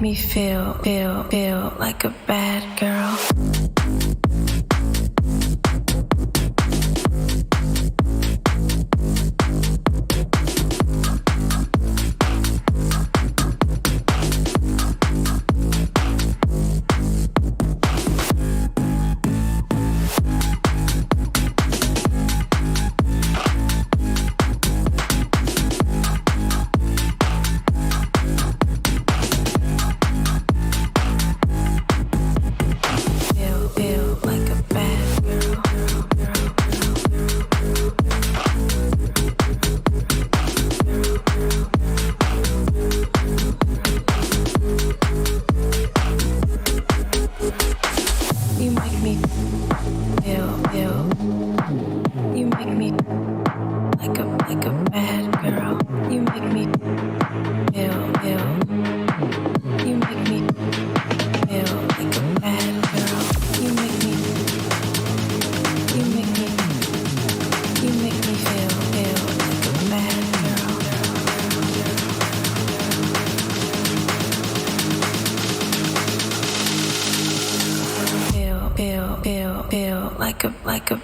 me feel like a bad girl. Feel like a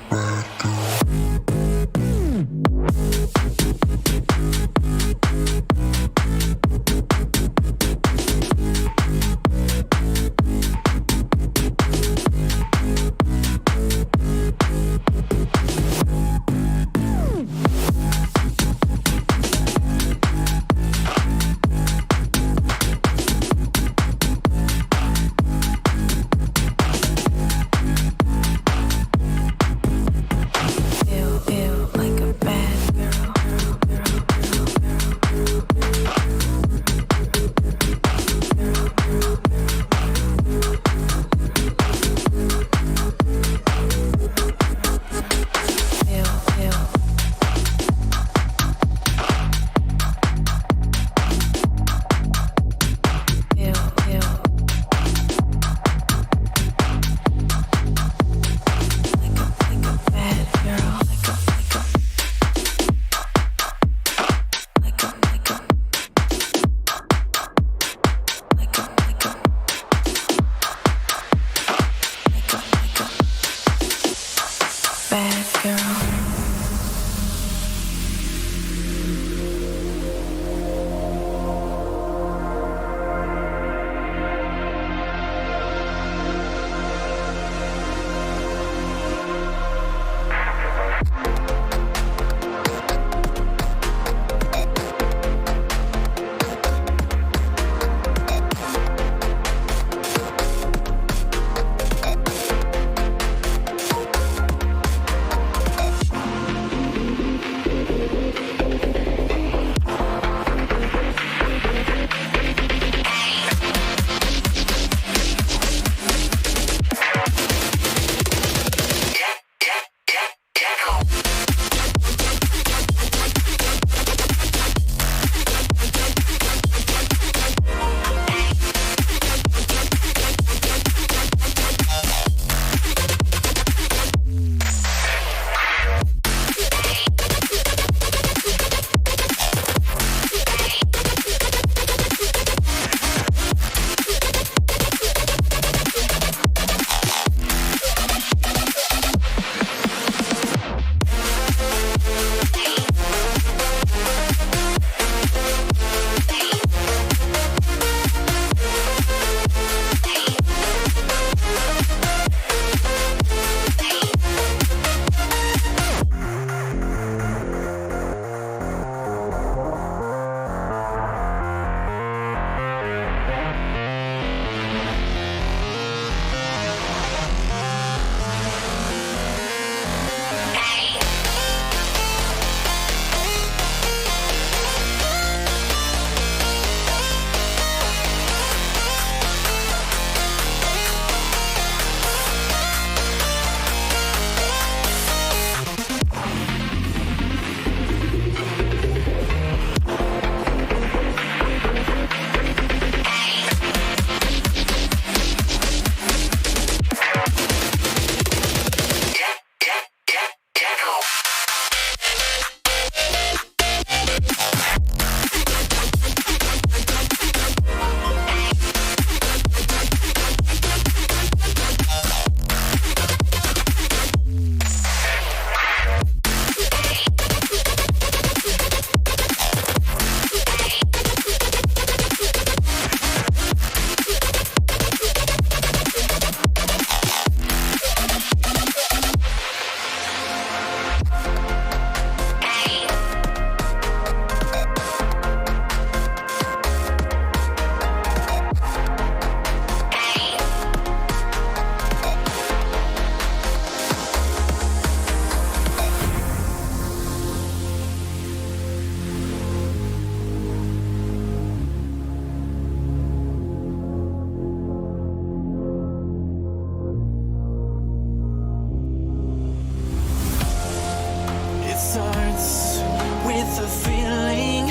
the feeling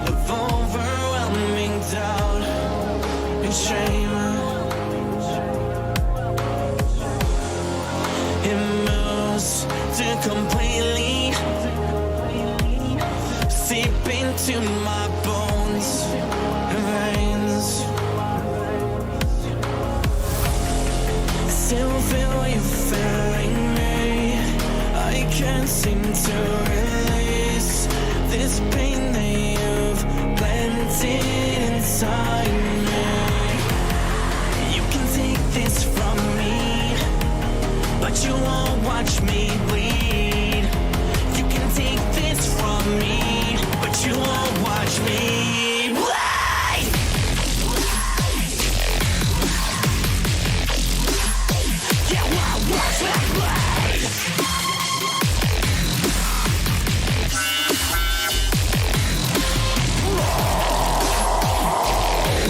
of overwhelming doubt and shame. It moves to completely seep into my bones and veins. Still feel you feeling me. I can't seem to release this pain that you've planted inside me. You can take this from me, but you won't watch me bleed. You can take this from me, but you won't watch me bleed. You won't watch me bleed.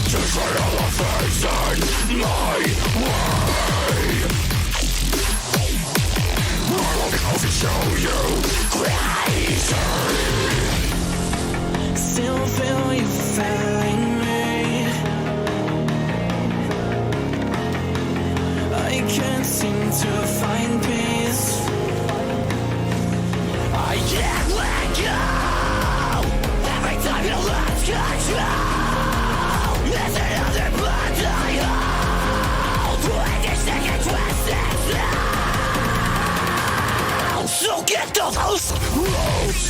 Just right on the face in my way. I will come to show you crazy. Still feel you feeling me. I can't seem to find peace. I can't let go. Every time you lose control, there's another blood I hold. When you stick it twisted now, so get those roads.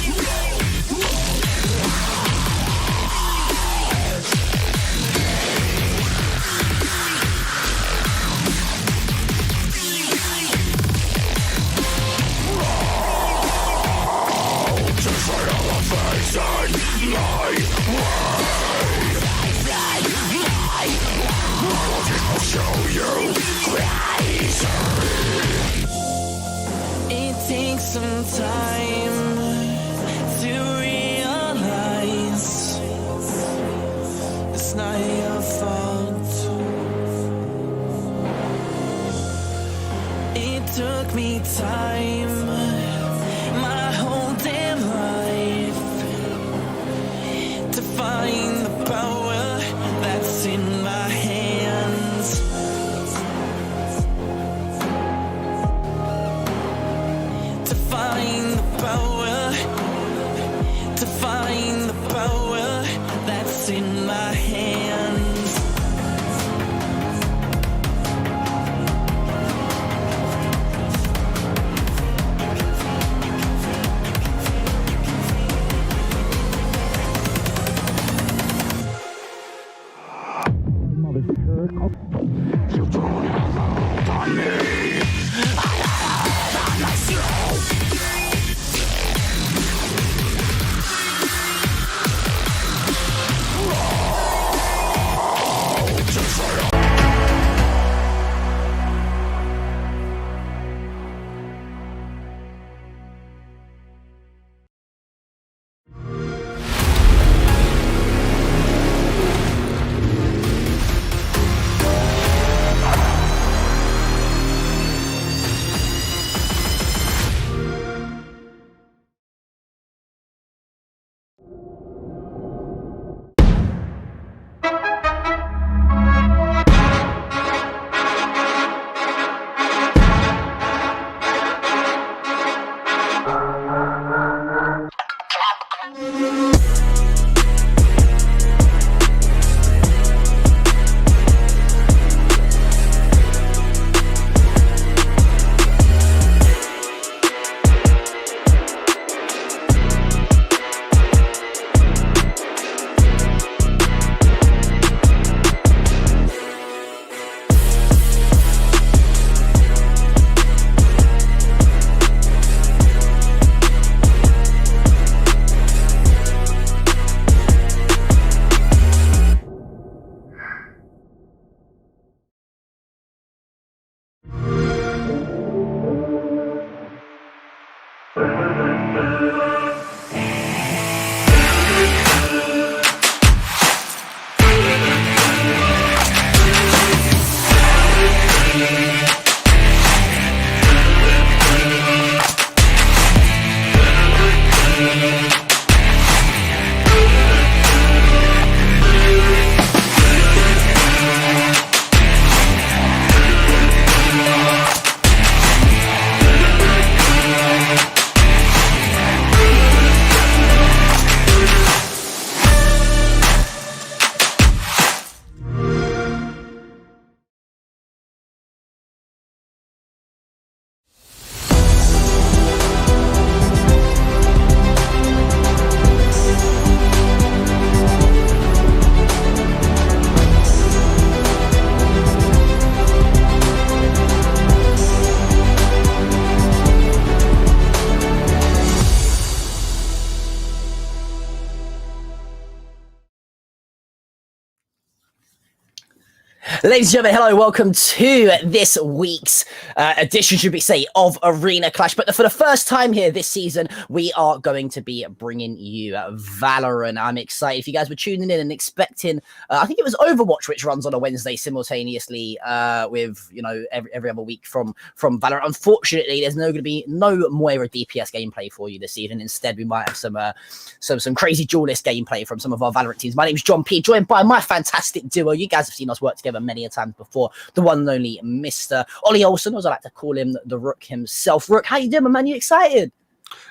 Just right on the face in my way. I'll show you crazy. It takes some time to realize it's not your fault. It took me time, my whole damn life, to find the power that's in my hands. To find the power, to find the power that's in my hands. Ladies and gentlemen, hello, welcome to this week's edition, should we say, of Arena Clash. But for the first time here this season, we are going to be bringing you Valorant. I'm excited. If you guys were tuning in and expecting, I think it was Overwatch, which runs on a Wednesday simultaneously with, you know, every other week from Valorant. Unfortunately, there's going to be no Moira DPS gameplay for you this evening. Instead, we might have some crazy duelist gameplay from some of our Valorant teams. My name's John P, joined by my fantastic duo. You guys have seen us work together many a times before. The one and only Mr. Ollie Olsen, as I like to call him, the Rook himself. Rook, how you doing, my man? You excited?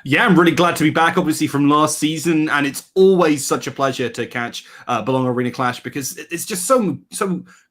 Yeah, I'm really glad to be back, obviously, from last season, and it's always such a pleasure to catch Belong Arena Clash because it's just so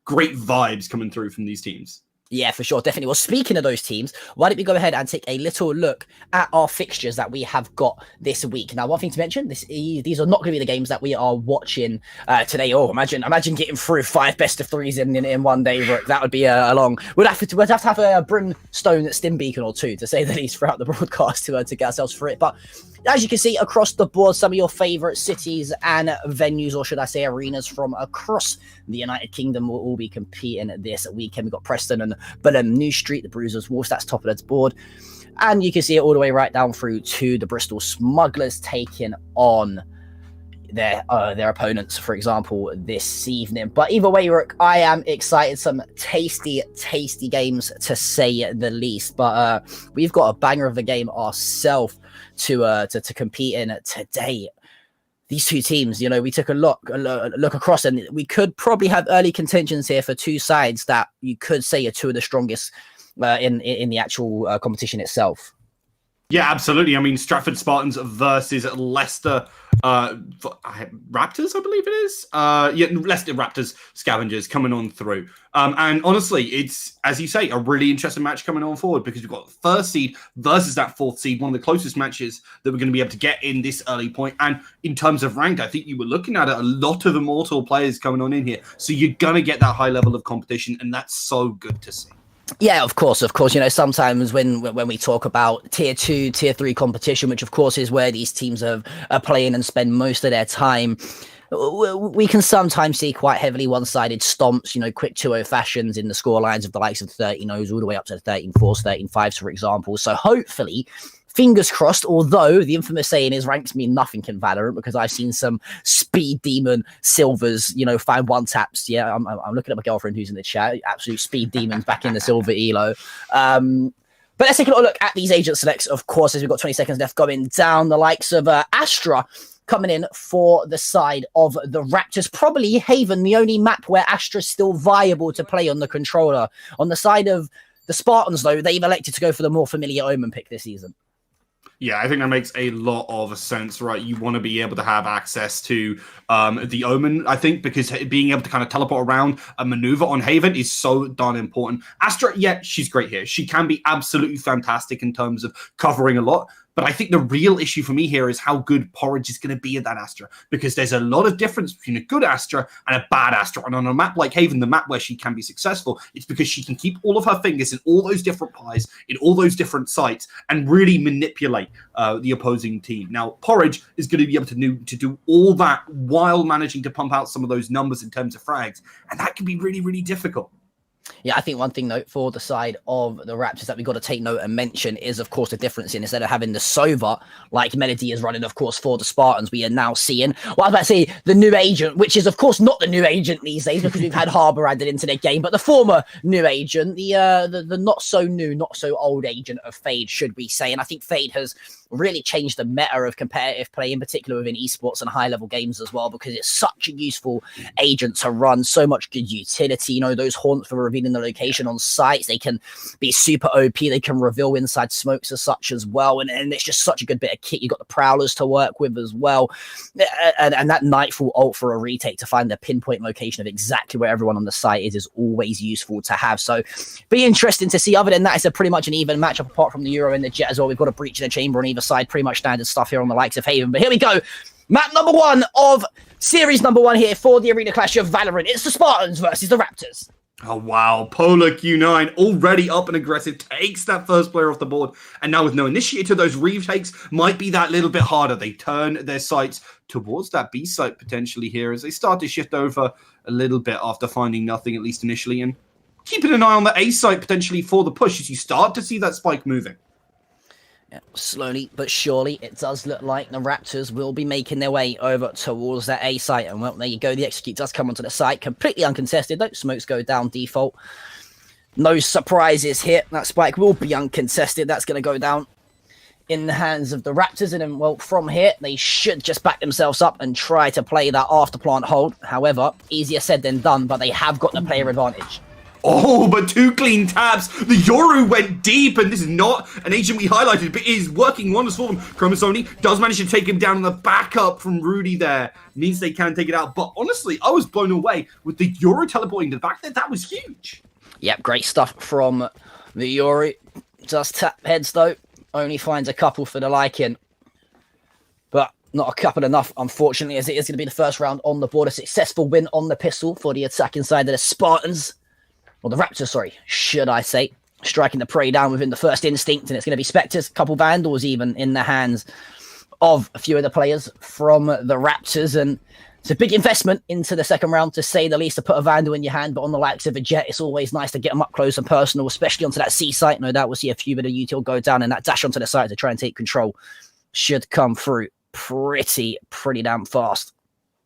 great vibes coming through from these teams. Yeah, for sure, definitely. Well, speaking of those teams, why don't we go ahead and take a little look at our fixtures that we have got this week. Now, one thing to mention, these are not going to be the games that we are watching today. Oh, imagine getting through 5 best-of-3s in one day, Rook. That would be a long... We'd have to have a brimstone stim beacon or two, to say the least, throughout the broadcast to get ourselves through it. But as you can see, across the board, some of your favourite cities and venues, or should I say arenas, from across the United Kingdom will all be competing this weekend. We've got Preston and Fulham, New Street, the Bruisers, Wolves, that's top of the board. And you can see it all the way right down through to the Bristol Smugglers taking on their opponents, for example, this evening. But either way, Rook, I am excited. Some tasty games, to say the least. But we've got a banger of a game ourselves to compete in today. These two teams, you know, we took a look across, and we could probably have early contentions here for two sides that you could say are two of the strongest in the actual competition itself. Yeah, absolutely. I mean, Stratford Spartans versus Leicester Raptors, I believe it is. Leicester Raptors Scavengers coming on through. And honestly, it's, as you say, a really interesting match coming on forward because we've got the first seed versus that fourth seed, one of the closest matches that we're going to be able to get in this early point. And in terms of ranked, I think you were looking at it, a lot of immortal players coming on in here. So you're going to get that high level of competition, and that's so good to see. Yeah, of course. You know, sometimes when we talk about tier 2, tier 3 competition, which of course is where these teams are playing and spend most of their time, we can sometimes see quite heavily one-sided stomps, you know, quick 2-0 fashions in the score lines of the likes of 13-0s all the way up to the 13-4s, 13-5s, for example. So hopefully, fingers crossed, although the infamous saying is ranks mean nothing in Valorant, because I've seen some speed demon silvers, you know, find one taps. Yeah, I'm looking at my girlfriend who's in the chat. Absolute speed demons back in the silver elo. But let's take a little look at these agent selects, of course, as we've got 20 seconds left going down. The likes of Astra coming in for the side of the Raptors. Probably Haven, the only map where Astra's still viable to play on the controller. On the side of the Spartans, though, they've elected to go for the more familiar Omen pick this season. Yeah, I think that makes a lot of sense, right? You want to be able to have access to the Omen, I think, because being able to kind of teleport around and maneuver on Haven is so darn important. Astra, yeah, she's great here. She can be absolutely fantastic in terms of covering a lot. But I think the real issue for me here is how good Porridge is going to be at that Astra, because there's a lot of difference between a good Astra and a bad Astra. And on a map like Haven, the map where she can be successful, it's because she can keep all of her fingers in all those different pies, in all those different sites, and really manipulate the opposing team. Now, Porridge is going to be able to do all that while managing to pump out some of those numbers in terms of frags. And that can be really, really difficult. Yeah, I think one thing, though, for the side of the Raptors that we've got to take note and mention is, of course, the difference in instead of having the Sova, like Melody is running, of course, for the Spartans, we are now seeing, well, I was about to say, the new agent, which is, of course, not the new agent these days because we've had Harbour added into the game, but the former new agent, the not-so-new, not-so-old agent of Fade, should we say. And I think Fade has really changed the meta of competitive play, in particular within esports and high-level games as well, because it's such a useful agent to run, so much good utility. You know, those haunts for revealing the location on sites, they can be super OP, they can reveal inside smokes as such as well, and it's just such a good bit of kit. You've got the Prowlers to work with as well, and that Nightfall ult for a retake to find the pinpoint location of exactly where everyone on the site is always useful to have. So be interesting to see. Other than that, it's a pretty much an even matchup apart from the Euro and the Jet as well. We've got a Breach in the Chamber on either side, pretty much standard stuff here on the likes of Haven. But here we go, map number 1 of series number 1 here for the Arena Clash of Valorant. It's the Spartans versus the Raptors. Oh, wow. Polar Q9 already up and aggressive, takes that first player off the board. And now with no initiator, those retakes might be that little bit harder. They turn their sights towards that B site potentially here as they start to shift over a little bit after finding nothing, at least initially. And keeping an eye on the A site potentially for the push as you start to see that spike moving. Yeah, slowly but surely, it does look like the Raptors will be making their way over towards that A site. And well, there you go. The execute does come onto the site. Completely uncontested, though. Smokes go down default. No surprises here. That spike will be uncontested. That's going to go down in the hands of the Raptors. And then, well, from here, they should just back themselves up and try to play that after plant hold. However, easier said than done, but they have got the player advantage. Oh, but 2 clean tabs. The Yoru went deep, and this is not an agent we highlighted, but it is working wonders for them. Chromosome does manage to take him down on the backup from Rudy there. Means they can take it out. But honestly, I was blown away with the Yoru teleporting to the back there. That was huge. Yep, great stuff from the Yoru. Just tap heads, though. Only finds a couple for the liking. But not a couple enough, unfortunately, as it is going to be the first round on the board. A successful win on the pistol for the attacking side of the Spartans. Or the Raptors, sorry, should I say. Striking the prey down within the first instinct, and it's going to be Spectres, a couple Vandals even in the hands of a few of the players from the Raptors. And it's a big investment into the second round, to say the least, to put a Vandal in your hand. But on the likes of a Jet, it's always nice to get them up close and personal, especially onto that C site. No doubt we'll see a few bit of util go down, and that dash onto the side to try and take control should come through pretty damn fast.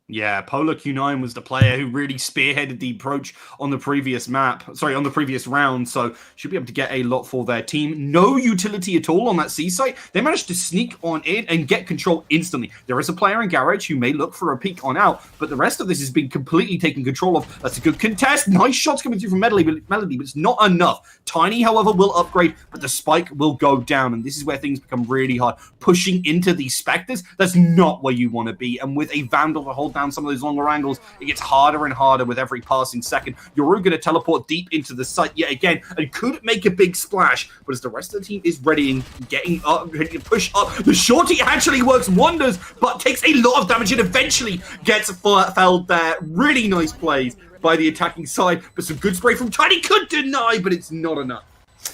Yeah, Polar Q9 was the player who really spearheaded the approach on the previous on the previous round, so should be able to get a lot for their team. No utility at all on that C site. They managed to sneak on in and get control instantly. There is a player in Garage who may look for a peek on out, but the rest of this has been completely taken control of. That's a good contest. Nice shots coming through from Melody, but it's not enough. Tiny, however, will upgrade, but the spike will go down, and this is where things become really hard. Pushing into these Spectres, that's not where you want to be, and with a Vandal to hold down some of those longer angles, it gets harder and harder with every passing second. Yoru going to teleport deep into the site yet again and could make a big splash, but as the rest of the team is ready and getting up, ready to push up, the shorty actually works wonders, but takes a lot of damage and eventually gets felled there. Really nice plays by the attacking side, but some good spray from Tiny could deny, but it's not enough.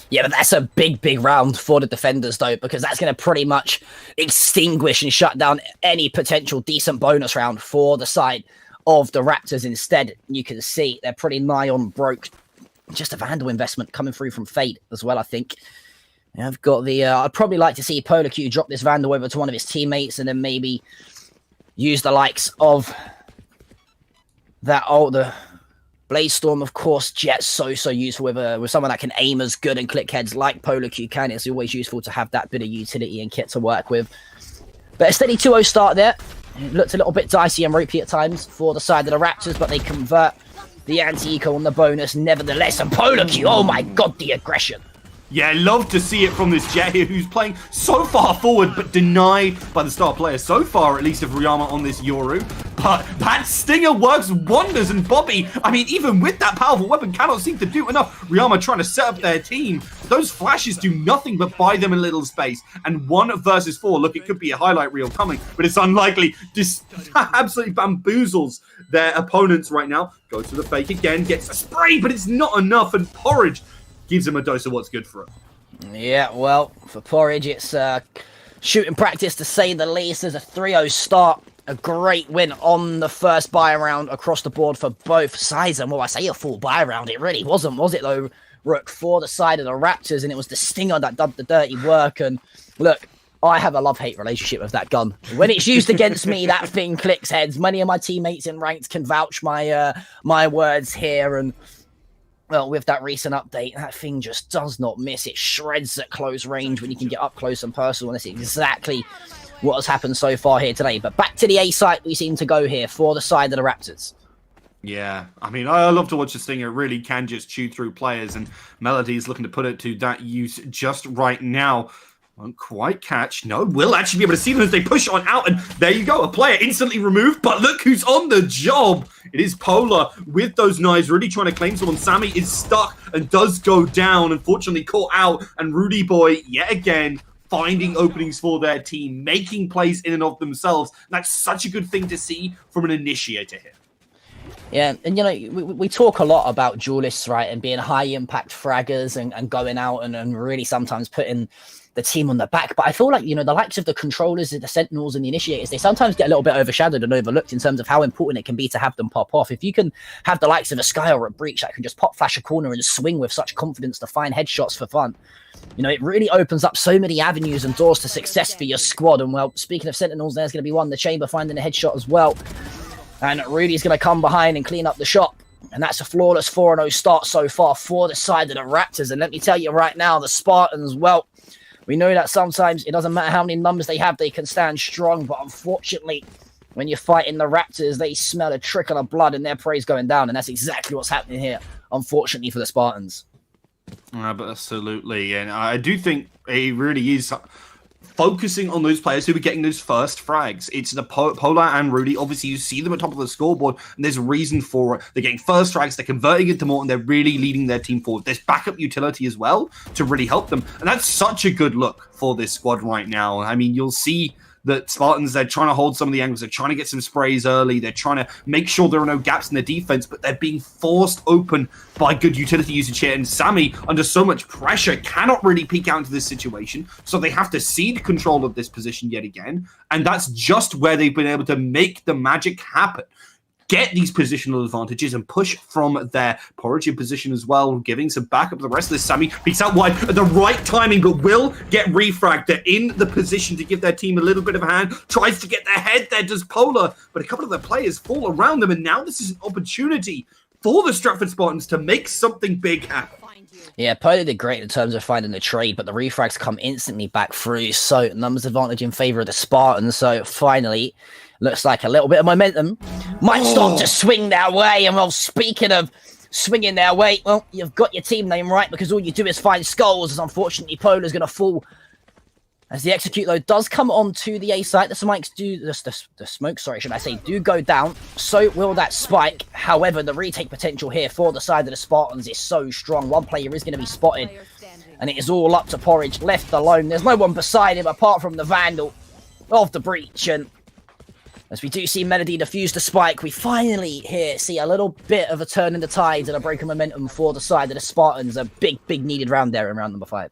Yeah, but that's a big round for the defenders, though, because that's going to pretty much extinguish and shut down any potential decent bonus round for the side of the Raptors. Instead, you can see they're pretty nigh on broke. Just a Vandal investment coming through from Fate as well, I think. I've got the... I'd probably like to see Polar Q drop this Vandal over to one of his teammates and then maybe use the likes of that older... Bladestorm, of course. Jet's so useful with someone that can aim as good and click heads like Polar Q can. It's always useful to have that bit of utility and kit to work with. But a steady 2-0 start there. It looked a little bit dicey and ropey at times for the side of the Raptors, but they convert the anti-eco on the bonus nevertheless. And Polar Q, oh my god, the aggression. Yeah, love to see it from this Jet here, who's playing so far forward, but denied by the star player so far, at least of Ryama on this Yoru. But that Stinger works wonders, and Bobby, I mean, even with that powerful weapon, cannot seem to do enough. Ryama trying to set up their team. Those flashes do nothing but buy them a little space. And 1 versus 4, look, it could be a highlight reel coming, but it's unlikely. Just absolutely bamboozles their opponents right now. Goes for the fake again, gets a spray, but it's not enough, and Porridge gives him a dose of what's good for him. Yeah, well, for Porridge, it's shooting practice to say the least. There's a 3-0 start. A great win on the first buy round across the board for both sides. And well, I say a full buy round. It really wasn't, was it, though, Rook, for the side of the Raptors? And it was the Stinger that did the dirty work. And look, I have a love-hate relationship with that gun. When it's used against me, that thing clicks heads. Many of my teammates in ranked can vouch my words here. And well, with that recent update, that thing just does not miss. It shreds at close range when you can get up close and personal, and that's exactly what has happened so far here today. But back to the A site we seem to go here for the side of the Raptors. Yeah, I mean, I love to watch this thing. It really can just chew through players, and Melody is looking to put it to that use just right now. Won't quite catch. No, will actually be able to see them as they push on out, and there you go. A player instantly removed, but look who's on the job. It is Polar with those knives, really trying to claim someone. Sammy is stuck and does go down, unfortunately caught out, and Rudy Boy, yet again, finding openings for their team, making plays in and of themselves. That's such a good thing to see from an initiator here. Yeah, and we talk a lot about duelists, right, and being high impact fraggers and going out and really sometimes putting the team on the back. But I feel like, the likes of the controllers, the sentinels, and the initiators, they sometimes get a little bit overshadowed and overlooked in terms of how important it can be to have them pop off. If you can have the likes of a Sky or a Breach that can just pop flash a corner and swing with such confidence to find headshots for fun, it really opens up so many avenues and doors to success for your squad. And well, speaking of sentinels, there's going to be one, the Chamber finding a headshot as well. And Rudy's going to come behind and clean up the shop. And that's a flawless 4-0 start so far for the side of the Raptors. And let me tell you right now, the Spartans, well, we know that sometimes it doesn't matter how many numbers they have, they can stand strong. But unfortunately, when you're fighting the Raptors, they smell a trickle of blood and their prey's going down. And that's exactly what's happening here, unfortunately, for the Spartans. Absolutely. And I do think it really is focusing on those players who are getting those first frags. It's the Polar and Rudy. Obviously, you see them at top of the scoreboard, and there's a reason for it. They're getting first frags, they're converting into more, and they're really leading their team forward. There's backup utility as well to really help them, and that's such a good look for this squad right now. I mean, you'll see that Spartans, they're trying to hold some of the angles, they're trying to get some sprays early, they're trying to make sure there are no gaps in their defense, but they're being forced open by good utility usage here, and Sammy, under so much pressure, cannot really peek out into this situation, so they have to cede control of this position yet again, and that's just where they've been able to make the magic happen. Get these positional advantages and push from their porridge in position as well, giving some backup to the rest of this. Sammy peeks out wide at the right timing, but will get refragged. They're in the position to give their team a little bit of a hand. Tries to get their head there, does Polar, but a couple of their players fall around them, and now this is an opportunity for the Stratford Spartans to make something big happen. Yeah, Polar did great in terms of finding the trade, but the refrags come instantly back through, so numbers advantage in favor of the Spartans. So finally, looks like a little bit of momentum might start to swing their way. And well, speaking of swinging their way, well, you've got your team name right, because all you do is find skulls, as unfortunately Polar's going to fall. As the execute, though, does come onto the A site, the smokes do the smoke, sorry, should I say, do go down. So will that spike. However, the retake potential here for the side of the Spartans is so strong. One player is going to be spotted, and it is all up to Porridge, left alone. There's no one beside him apart from the Vandal of the Breach. And as we do see Melody defuse the spike, we finally here see a little bit of a turn in the tides and a break of momentum for the side of the Spartans. A big needed round there in round number 5.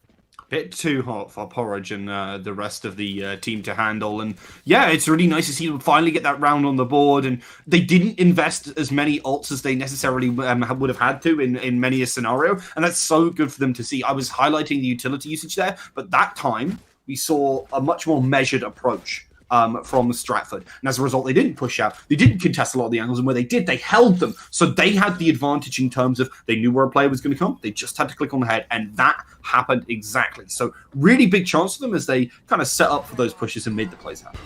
Bit too hot for Porridge and the rest of the team to handle. And yeah, it's really nice to see them finally get that round on the board. And they didn't invest as many ults as they necessarily would have had to in many a scenario. And that's so good for them to see. I was highlighting the utility usage there, but that time we saw a much more measured approach from Stratford. And as a result, they didn't push out. They didn't contest a lot of the angles. And where they did, they held them. So they had the advantage in terms of they knew where a player was going to come. They just had to click on the head. And that happened exactly. So really big chance for them as they kind of set up for those pushes and made the plays happen.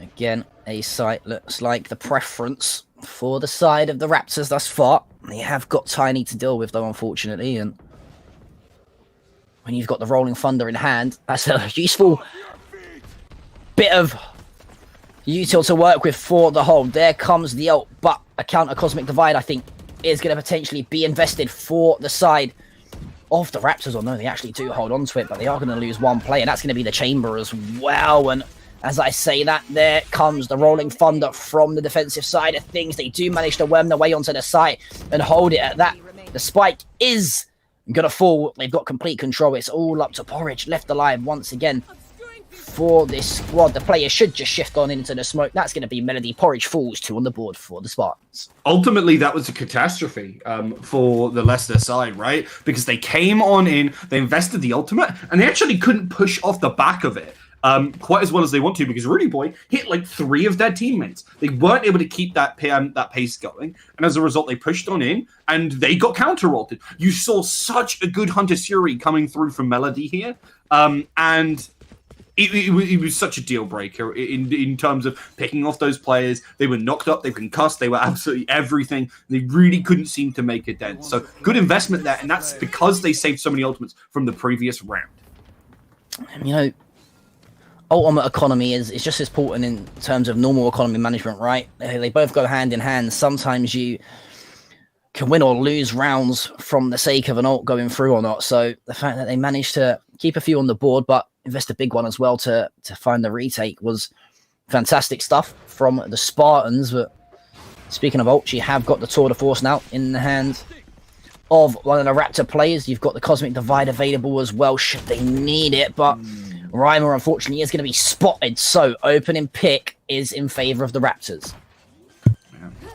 Again, A site looks like the preference for the side of the Raptors thus far. They have got Tiny to deal with, though, unfortunately. And when you've got the Rolling Thunder in hand, that's a useful bit of util to work with for the hold. There comes the ult, but a counter Cosmic Divide, I think, is going to potentially be invested for the side of the Raptors. Or no, they actually do hold on to it, but they are going to lose one player. That's going to be the Chamber as well. And as I say that, there comes the Rolling Thunder from the defensive side of things. They do manage to worm their way onto the site and hold it at that. The spike is going to fall. They've got complete control. It's all up to Porridge, left alive once again for this squad. The player should just shift on into the smoke. That's going to be Melody. Porridge falls 2 on the board for the Spartans. Ultimately, that was a catastrophe for the Leicester side, right? Because they came on in, they invested the ultimate, and they actually couldn't push off the back of it quite as well as they want to, because Rudy Boy hit like 3 of their teammates. They weren't able to keep that pace going, and as a result, they pushed on in, and they got counter-ulted. You saw such a good Hunter Fury coming through from Melody here, and it was such a deal breaker in terms of picking off those players. They were knocked up, they were concussed, they were absolutely everything. They really couldn't seem to make a dent. So good investment there, and that's because they saved so many ultimates from the previous round. You know, ultimate economy is just as important in terms of normal economy management, right? They both go hand in hand. Sometimes you can win or lose rounds from the sake of an ult going through or not. So the fact that they managed to keep a few on the board, but invest a big one as well to find the retake was fantastic stuff from the Spartans. But Speaking of ult, you have got the Tour de Force now in the hands of one of the Raptor players. You've got the Cosmic Divide available as well, should they need it, but Reimer, unfortunately, is going to be spotted, so opening pick is in favour of the Raptors.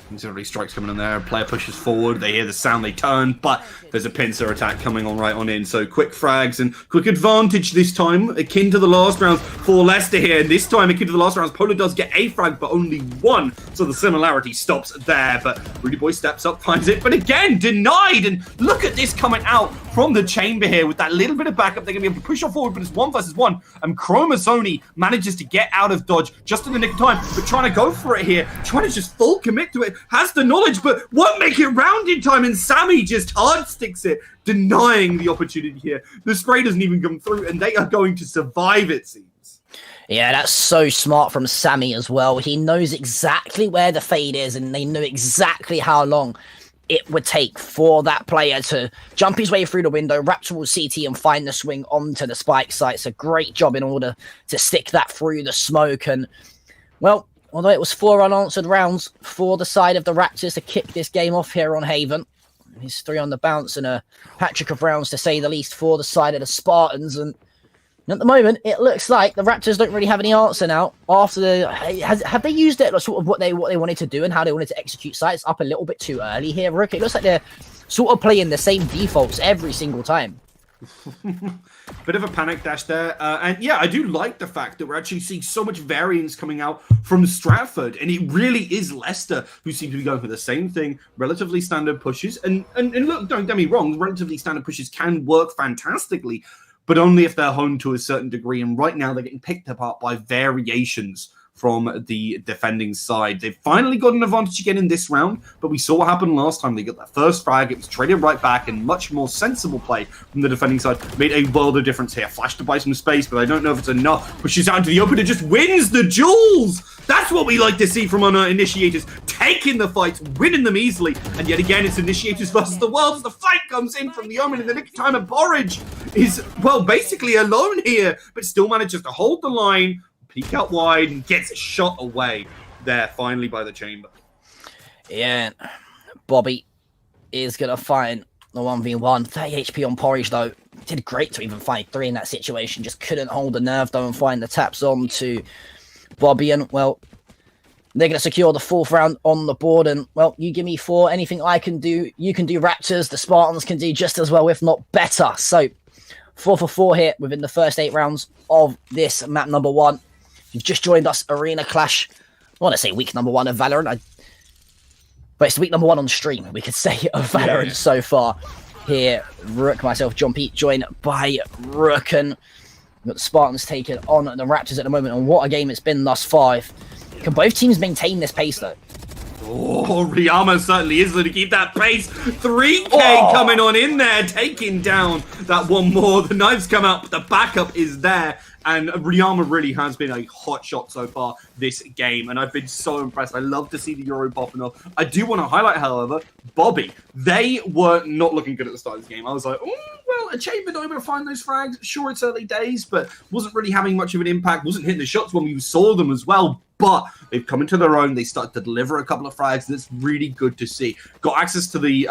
Auxiliary strikes coming in there. Player pushes forward. They hear the sound. They turn, but there's a pincer attack coming on right on in. So quick frags and quick advantage this time, akin to the last rounds for Leicester here. And this time, akin to the last rounds, Polo does get a frag, but only one. So the similarity stops there. But Rudy Boy steps up, finds it, but again denied. And look at this coming out from the chamber here with that little bit of backup. They're going to be able to push on forward, but it's 1 versus 1. And Chromazoni manages to get out of dodge just in the nick of time, but trying to go for it here, trying to just full commit to it. Has the knowledge, but won't make it round in time. And Sammy just hard sticks it, denying the opportunity here. The spray doesn't even come through, and they are going to survive, it seems. Yeah, that's so smart from Sammy as well. He knows exactly where the fade is, and they know exactly how long it would take for that player to jump his way through the window, wrap towards CT, and find the swing onto the spike site. It's a great job in order to stick that through the smoke. And, well, although it was 4 unanswered rounds for the side of the Raptors to kick this game off here on Haven, he's 3 on the bounce and a hat-trick of rounds, to say the least, for the side of the Spartans. And at the moment, it looks like the Raptors don't really have any answer now. After the have they used it, sort of what they wanted to do and how they wanted to execute sites up a little bit too early here, Rook? It looks like they're sort of playing the same defaults every single time. Bit of a panic dash there, and yeah, I do like the fact that we're actually seeing so much variance coming out from Stratford, and it really is Leicester who seem to be going for the same thing, relatively standard pushes, and look, don't get me wrong, relatively standard pushes can work fantastically, but only if they're honed to a certain degree, and right now they're getting picked apart by variations from the defending side. They've finally got an advantage again in this round, but we saw what happened last time. They got that first frag, it was traded right back, and much more sensible play from the defending side made a world of difference here. Flash to buy some space, but I don't know if it's enough. Pushes out into the open and just wins the duels! That's what we like to see from our initiators, taking the fights, winning them easily, and yet again it's initiators versus the world as the fight comes in from the Omen in the nick of time, and Porridge is, well, basically alone here, but still manages to hold the line, peek out wide, and gets shot away there finally by the chamber. Yeah, Bobby is going to find the 1v1. 30 HP on Porridge, though. Did great to even find 3 in that situation. Just couldn't hold the nerve, though, and find the taps on to Bobby. And, well, they're going to secure the 4th round on the board. And, well, you give me 4. Anything I can do, you can do, Raptors. The Spartans can do just as well, if not better. So, 4 for 4 here within the first 8 rounds of this map number 1. You've just joined us, Arena Clash. I want to say week number 1 of Valorant, but it's week number 1 on stream, we could say, of Valorant so far. Here, Rook, myself, John Pete, joined by Rook, and we've got the Spartans taking on the Raptors at the moment, and what a game it's been thus far. Can both teams maintain this pace, though? Oh, Riyama certainly is going to keep that pace. 3K coming on in there, taking down that one more. The knives come out, but the backup is there. And Riyama really has been a hot shot so far this game, and I've been so impressed. I love to see the Euro popping off. I do want to highlight, however, Bobby. They were not looking good at the start of this game. I was like, oh, well, a chamber not able to find those frags. Sure, it's early days, but wasn't really having much of an impact. Wasn't hitting the shots when we saw them as well. But they've come into their own. They started to deliver a couple of frags, and it's really good to see. Got access to the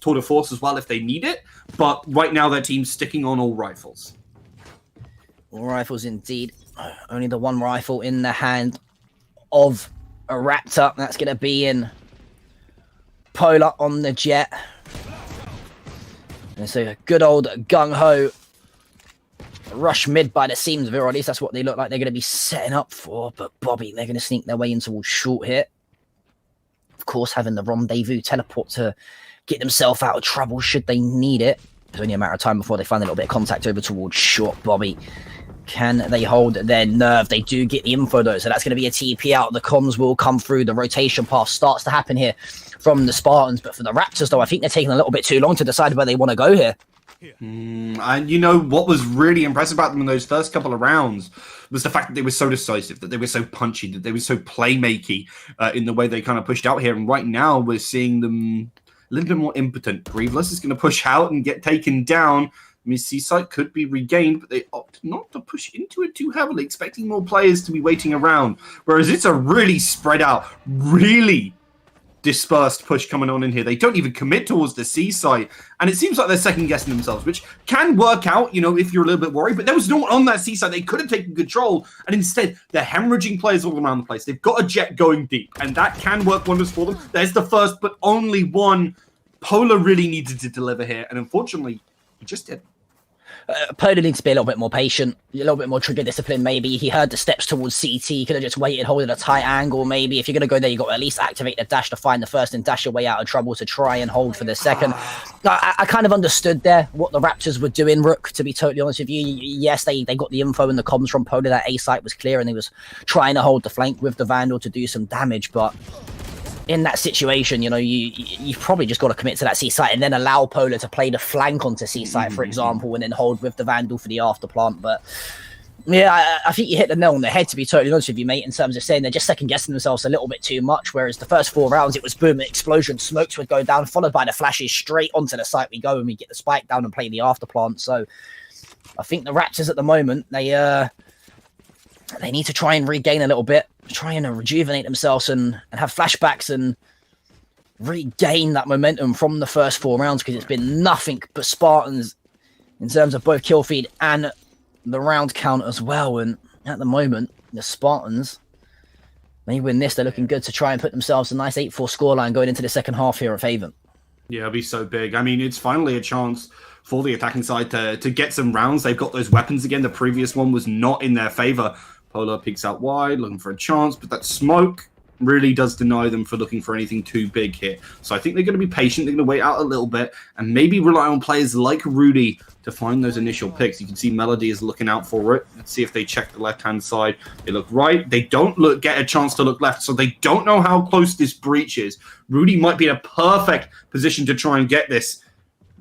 Tour de Force as well if they need it, but right now their team's sticking on all rifles. All rifles indeed. Only the one rifle in the hand of a Raptor. That's going to be in Polar on the jet. And so a good old gung-ho rush mid by the seams of it, or at least that's what they look like they're going to be setting up for. But Bobby, they're going to sneak their way in towards short here. Of course, having the rendezvous teleport to get themselves out of trouble should they need it. It's only a matter of time before they find a little bit of contact over towards short. Bobby, can they hold their nerve? They do get the info, though, so that's going to be a TP out. The comms will come through. The rotation pass starts to happen here from the Spartans. But for the Raptors, though, I think they're taking a little bit too long to decide where they want to go here. And you know what was really impressive about them in those first couple of rounds was the fact that they were so decisive, that they were so punchy, that they were so playmaky in the way they kind of pushed out here. And right now we're seeing them a little bit more impotent. Grieveless is going to push out and get taken down. I mean, Seaside could be regained, but they opt not to push into it too heavily, expecting more players to be waiting around. Whereas it's a really spread out, really dispersed push coming on in here. They don't even commit towards the C site, and it seems like they're second guessing themselves, which can work out, you know, if you're a little bit worried. But there was no one on that C site. They could have taken control, and instead they're hemorrhaging players all around the place. They've got a jet going deep, and that can work wonders for them. There's the first, but only one. Polar really needed to deliver here, and unfortunately, he just didn't. Polar needs to be a little bit more patient, a little bit more trigger discipline. Maybe he heard the steps towards CT. He could have just waited, holding a tight angle. Maybe if you're going to go there, you got to at least activate the dash to find the first and dash your way out of trouble to try and hold for the second. I kind of understood there what the Raptors were doing, Rook, to be totally honest with you. Yes, they got the info and the comms from Polar that A site was clear and he was trying to hold the flank with the Vandal to do some damage, but in that situation, you know, you've probably just got to commit to that C site and then allow Polar to play the flank onto C site, for example, and then hold with the Vandal for the after plant. But yeah, I think you hit the nail on the head, to be totally honest with you, mate, in terms of saying they're just second guessing themselves a little bit too much. Whereas the first 4 rounds, it was boom, explosion, smokes would go down, followed by the flashes straight onto the site we go, and we get the spike down and play the after plant. So I think the Raptors at the moment, they need to try and regain a little bit, try and rejuvenate themselves and have flashbacks and regain that momentum from the first 4 rounds, because it's been nothing but Spartans in terms of both kill feed and the round count as well. And at the moment, the Spartans, they win this. They're looking good to try and put themselves a nice 8-4 scoreline going into the second half here at Haven. Yeah, it'll be so big. I mean, it's finally a chance for the attacking side to get some rounds. They've got those weapons again. The previous one was not in their favor. Polar peeks out wide, looking for a chance, but that smoke really does deny them for looking for anything too big here. So I think they're going to be patient. They're going to wait out a little bit and maybe rely on players like Rudy to find those initial picks. You can see Melody is looking out for it. Let's see if they check the left-hand side. They look right. They don't get a chance to look left, so they don't know how close this breach is. Rudy might be in a perfect position to try and get this.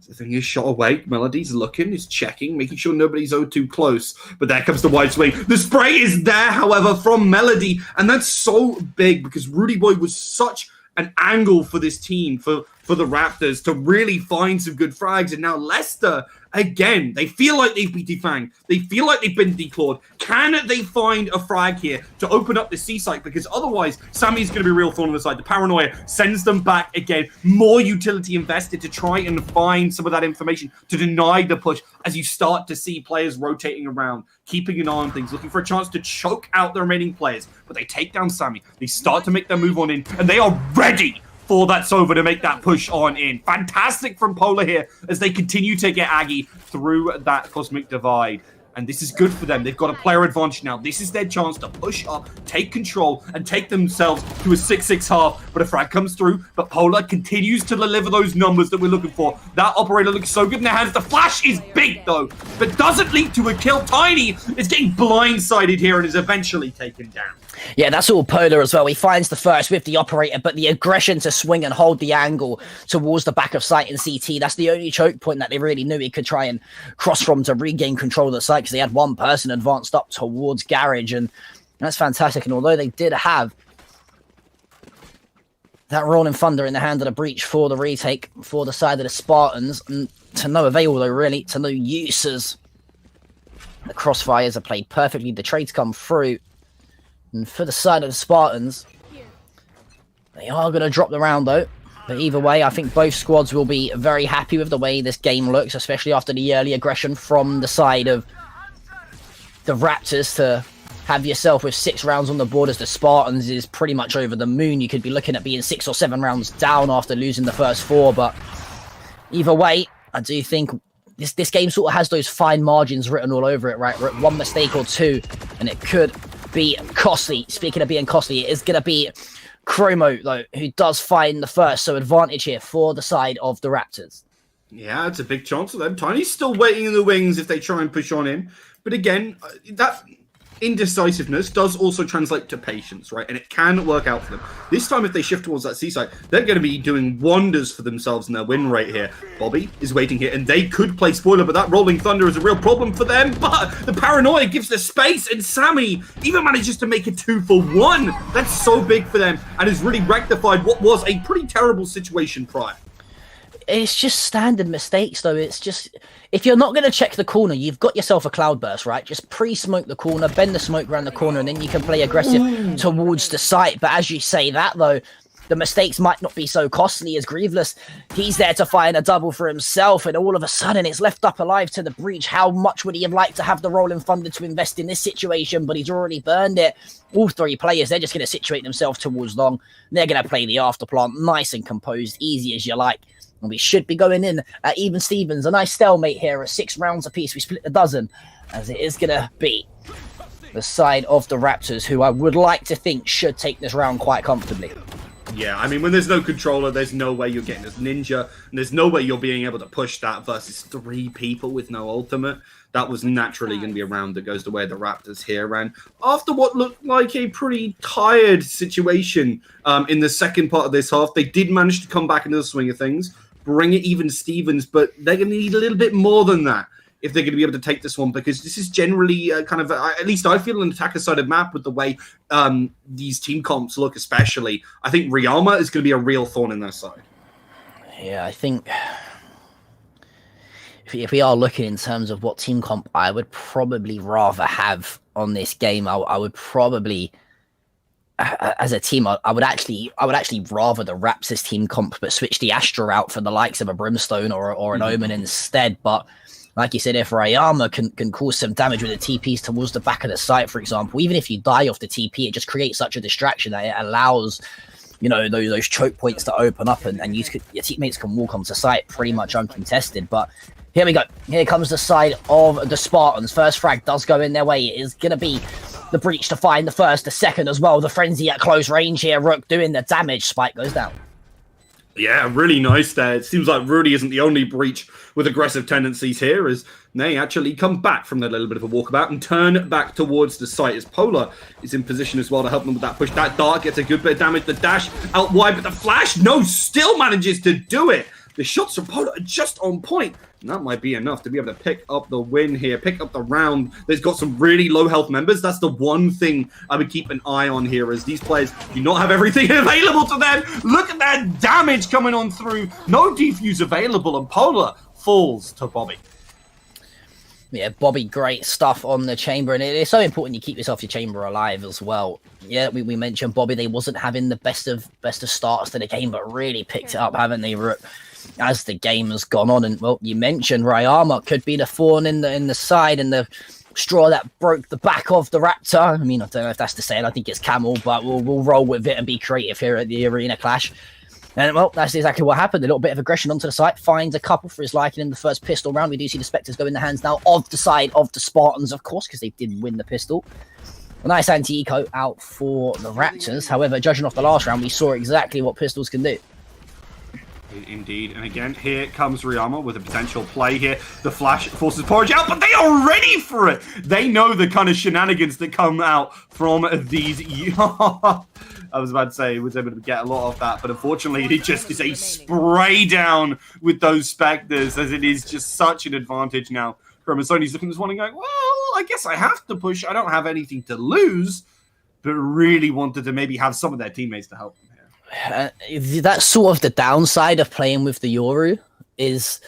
The thing is shot away. Melody's looking, is checking, making sure nobody's too close. But there comes the wide swing. The spray is there, however, from Melody. And that's so big because Rudy Boy was such an angle for this team, for the Raptors to really find some good frags. And now Leicester, again, they feel like they've been defanged. They feel like they've been declawed. Can they find a frag here to open up the C site? Because otherwise, Sammy's going to be a real thorn on the side. The paranoia sends them back again. More utility invested to try and find some of that information to deny the push as you start to see players rotating around, keeping an eye on things, looking for a chance to choke out the remaining players. But they take down Sammy. They start to make their move on in, and they are ready for that Sova to make that push on in. Fantastic from Polar here as they continue to get Aggie through that cosmic divide. And this is good for them. They've got a player advantage now. This is their chance to push up, take control, and take themselves to a 6-6 half. But a frag comes through, but Polar continues to deliver those numbers that we're looking for. That operator looks so good in their hands. The flash is big, though, but doesn't lead to a kill. Tiny is getting blindsided here and is eventually taken down. Yeah, that's all Polar as well. He finds the first with the operator, but the aggression to swing and hold the angle towards the back of site in CT, that's the only choke point that they really knew he could try and cross from to regain control of the site, because they had one person advanced up towards Garage, and that's fantastic. And although they did have that Rolling Thunder in the hand of the breach for the retake for the side of the Spartans, and to no avail, though, really, to no use, as the crossfires are played perfectly. The trades come through. And for the side of the Spartans, they are going to drop the round, though. But either way, I think both squads will be very happy with the way this game looks, especially after the early aggression from the side of the Raptors. To have yourself with 6 rounds on the board as the Spartans is pretty much over the moon. You could be looking at being 6 or 7 rounds down after losing the first 4. But either way, I do think this game sort of has those fine margins written all over it, right? One mistake or two, and it could be costly. Speaking of being costly, it is going to be Chromo, though, who does find the first, so advantage here for the side of the Raptors. Yeah, it's a big chance for them. Tiny's still waiting in the wings if they try and push on in. But again, that indecisiveness does also translate to patience, right? And it can work out for them. This time, if they shift towards that seaside, they're going to be doing wonders for themselves in their win rate here. Bobby is waiting here, and they could play spoiler, but that Rolling Thunder is a real problem for them. But the paranoia gives the space, and Sammy even manages to make it 2 for 1. That's so big for them, and has really rectified what was a pretty terrible situation prior. It's just standard mistakes, though. It's just, if you're not going to check the corner, you've got yourself a cloudburst, right? Just pre-smoke the corner, bend the smoke around the corner, and then you can play aggressive towards the site. But as you say that, though, the mistakes might not be so costly as Grieveless. He's there to find a double for himself, and all of a sudden it's left up alive to the breach. How much would he have liked to have the rolling thunder to invest in this situation, but he's already burned it. All three players, they're just going to situate themselves towards long. They're going to play the afterplant nice and composed, easy as you like. And we should be going in at even Stevens. A nice stalemate here at 6 rounds apiece. We split a dozen, as it is going to be the side of the Raptors, who I would like to think should take this round quite comfortably. Yeah, I mean, when there's no controller, there's no way you're getting this ninja, and there's no way you're being able to push that versus 3 people with no ultimate. That was naturally going to be a round that goes the way of the Raptors here. And after what looked like a pretty tired situation in the second part of this half, they did manage to come back into the swing of things, bring it even Stevens, but they're going to need a little bit more than that if they're going to be able to take this one, because this is generally kind of, at least I feel, an attacker-sided map with the way these team comps look especially. I think Ryama is going to be a real thorn in their side. Yeah, I think if we are looking in terms of what team comp I would probably rather have on this game, I would probably, as a team, I would actually rather the Raptors team comp, but switch the Astra out for the likes of a Brimstone or an Omen instead. But like you said, if Ryama can cause some damage with the TPs towards the back of the site, for example, even if you die off the TP, it just creates such a distraction that it allows, you know, those choke points to open up, and your teammates can walk onto site pretty much uncontested. But here we go. Here comes the side of the Spartans. First frag does go in their way. It is going to be the breach to find the first, the second as well. The frenzy at close range here. Rook doing the damage. Spike goes down. Yeah, really nice there. It seems like Rudy isn't the only breach with aggressive tendencies here, as they actually come back from that little bit of a walkabout and turn back towards the site, as Polar is in position as well to help them with that push. That dart gets a good bit of damage. The dash out wide, but the flash, no, still manages to do it. The shots from Polar are just on point. And that might be enough to be able to pick up the win here, pick up the round. They've got some really low health members. That's the one thing I would keep an eye on here, as these players do not have everything available to them. Look at that damage coming on through. No defuse available, and Polar falls to Bobby. Yeah, Bobby, great stuff on the chamber, and it's so important you keep yourself your chamber alive as well. Yeah, we mentioned Bobby, they wasn't having the best of starts to the game, but really picked it up, haven't they, Rook, as the game has gone on. And well, you mentioned Ryama could be the thorn in the side and the straw that broke the back of the Raptor. I mean, I don't know if that's to say it. I think it's Camel, but we'll roll with it and be creative here at the Arena Clash. And, well, that's exactly what happened. A little bit of aggression onto the site. Finds a couple for his liking in the first pistol round. We do see the Spectres go in the hands now of the side of the Spartans, of course, because they did win the pistol. A nice anti-eco out for the Raptors. However, judging off the last round, we saw exactly what pistols can do. Indeed, and again, here comes Ryama with a potential play here. The flash forces Porridge out, but they are ready for it. They know the kind of shenanigans that come out from these. I was about to say he was able to get a lot of that, but unfortunately it just is a spray down with those Spectres, as it is just such an advantage now. Sony's looking at this one and going, well, I guess I have to push. I don't have anything to lose, but really wanted to maybe have some of their teammates to help them here. That's sort of the downside of playing with the Yoru, is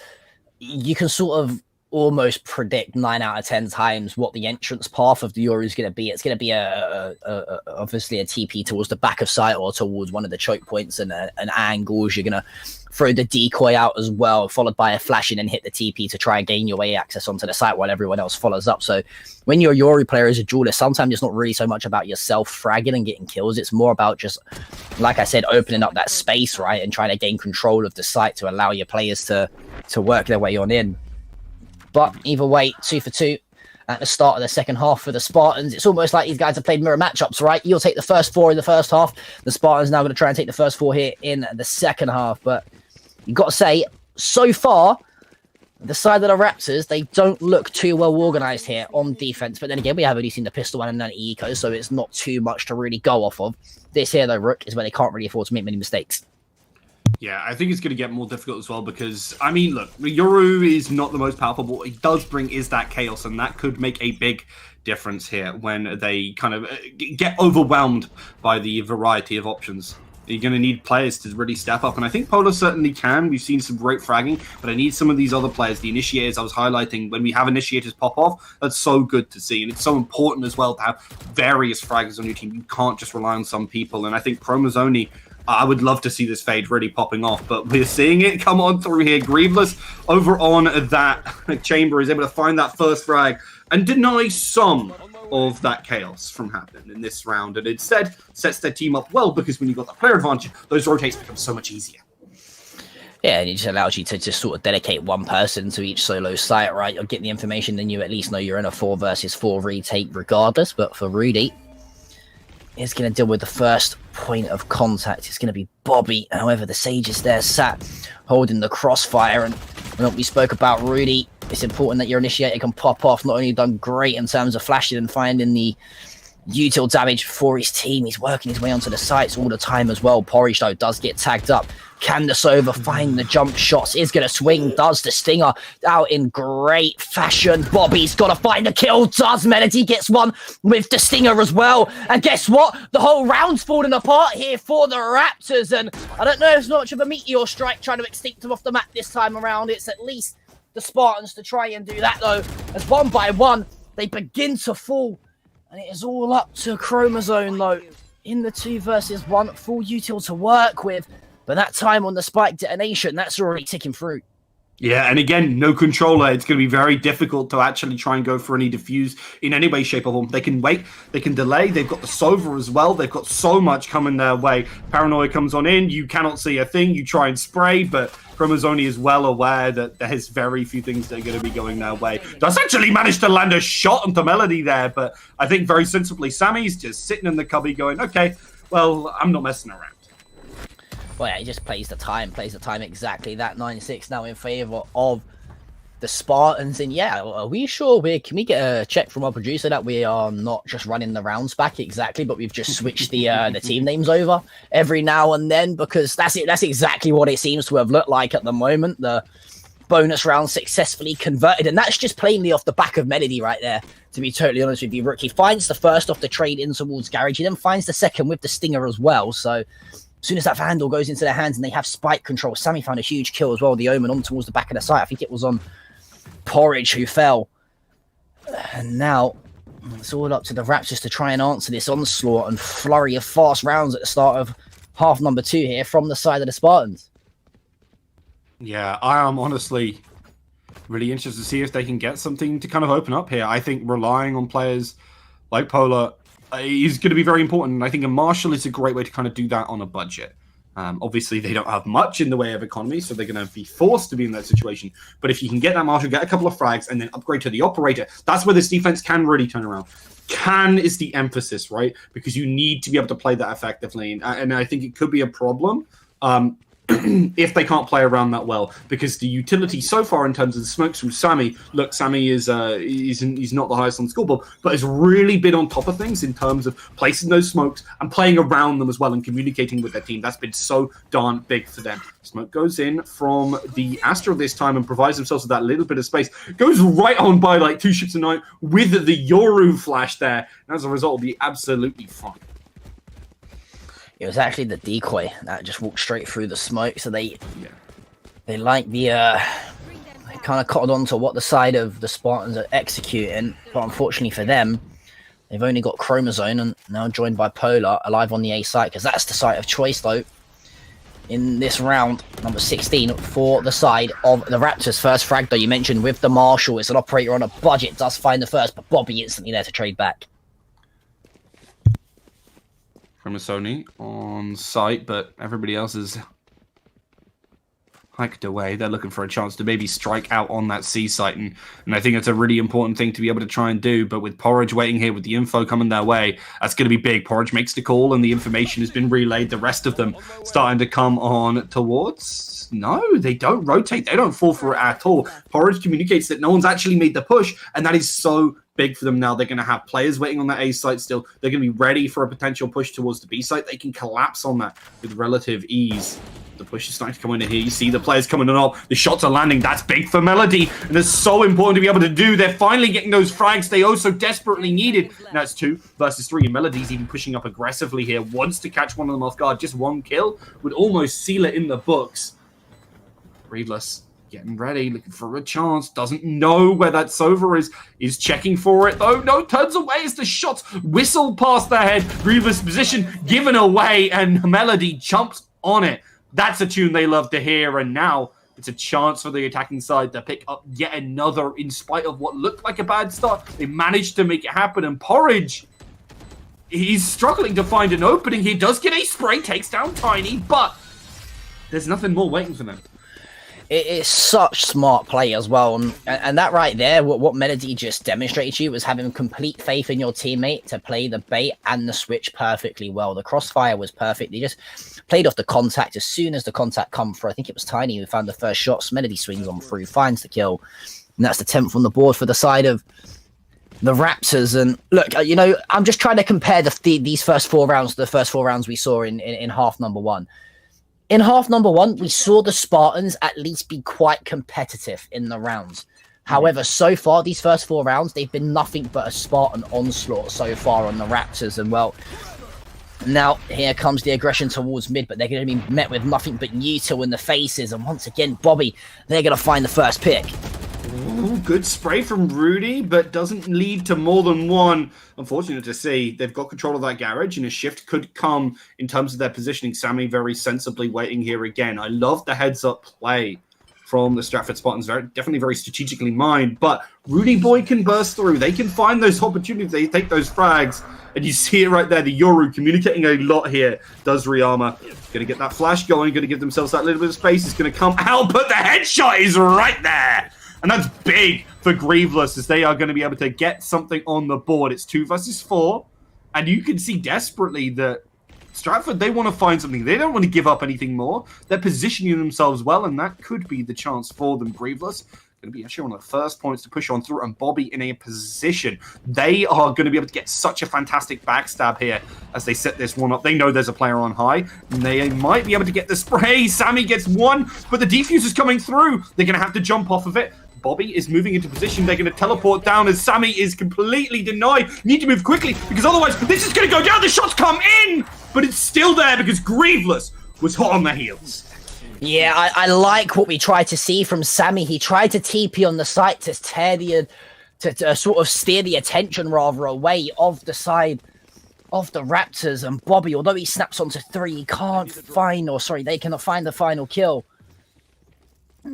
you can sort of almost predict 9 out of 10 times what the entrance path of the Yoru is going to be. It's going to be obviously a TP towards the back of site or towards one of the choke points and an angles. You're going to throw the decoy out as well, followed by a flash and then hit the TP to try and gain your way access onto the site while everyone else follows up. So when you're a Yoru player as a duelist, sometimes it's not really so much about yourself fragging and getting kills. It's more about just, like I said, opening up that space, right, and trying to gain control of the site to allow your players to work their way on in. But either way, 2 for 2 at the start of the second half for the Spartans. It's almost like these guys have played mirror matchups, right? You'll take the first 4 in the first half. The Spartans now going to try and take the first 4 here in the second half. But you've got to say, so far, the side of the Raptors, they don't look too well organized here on defense. But then again, we have only seen the pistol and an eco, so it's not too much to really go off of. This here, though, Rook, is where they can't really afford to make many mistakes. Yeah, I think it's going to get more difficult as well because, I mean, look, Yoru is not the most powerful, but what he does bring is that chaos, and that could make a big difference here when they kind of get overwhelmed by the variety of options. You're going to need players to really step up, and I think Polo certainly can. We've seen some great fragging, but I need some of these other players, the initiators I was highlighting. When we have initiators pop off, that's so good to see, and it's so important as well to have various fraggers on your team. You can't just rely on some people, and I think Chromazoni I would love to see this fade really popping off, but we're seeing it come on through here. Grieveless over on that chamber is able to find that first frag and deny some of that chaos from happening in this round, and instead sets their team up well, because when you've got the player advantage, those rotates become so much easier. Yeah, and it just allows you to just sort of dedicate one person to each solo site, right? You'll get the information, then you at least know you're in a 4 versus 4 retake regardless. But for Rudy, he's going to deal with the first point of contact. It's going to be Bobby. However, the Sage is there sat holding the crossfire, and when we spoke about Rudy, it's important that your initiator can pop off. Not only done great in terms of flashing and finding the util damage for his team, he's working his way onto the sites all the time as well. Porridge, though, does get tagged up. Can the Sova find the jump shots? Is going to swing. Does the Stinger out in great fashion. Bobby's got to find the kill. Does Melody gets one with the Stinger as well. And guess what? The whole round's falling apart here for the Raptors. And I don't know if it's not much of a meteor strike trying to extinct them off the map this time around. It's at least the Spartans to try and do that, though, as one by one they begin to fall. And it is all up to Chromosome, though, in the 2 versus 1. Full util to work with. But that time on the spike detonation, that's already ticking through. Yeah, and again, no controller. It's going to be very difficult to actually try and go for any defuse in any way, shape, or form. They can wait, they can delay. They've got the Sova as well. They've got so much coming their way. Paranoia comes on in. You cannot see a thing. You try and spray, but Chromosome is well aware that there's very few things that are going to be going their way. Does actually manage to land a shot onto Melody there, but I think very sensibly, Sammy's just sitting in the cubby going, okay, well, I'm not messing around. Well, yeah, he just plays the time exactly. That 9-6 now in favour of the Spartans. And yeah, are we sure can we get a check from our producer that we are not just running the rounds back exactly, but we've just switched the team names over every now and then? Because that's it. That's exactly what it seems to have looked like at the moment. The bonus round successfully converted, and that's just plainly off the back of Melody right there, to be totally honest with you. Rookie finds the first off the trade in towards Garage. He then finds the second with the Stinger as well. So as soon as that Vandal goes into their hands and they have spike control, Sammy found a huge kill as well. The Omen on towards the back of the site. I think it was on Porridge who fell. And now it's all up to the Raptors to try and answer this onslaught and flurry of fast rounds at the start of half number 2 here from the side of the Spartans. Yeah, I am honestly really interested to see if they can get something to kind of open up here. I think relying on players like Polar is going to be very important. And I think a Marshall is a great way to kind of do that on a budget. Obviously, they don't have much in the way of economy, so they're going to be forced to be in that situation. But if you can get that Marshall, get a couple of frags, and then upgrade to the Operator, that's where this defense can really turn around. Can is the emphasis, right? Because you need to be able to play that effectively. And I think it could be a problem if they can't play around that well, because the utility so far in terms of the smokes from Sammy, look, Sammy is he's not the highest on the scoreboard, but has really been on top of things in terms of placing those smokes and playing around them as well and communicating with their team. That's been so darn big for them. Smoke goes in from the Astra this time and provides themselves with that little bit of space. Goes right on by like 2 ships a night with the Yoru flash there. And as a result, will be absolutely fine. It was actually the decoy that just walked straight through the smoke. So they like the they kind of cottoned on to what the side of the Spartans are executing. But unfortunately for them, they've only got Chromosome and now joined by Polar alive on the A site, because that's the site of choice though in this round, number 16 for the side of the Raptors. First frag though, you mentioned with the Marshall, it's an Operator on a budget, does find the first, but Bobby instantly there to trade back. Chromosome on site, but everybody else is hiked away. They're looking for a chance to maybe strike out on that C site, and I think it's a really important thing to be able to try and do. But with Porridge waiting here with the info coming their way, that's going to be big. Porridge makes the call and the information has been relayed. The rest of them starting to come on towards. No, they don't rotate. They don't fall for it at all. Porridge communicates that no one's actually made the push, and that is so big for them now. They're going to have players waiting on that A site still. They're going to be ready for a potential push towards the B site. They can collapse on that with relative ease. The push is starting to come in here. You see the players coming up. The shots are landing. That's big for Melody. And it's so important to be able to do. They're finally getting those frags they so desperately needed. Now it's 2 versus 3. And Melody's even pushing up aggressively here. Wants to catch one of them off guard. Just one kill would almost seal it in the books. Readless getting ready, looking for a chance, doesn't know where that Sova is checking for it, though. No, turns away as the shots whistle past their head. Grievous position given away, and Melody jumps on it. That's a tune they love to hear, and now it's a chance for the attacking side to pick up yet another, in spite of what looked like a bad start. They managed to make it happen, and Porridge, he's struggling to find an opening. He does get a spray, takes down Tiny, but there's nothing more waiting for them. It's such smart play as well, and that right there, what Melody just demonstrated to you was having complete faith in your teammate to play the bait and the switch perfectly well. The crossfire was perfect. They just played off the contact. As soon as the contact come through, I think it was Tiny who found the first shots. Melody swings on through, finds the kill, and that's the 10th on the board for the side of the Raptors. And look, you know, I'm just trying to compare these first 4 rounds to the first 4 rounds we saw in half number one. In half number one, we saw the Spartans at least be quite competitive in the rounds. However, so far, these first 4 rounds, they've been nothing but a Spartan onslaught so far on the Raptors. And well, now here comes the aggression towards mid, but they're going to be met with nothing but util in the faces. And once again, Bobby, they're going to find the first pick. Ooh, good spray from Rudy, but doesn't lead to more than one. Unfortunate to see. They've got control of that garage, and a shift could come in terms of their positioning. Sammy very sensibly waiting here again. I love the heads-up play from the Stratford Spartans. Definitely very strategically mined, but Rudy Boy can burst through. They can find those opportunities. They take those frags, and you see it right there. The Yoru communicating a lot here. Does Riyama. Going to get that flash going. Going to give themselves that little bit of space. It's going to come out, but the headshot is right there. And that's big for Grieveless, as they are going to be able to get something on the board. It's 2 versus 4. And you can see desperately that Stratford, they want to find something. They don't want to give up anything more. They're positioning themselves well, and that could be the chance for them. Grieveless going to be actually one of the first points to push on through, and Bobby in a position. They are going to be able to get such a fantastic backstab here as they set this one up. They know there's a player on high, and they might be able to get the spray. Sammy gets one, but the defuse is coming through. They're going to have to jump off of it. Bobby is moving into position. They're going to teleport down as Sammy is completely denied. Need to move quickly because otherwise this is going to go down. The shots come in, but it's still there because Grieveless was hot on the heels. Yeah, I like what we tried to see from Sammy. He tried to TP on the site to tear to sort of steer the attention rather away of the side of the Raptors. And Bobby, although he snaps onto 3, he can't find, they cannot find the final kill.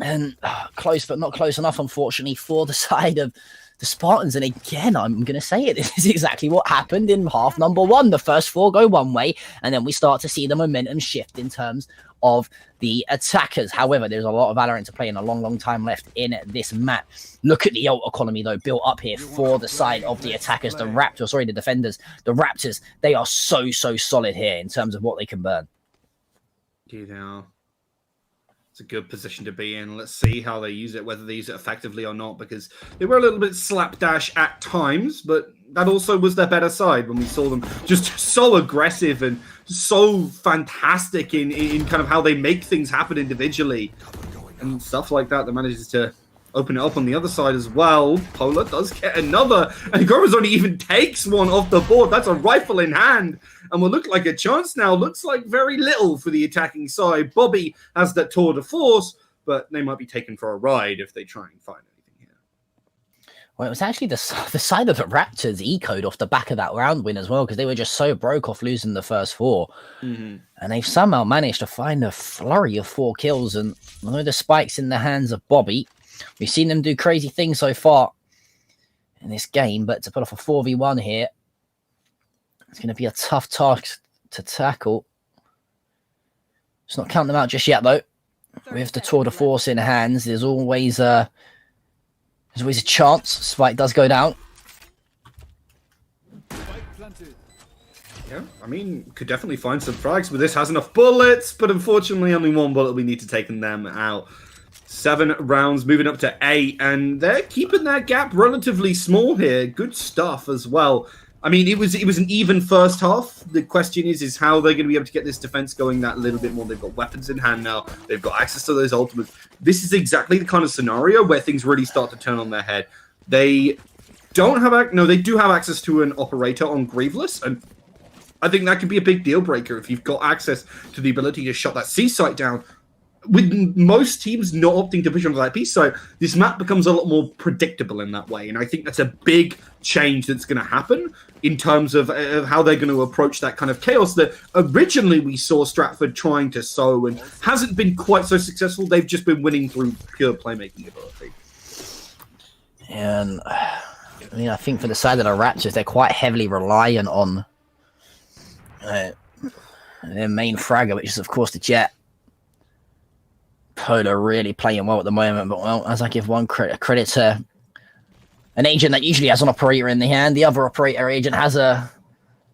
And close, but not close enough, unfortunately, for the side of the Spartans. And again, I'm going to say it. This is exactly what happened in half number one. The first 4 go one way, and then we start to see the momentum shift in terms of the attackers. However, there's a lot of Valorant to play and a long, long time left in this map. Look at the ult economy, though, built up here for the side of the attackers. The defenders. The Raptors, they are so solid here in terms of what they can burn. You know, it's a good position to be in. Let's see how they use it, whether they use it effectively or not, because they were a little bit slapdash at times, but that also was their better side when we saw them just so aggressive and so fantastic in kind of how they make things happen individually and stuff like that. That manages to open it up on the other side as well. Polar does get another, and Gomez only even takes one off the board. That's a rifle in hand, and will look like a chance now. Looks like very little for the attacking side. Bobby has that tour de force, but they might be taken for a ride if they try and find anything here. Well, it was actually the side of the Raptors ecoed off the back of that round win as well, because they were just so broke off losing the first 4. And they've somehow managed to find a flurry of 4 kills. And although the spike's in the hands of Bobby, we've seen them do crazy things so far in this game, but to put off a 4v1 here, it's going to be a tough task to tackle. Let's not count them out just yet, though. With the tour de force in hands, there's always a chance. Spike does go down. Yeah, I mean, could definitely find some frags, but this has enough bullets, but unfortunately only 1 bullet we need to take them out. 7 rounds, moving up to 8, and they're keeping that gap relatively small here. Good stuff as well. I mean, it was an even first half. The question is how they're going to be able to get this defense going that little bit more. They've got weapons in hand now. They've got access to those ultimates. This is exactly the kind of scenario where things really start to turn on their head. They don't have... No, they do have access to an operator on Grieveless, and I think that could be a big deal breaker if you've got access to the ability to shut that C site down. with most teams not opting to push onto that piece, so this map becomes a lot more predictable in that way. And I think that's a big change that's going to happen in terms of how they're going to approach that kind of chaos that originally we saw Stratford trying to sow and hasn't been quite so successful. They've just been winning through pure playmaking ability. And I mean, I think for the side of the Raptors, they're quite heavily reliant on their main fragger, which is, of course, the Jet. Polar really playing well at the moment, but well, as I give one credit to an agent that usually has an operator in the hand, the other operator agent has a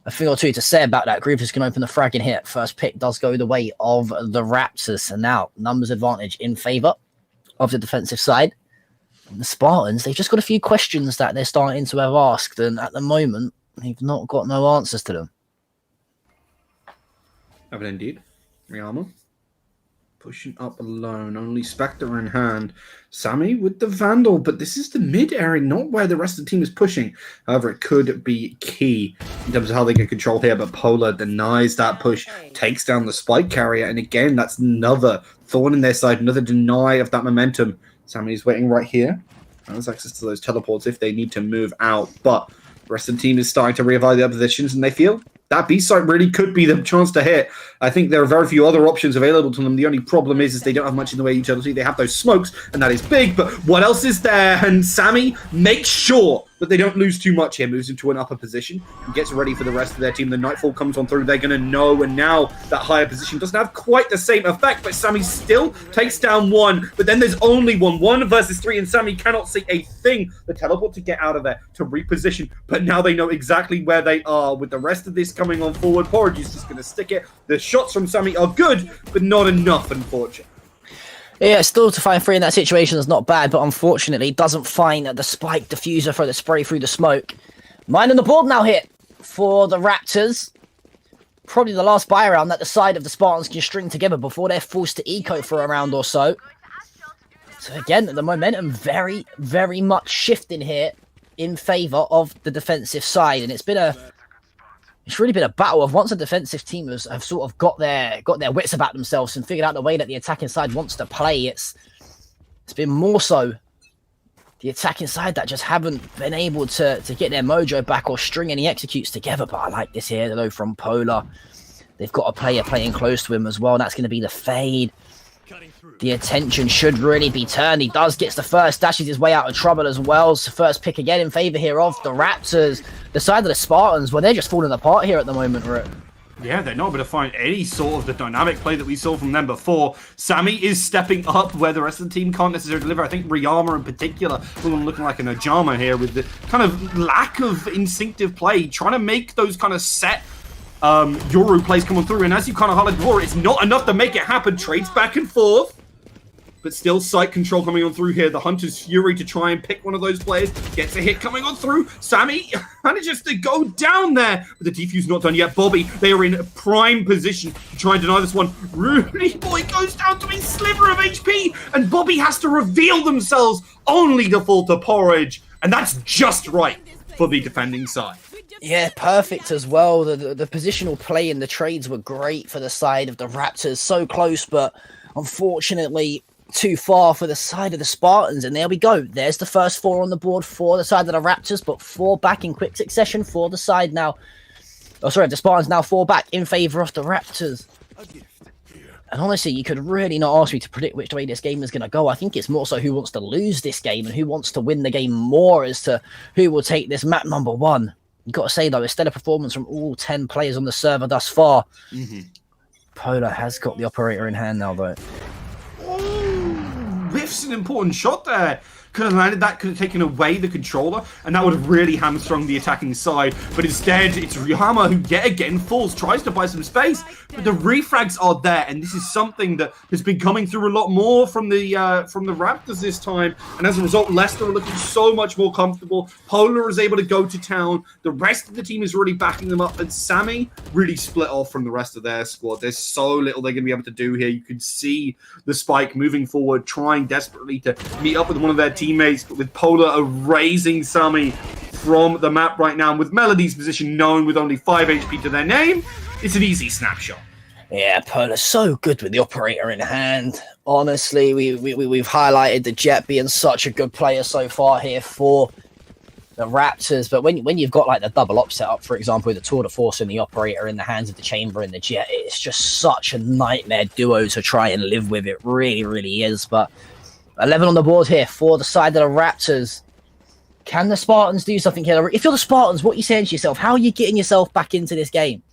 thing or two to say about that. Group is going to open the fragging hit. First pick does go the way of the Raptors, and now numbers advantage in favor of the defensive side. And the Spartans, they've just got a few questions that they're starting to have asked, and at the moment, they've not got no answers to them. Have it indeed. Riyama pushing up alone, only Spectre in hand. Sammy with the Vandal, but this is the mid area, not where the rest of the team is pushing. However, it could be key in terms of how they get control here, but Polar denies that push, takes down the spike carrier, and again, that's another thorn in their side, another deny of that momentum. Sammy's waiting right here. Has access to those teleports if they need to move out, but the rest of the team is starting to reevaluate their positions, and they feel that B site really could be the chance to hit. I think there are very few other options available to them. The only problem is they don't have much in the way of utility. They have those smokes, and that is big, but what else is there? And Sammy makes sure that they don't lose too much here, moves into an upper position, and gets ready for the rest of their team. The Nightfall comes on through, they're going to know, and now that higher position doesn't have quite the same effect, but Sammy still takes down one, but then there's only one versus three, and Sammy cannot see a thing. The teleport to get out of there, to reposition, but now they know exactly where they are. With the rest of this coming on forward, Porridge is just going to stick it. The shots from Sammy are good, but not enough, unfortunately. Yeah, still to find three in that situation is not bad, but unfortunately doesn't find the spike diffuser for the spray through the smoke. Mine on the board now hit for the Raptors. Probably the last buy round that the side of the Spartans can string together before they're forced to eco for a round or so. So again, the momentum very, very much shifting here in favour of the defensive side, and it's really been a battle of once the defensive team have sort of got their wits about themselves and figured out the way that the attacking side wants to play. It's been more so the attacking side that just haven't been able to get their mojo back or string any executes together. But I like this here though from Polar. They've got a player playing close to him as well. And that's going to be the fade. The attention should really be turned. He gets the first, dashes his way out of trouble as well. So first pick again in favour here of the Raptors. The side of the Spartans, well, they're just falling apart here at the moment, Rick. Yeah, they're not able to find any sort of the dynamic play that we saw from them before. Sammy is stepping up where the rest of the team can't necessarily deliver. I think Riyama in particular, looking like an Ajama here with the kind of lack of instinctive play, trying to make those kind of set Yoru plays coming through. And as you kind of highlighted before, it's not enough to make it happen. Trades back and forth. But still sight control coming on through here. The Hunter's Fury to try and pick one of those players. Gets a hit coming on through. Sammy manages to go down there. But the defuse not done yet. Bobby, they are in prime position to try and deny this one. Rudy Boy goes down to a sliver of HP. And Bobby has to reveal themselves only to fall to Porridge. And that's just right for the defending side. Yeah, perfect as well. The positional play and the trades were great for the side of the Raptors. So close, but unfortunately too far for the side of the Spartans. And there we go. There's the first four on the board for the side of the Raptors, but four back in quick succession for the side now. Oh, sorry, the Spartans now four back in favour of the Raptors. And honestly, you could really not ask me to predict which way this game is going to go. I think it's more so who wants to lose this game and who wants to win the game more as to who will take this map number one. You've got to say, though, a stellar performance from all 10 players on the server thus far. Polar has got the operator in hand now, though. Whiffs an important shot there. Could have landed that, could have taken away the controller, and that would have really hamstrung the attacking side. But instead, it's Riyama who yet again falls, tries to buy some space, but the refrags are there, and this is something that has been coming through a lot more from the Raptors this time. And as a result, Leicester are looking so much more comfortable. Polar is able to go to town. The rest of the team is really backing them up, and Sammy really split off from the rest of their squad. There's so little they're going to be able to do here. You can see the Spike moving forward, trying desperately to meet up with one of their teammates, but with Polar erasing Sammy from the map right now, and with Melody's position known with only 5 HP to their name, it's an easy snapshot. Yeah, Polar's so good with the operator in hand. Honestly, we've highlighted the Jet being such a good player so far here for the Raptors, but when you've got like the double op setup, for example, with the Tour de Force and the operator in the hands of the Chamber and the Jet, it's just such a nightmare duo to try and live with. It really, really is. But 11 on the board here for the side of the Raptors. Can the Spartans do something here? If you're the Spartans, what are you saying to yourself? How are you getting yourself back into this game?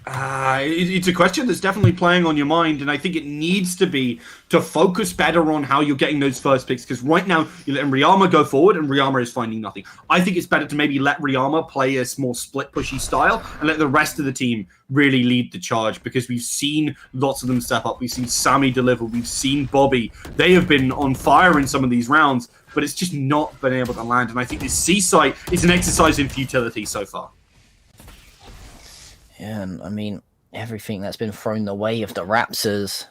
It's a question that's definitely playing on your mind, and I think it needs to be to focus better on how you're getting those first picks, because right now you're letting Riyama go forward, and Riyama is finding nothing. I think it's better to maybe let Riyama play a more split pushy style and let the rest of the team really lead the charge, because we've seen lots of them step up. We've seen Sammy deliver. We've seen Bobby. They have been on fire in some of these rounds, but it's just not been able to land, and I think this C site is an exercise in futility so far. Yeah, and I mean, everything that's been thrown the way of the Raptors,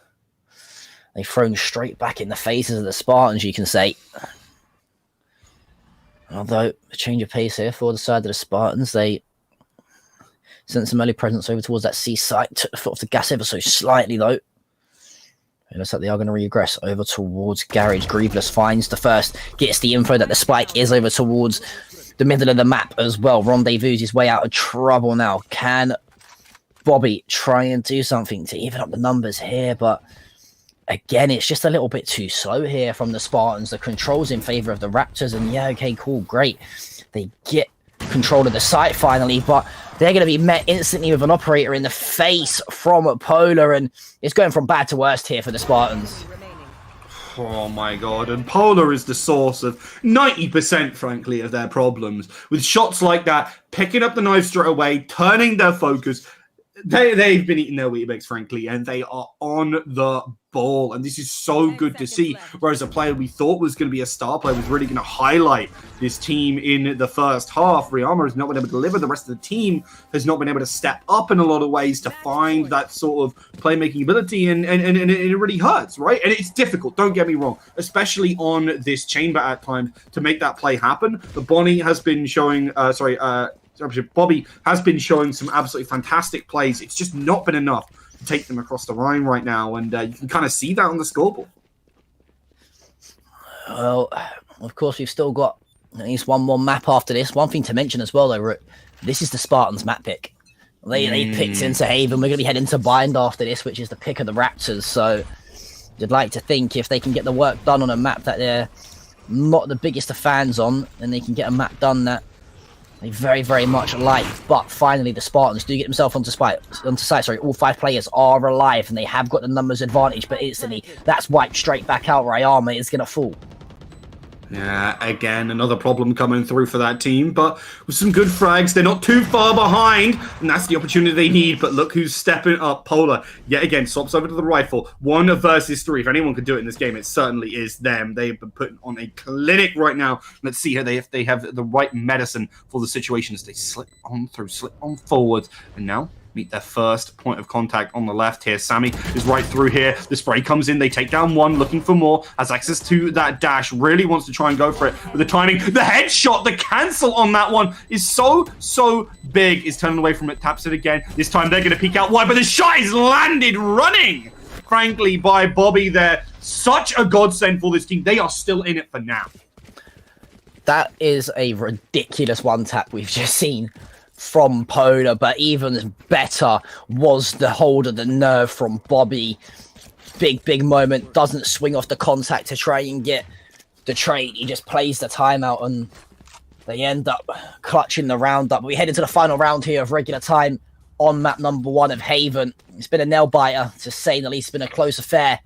they've thrown straight back in the faces of the Spartans, you can say. Although, a change of pace here for the side of the Spartans, they sent some early presence over towards that C site, took the foot off the gas ever so slightly, though. It looks like they are going to regress over towards Garage. Grieveless finds the first, gets the info that the spike is over towards the middle of the map as well. Rendezvous his way out of trouble now. Can Bobby try and do something to even up the numbers here? But again, it's just a little bit too slow here from the Spartans. The control's in favor of the Raptors, and yeah, okay, cool, great. They get control of the site finally, but they're going to be met instantly with an operator in the face from Polar, and it's going from bad to worst here for the Spartans. Oh my god, and Polar is the source of 90%, frankly, of their problems. With shots like that, picking up the knife straight away, turning their focus, they've been eating their Weetabix, frankly, and they are on the ball, and this is so good to see. Whereas a player we thought was going to be a star player was really going to highlight this team in the first half. Riyama has not been able to deliver. The rest of the team has not been able to step up in a lot of ways to find that sort of playmaking ability, and it really hurts, right? And it's difficult, don't get me wrong, especially on this Chamber at times to make that play happen. But Bonnie has been showing, Bobby has been showing some absolutely fantastic plays. It's just not been enough to take them across the line right now, and you can kind of see that on the scoreboard. Well, of course, we've still got at least one more map after this. One thing to mention as well, though, Rook, this is the Spartans map pick. They picked into Haven. We're going to be heading to Bind after this, which is the pick of the Raptors. So you'd like to think if they can get the work done on a map that they're not the biggest of fans on, then they can get a map done that they very, very much like. But finally, the Spartans do get themselves onto site. Sorry, all 5 players are alive, and they have got the numbers advantage, but instantly, that's wiped straight back out. Riyama is going to fall. Yeah, again, another problem coming through for that team, but with some good frags, they're not too far behind, and that's the opportunity they need. But look who's stepping up. Polar, yet again, swaps over to the rifle. 1 versus 3. If anyone could do it in this game, it certainly is them. They've been putting on a clinic right now. Let's see if they have the right medicine for the situation as they slip on forward, and now meet their first point of contact on the left here. Sammy is right through here. The spray comes in. They take down 1, looking for more. Has access to that dash. Really wants to try and go for it. But the timing, the headshot, the cancel on that one is so big. Is turning away from it. Taps it again. This time they're going to peek out wide, but the shot is landed running, frankly, by Bobby there. Such a godsend for this team. They are still in it for now. That is a ridiculous one tap we've just seen from Polar, but even better was the hold of the nerve from Bobby. Big moment. Doesn't swing off the contact to try and get the trade. He just plays the timeout, and they end up clutching the round up. We head into the final round here of regular time on map number 1 of Haven. It's been a nail biter, to say the least. It's been a close affair.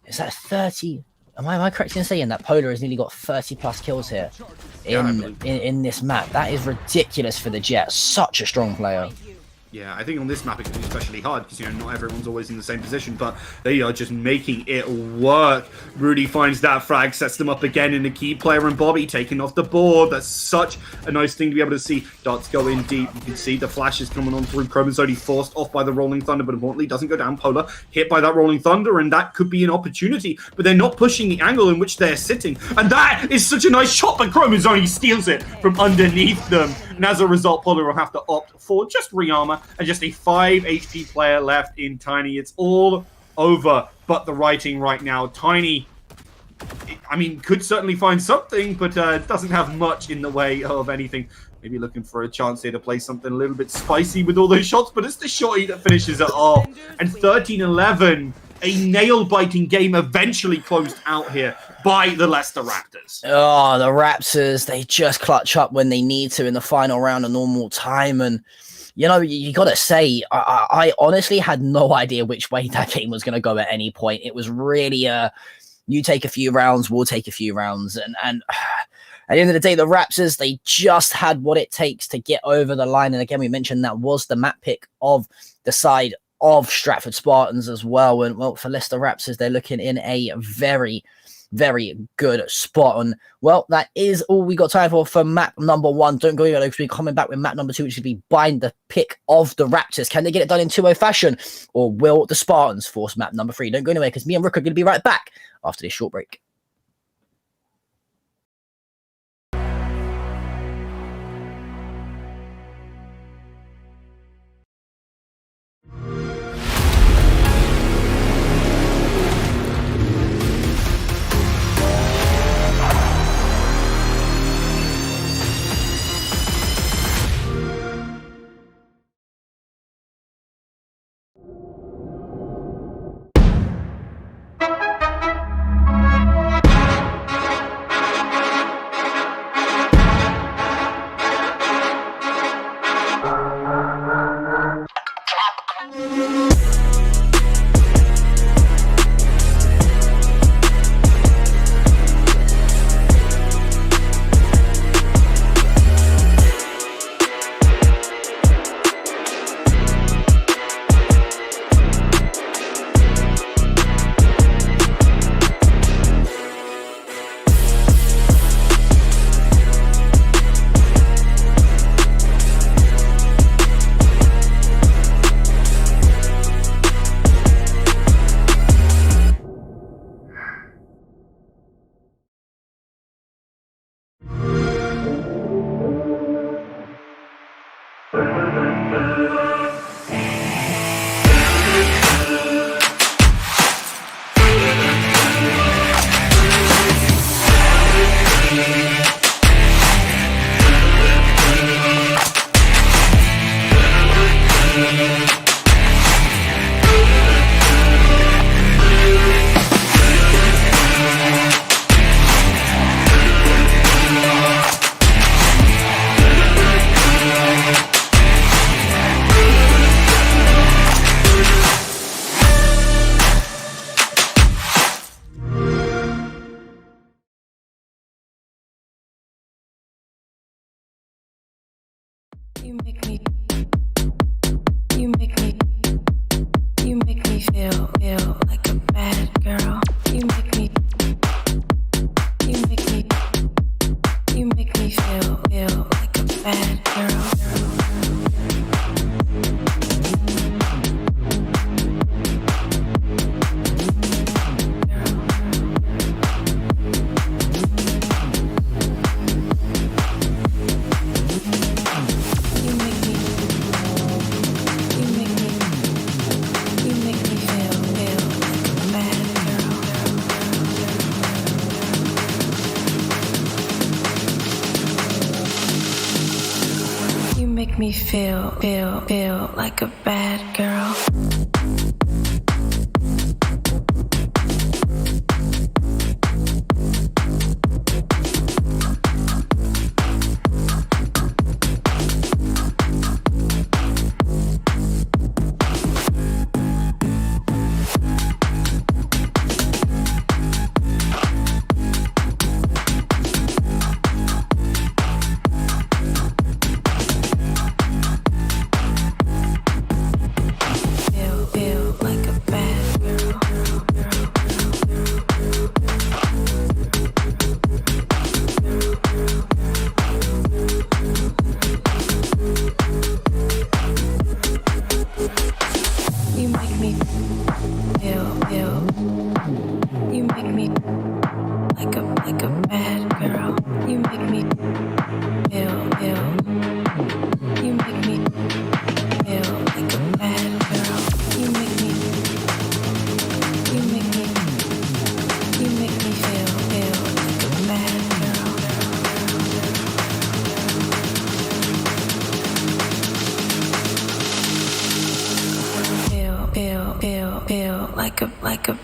Is that 30? Am I correct in saying that Polar has nearly got 30 plus kills here in this map? That is ridiculous for the Jets. Such a strong player. Yeah, I think on this map it can be especially hard because, not everyone's always in the same position, but they are just making it work. Rudy finds that frag, sets them up again in the key player, and Bobby taking off the board. That's such a nice thing to be able to see. Darts go in deep. You can see the flashes coming on through. Chroma's only forced off by the Rolling Thunder, but importantly doesn't go down. Polar hit by that Rolling Thunder, and that could be an opportunity, but they're not pushing the angle in which they're sitting. And that is such a nice shot, but Chroma's only steals it from underneath them. And as a result, Polar will have to opt for just rearmor and just a 5 HP player left in Tiny. It's all over but the writing right now. Tiny, I mean, could certainly find something, but doesn't have much in the way of anything. Maybe looking for a chance here to play something a little bit spicy with all those shots, but it's the shorty that finishes it off. And 13-11, a nail-biting game eventually closed out here by the Leicester Raptors. Oh, the Raptors, they just clutch up when they need to in the final round of normal time. And, you know, you got to say, I honestly had no idea which way that game was going to go at any point. It was really you take a few rounds, we'll take a few rounds. And at the end of the day, the Raptors, they just had what it takes to get over the line. And again, we mentioned that was the map pick of the side of Stratford Spartans as well. And, well, for Leicester Raptors, they're looking in a very, very good spot. And, well, that is all we got time for map number 1. Don't go anywhere, because we're coming back with map number 2, which will be bind the pick of the Raptors. Can they get it done in 2-0 fashion? Or will the Spartans force map number 3? Don't go anywhere, because me and Rook are going to be right back after this short break. You make me feel like a bad girl. You make me feel like a bad girl. Make me feel like a bad girl. Feel like a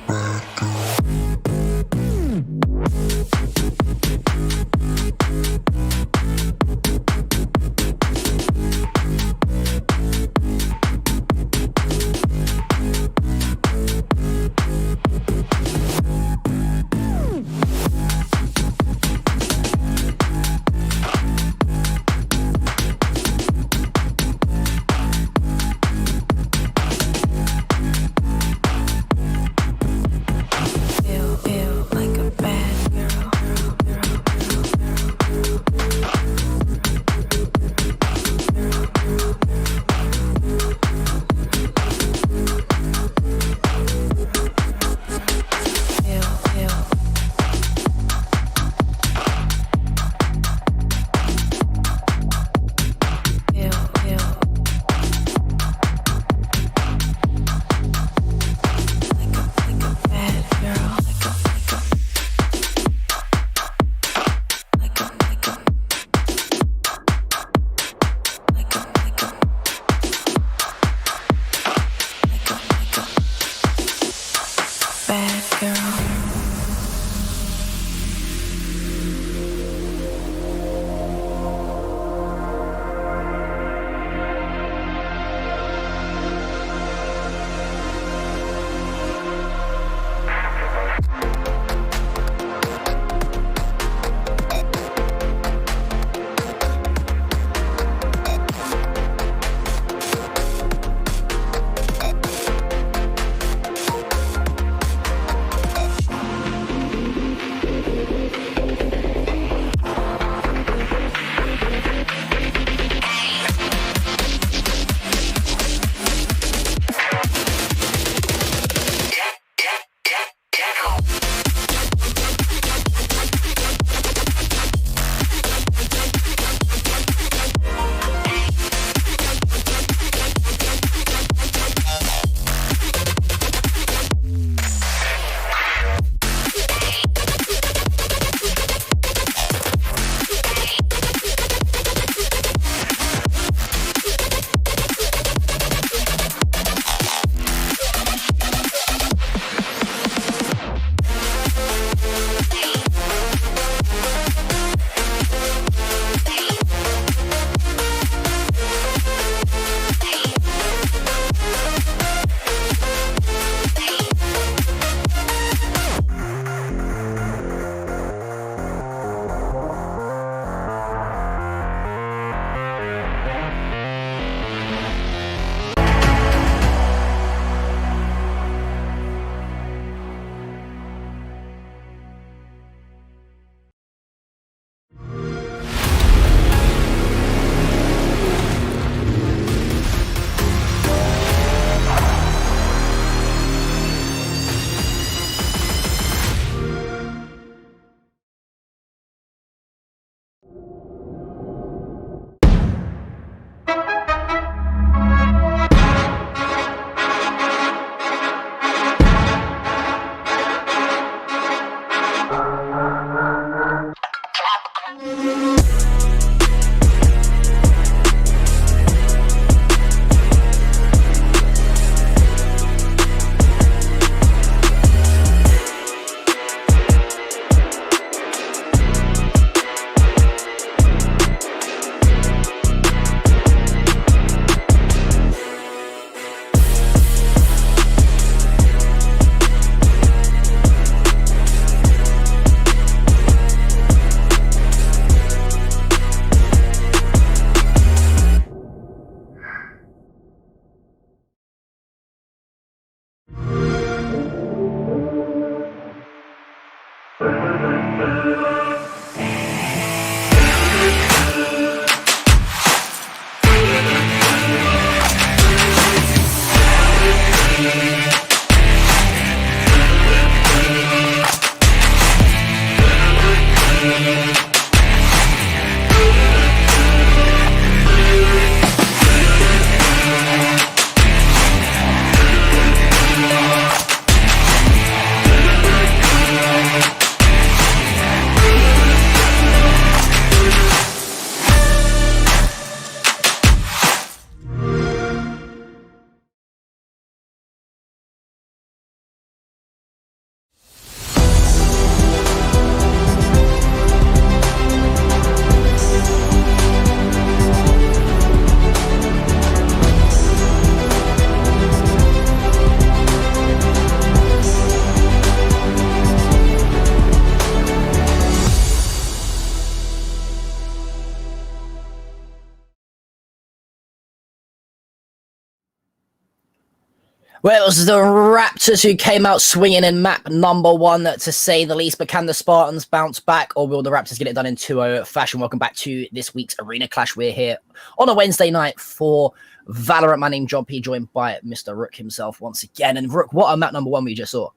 Well, it was the Raptors who came out swinging in map number 1, to say the least. But can the Spartans bounce back, or will the Raptors get it done in 2-0 fashion? Welcome back to this week's Arena Clash. We're here on a Wednesday night for Valorant. My name's John P, joined by Mr. Rook himself once again. And Rook, what a map number 1 we just saw.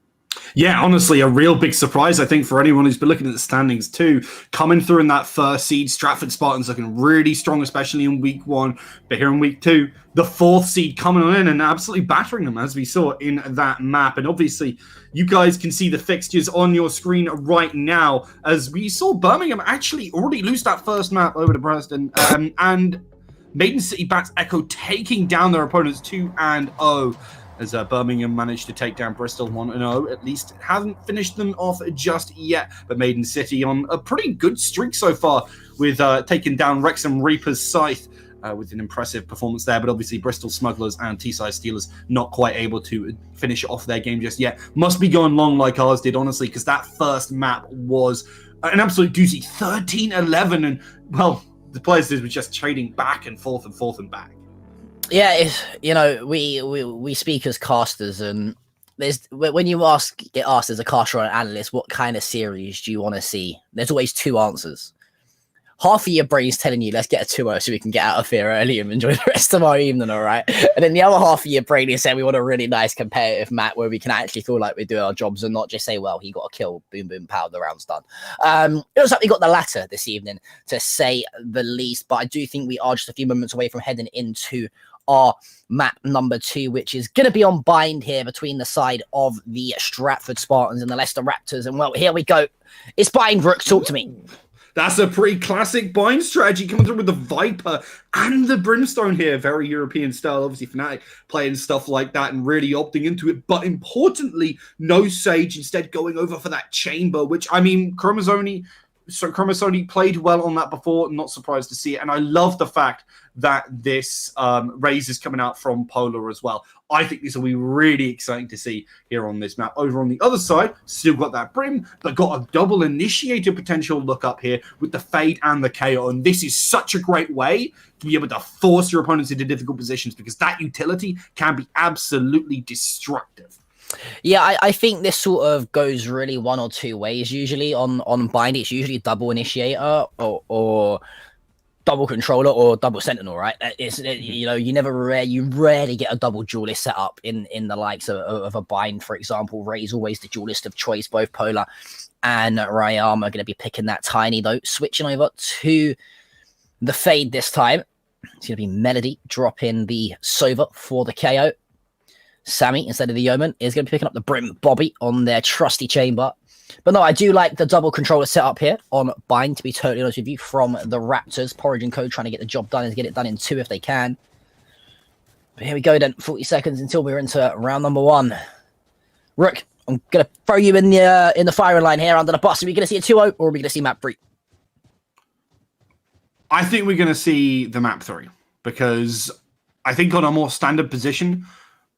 Yeah, honestly, a real big surprise, I think, for anyone who's been looking at the standings too. Coming through in that first seed, Stratford Spartans looking really strong, especially in week 1. But here in week 2, the 4th seed coming on in and absolutely battering them, as we saw in that map. And obviously, you guys can see the fixtures on your screen right now, as we saw Birmingham actually already lose that first map over to Preston. And Maiden City Bats Echo taking down their opponents 2-0. As Birmingham managed to take down Bristol 1-0. At least haven't finished them off just yet. But Maiden City on a pretty good streak so far, with taking down Wrexham Reapers Scythe with an impressive performance there. But obviously Bristol Smugglers and Teesside Steelers not quite able to finish off their game just yet. Must be going long like ours did, honestly, because that first map was an absolute doozy. 13-11, and, well, the players were just trading back and forth and back. Yeah, we speak as casters, and there's when you get asked as a caster or an analyst, what kind of series do you want to see? There's always 2 answers. Half of your brain's telling you, let's get a 2-0 so we can get out of here early and enjoy the rest of our evening, all right? And then the other half of your brain is saying we want a really nice competitive map where we can actually feel like we're doing our jobs and not just say, well, he got a kill, boom, boom, pow, the round's done. It looks like we got the latter this evening, to say the least, but I do think we are just a few moments away from heading into our map number 2, which is going to be on bind here between the side of the Stratford Spartans and the Leicester Raptors. And, well, here we go. It's bind, Rook. Talk to me. That's a pretty classic bind strategy, coming through with the Viper and the Brimstone here. Very European style. Obviously, Fnatic playing stuff like that and really opting into it. But importantly, no Sage, instead going over for that Chamber, which, I mean, Chromosoni played well on that before. Not surprised to see it. And I love the fact that this raise is coming out from Polar as well. I think this will be really exciting to see here on this map. Over on the other side, still got that Brim, but got a double initiator potential look up here with the Fade and the KO. And this is such a great way to be able to force your opponents into difficult positions, because that utility can be absolutely destructive. Yeah, I think this sort of goes really 1 or 2 ways. Usually on bind, it's usually double initiator or double controller or double sentinel, right? You rarely get a double duelist set up in the likes of a bind, for example. Ray's always the duelist of choice. Both Polar and Ryam are going to be picking that Tiny, though. Switching over to the Fade this time. It's going to be Melody dropping the Sova for the KO. Sammy, instead of the Yeoman, is going to be picking up the Brim Bobby on their trusty Chamber. But no, I do like the double controller setup here on bind, to be totally honest with you, from the Raptors. Porridge and Co trying to get the job done and get it done in 2 if they can. But here we go then, 40 seconds until we're into round number 1. Rook, I'm going to throw you in the firing line here under the bus. Are we going to see a 2-0 or are we going to see map 3? I think we're going to see the map 3, because I think on a more standard position,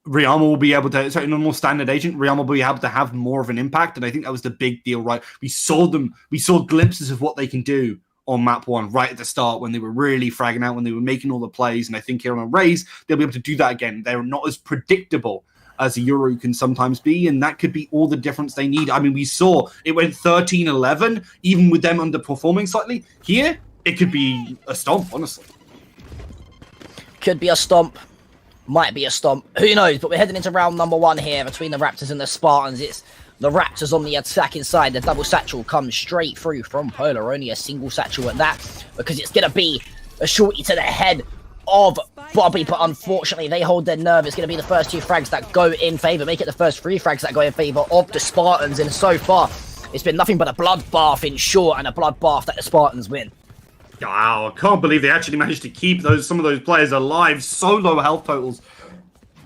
Ryama will be able to, in a more standard agent, Ryama will be able to have more of an impact. And I think that was the big deal, right? We saw glimpses of what they can do on map 1 right at the start, when they were really fragging out, when they were making all the plays. And I think here on a raise, they'll be able to do that again. They're not as predictable as a Euro can sometimes be, and that could be all the difference they need. I mean, we saw it went 13-11, even with them underperforming slightly. Here, it could be a stomp, honestly. Could be a stomp. Might be a stomp. Who knows? But we're heading into round number 1 here between the Raptors and the Spartans. It's the Raptors on the attacking side. The double satchel comes straight through from Polar. Only a single satchel at that, because it's going to be a shorty to the head of Bobby. But unfortunately, they hold their nerve. It's going to be the first 2 frags that go in favour. Make it the first 3 frags that go in favour of the Spartans. And so far, it's been nothing but a bloodbath in short, and a bloodbath that the Spartans win. Wow, I can't believe they actually managed to keep some of those players alive. So low health totals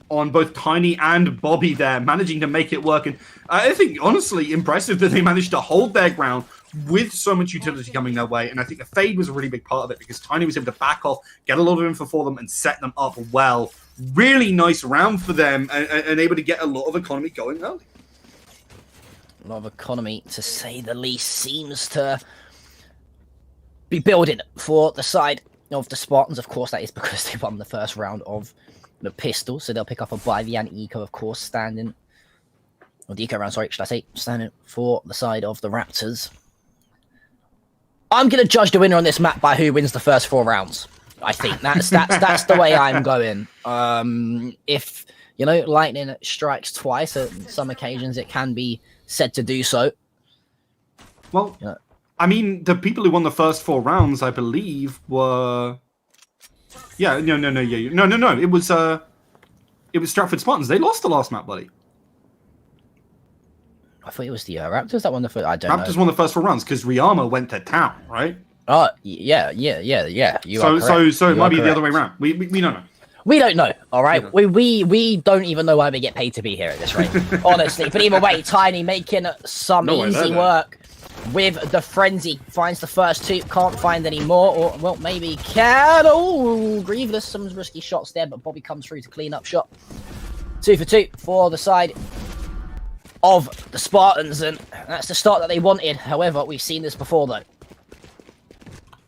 on both Tiny and Bobby there, managing to make it work. And I think, honestly, impressive that they managed to hold their ground with so much utility coming their way. And I think the Fade was a really big part of it, because Tiny was able to back off, get a lot of info for them, and set them up well. Really nice round for them, and able to get a lot of economy going early. A lot of economy, to say the least, seems to be building for the side of the Spartans. Of course, that is because they won the first round of the pistol, so they'll pick up a buy. The anti-eco, of course, standing, or the eco round, sorry, should I say, standing for the side of the Raptors. I'm going to judge the winner on this map by who wins the first 4 rounds. I think that's the way I'm going. If, you know, lightning strikes twice, at some occasions it can be said to do so. Well, I mean, the people who won the first 4 rounds, I believe, were... Yeah, no. It was Stratford Spartans. They lost the last map, buddy. I thought it was the Raptors that won the first. I don't know. Raptors won the first 4 rounds because Riyama went to town, right? Oh, yeah. You are so correct. it might be the other way around. We don't know. We don't know, all right? We don't even know why we get paid to be here at this rate, honestly. But either way, Tiny making some easy work with the frenzy. Finds the first 2, can't find any more, or, well, maybe can. Oh, Grieveless, some risky shots there, but Bobby comes through to clean up shot. 2 for 2 for the side of the Spartans, and that's the start that they wanted. However, we've seen this before, though.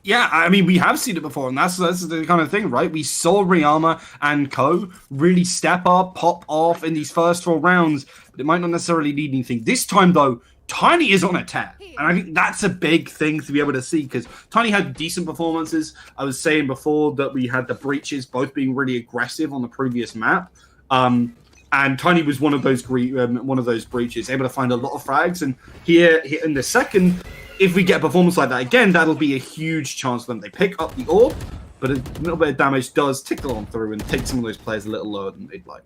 Yeah, I mean, we have seen it before, and that's the kind of thing, right? We saw Riyama and co really step up, pop off in these first 4 rounds, but it might not necessarily need anything. This time, though, Tiny is on a tear, and I think that's a big thing to be able to see, because Tiny had decent performances. I was saying before that we had the breaches both being really aggressive on the previous map, and Tiny was one of those breaches, able to find a lot of frags, and here in the second, if we get a performance like that again, that'll be a huge chance for them. They pick up the orb, but a little bit of damage does tickle on through and take some of those players a little lower than they'd like.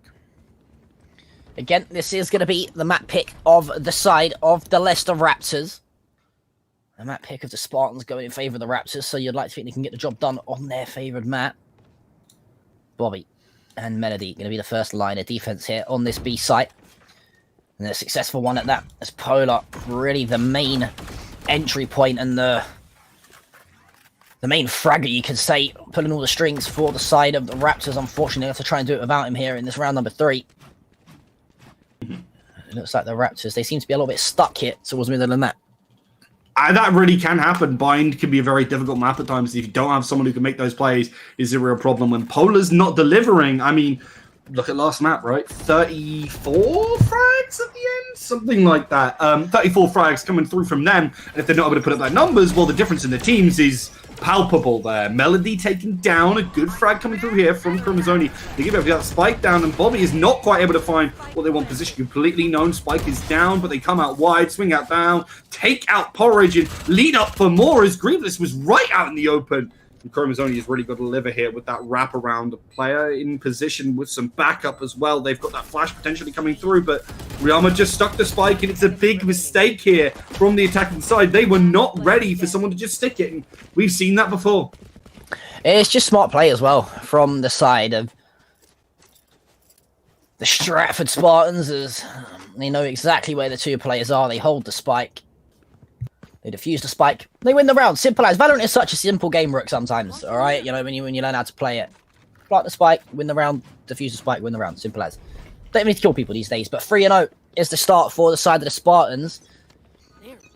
Again, this is going to be the map pick of the side of the Leicester Raptors. The map pick of the Spartans going in favour of the Raptors, so you'd like to think they can get the job done on their favoured map. Bobby and Melody going to be the first line of defence here on this B site. And a successful one at that, as Polar really the main entry point and the main fragger, you could say, pulling all the strings for the side of the Raptors. Unfortunately, I have to try and do it without him here in this round number 3. It looks like the Raptors, they seem to be a little bit stuck here towards the middle of the map. That really can happen. Bind can be a very difficult map at times. If you don't have someone who can make those plays, is a real problem. When Polar's not delivering, I mean, look at last map, right? 34 frags at the end? Something like that. 34 frags coming through from them. And if they're not able to put up their numbers, well, the difference in the teams is palpable there. Melody taking down, a good frag coming through here from Chromazoni. They give that Spike down, and Bobby is not quite able to find what they want position. Completely known. Spike is down, but they come out wide, swing out down, take out Porridge, and lead up for more as Grieveless was right out in the open. And Chromazoni has really got to deliver here with that wrap around the player in position with some backup as well. They've got that flash potentially coming through, but Riyama just stuck the spike, and it's a big mistake here from the attacking side. They were not ready for someone to just stick it, and we've seen that before. It's just smart play as well from the side of the Stratford Spartans, as they know exactly where the 2 players are. They hold the spike. They defuse the spike. They win the round. Simple as. Valorant is such a simple game, Rook, sometimes. All right? You know, when you learn how to play it. Plant the spike, win the round. Defuse the spike, win the round. Simple as. Don't need to kill people these days. But 3-0 is the start for the side of the Spartans.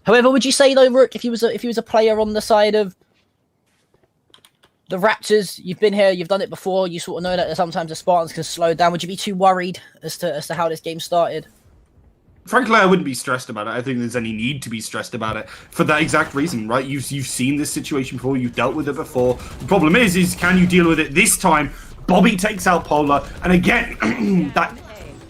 However, would you say, though, Rook, if he was a player on the side of the Raptors, you've been here, you've done it before, you sort of know that sometimes the Spartans can slow down. Would you be too worried as to how this game started? Frankly, I wouldn't be stressed about it. I think there's any need to be stressed about it for that exact reason, right? You've seen this situation before. You've dealt with it before. The problem is can you deal with it this time? Bobby takes out Polar, and again, that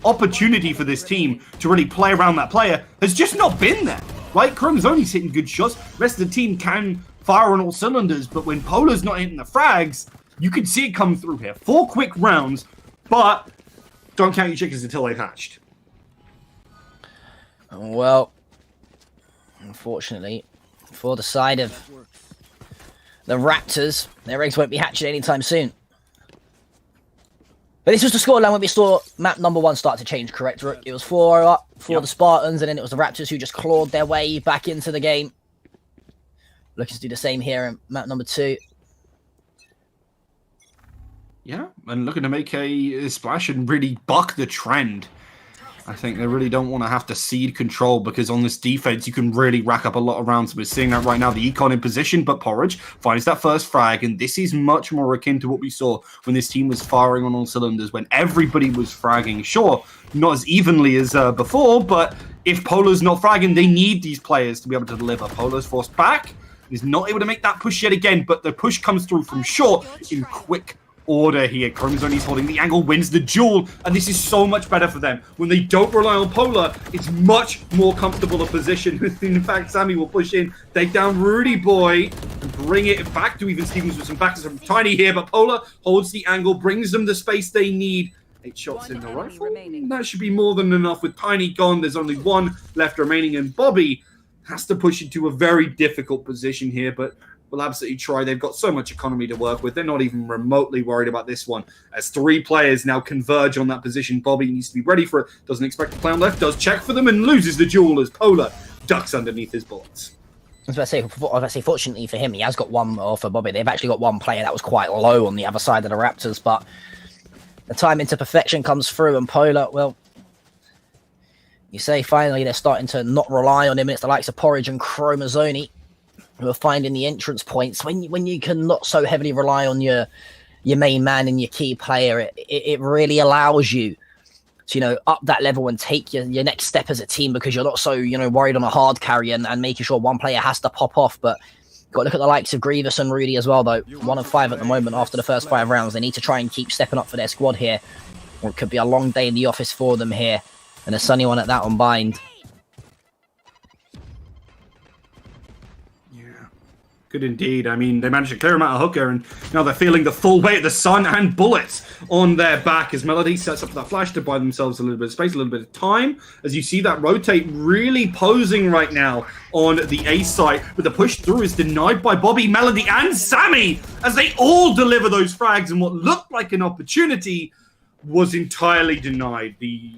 opportunity for this team to really play around that player has just not been there, right? Chromazoni's hitting good shots. The rest of the team can fire on all cylinders, but when Polar's not hitting the frags, you can see it come through here. 4 quick rounds, but don't count your chickens until they've hatched. Well, unfortunately, for the side of the Raptors, their eggs won't be hatching anytime soon. But this was the scoreline when we saw map number 1 start to change, correct, Rook? It was 4 up for the Spartans, and then it was the Raptors who just clawed their way back into the game. Looking to do the same here in map number 2. Yeah, and looking to make a splash and really buck the trend. I think they really don't want to have to cede control because on this defense, you can really rack up a lot of rounds. We're seeing that right now. The Econ in position, but Porridge finds that first frag. And this is much more akin to what we saw when this team was firing on all cylinders, when everybody was fragging. Sure, not as evenly as before, but if Polar's not fragging, they need these players to be able to deliver. Polar's forced back. He's not able to make that push yet again, but the push comes through from short in quick order here. Chromosome holding the angle, wins the duel, and this is so much better for them. When they don't rely on Polar, it's much more comfortable a position. In fact, Sammy will push in, take down Rudy Boy, and bring it back to even Stevens with some backers from Tiny here, but Polar holds the angle, brings them the space they need. 8 shots in the rifle. That should be more than enough. With Tiny gone, there's only one left remaining, and Bobby has to push into a very difficult position here, but will absolutely try. They've got so much economy to work with. They're not even remotely worried about this one. As 3 players now converge on that position, Bobby needs to be ready for it. Doesn't expect to play on left, does check for them and loses the duel as Polar ducks underneath his bullets. I was about to say, fortunately for him, he has got one, or for Bobby, they've actually got one player that was quite low on the other side of the Raptors, but the time into perfection comes through, and Polar, well, you say finally they're starting to not rely on him. It's the likes of Porridge and Chromosome who are finding the entrance points. When you can not so heavily rely on your main man and your key player, it really allows you to, up that level and take your next step as a team, because you're not so, worried on a hard carry and making sure one player has to pop off. But got to look at the likes of Grievous and Rudy as well, though. 1 of 5 at the moment after the first 5 rounds. They need to try and keep stepping up for their squad here, or it could be a long day in the office for them here, and a sunny one at that on Bind. Good indeed. I mean, they managed to clear him out of hooker, and now they're feeling the full weight of the sun and bullets on their back as Melody sets up that flash to buy themselves a little bit of space, a little bit of time. As you see that rotate really posing right now on the A site, but the push through is denied by Bobby, Melody, and Sammy as they all deliver those frags, and what looked like an opportunity was entirely denied. The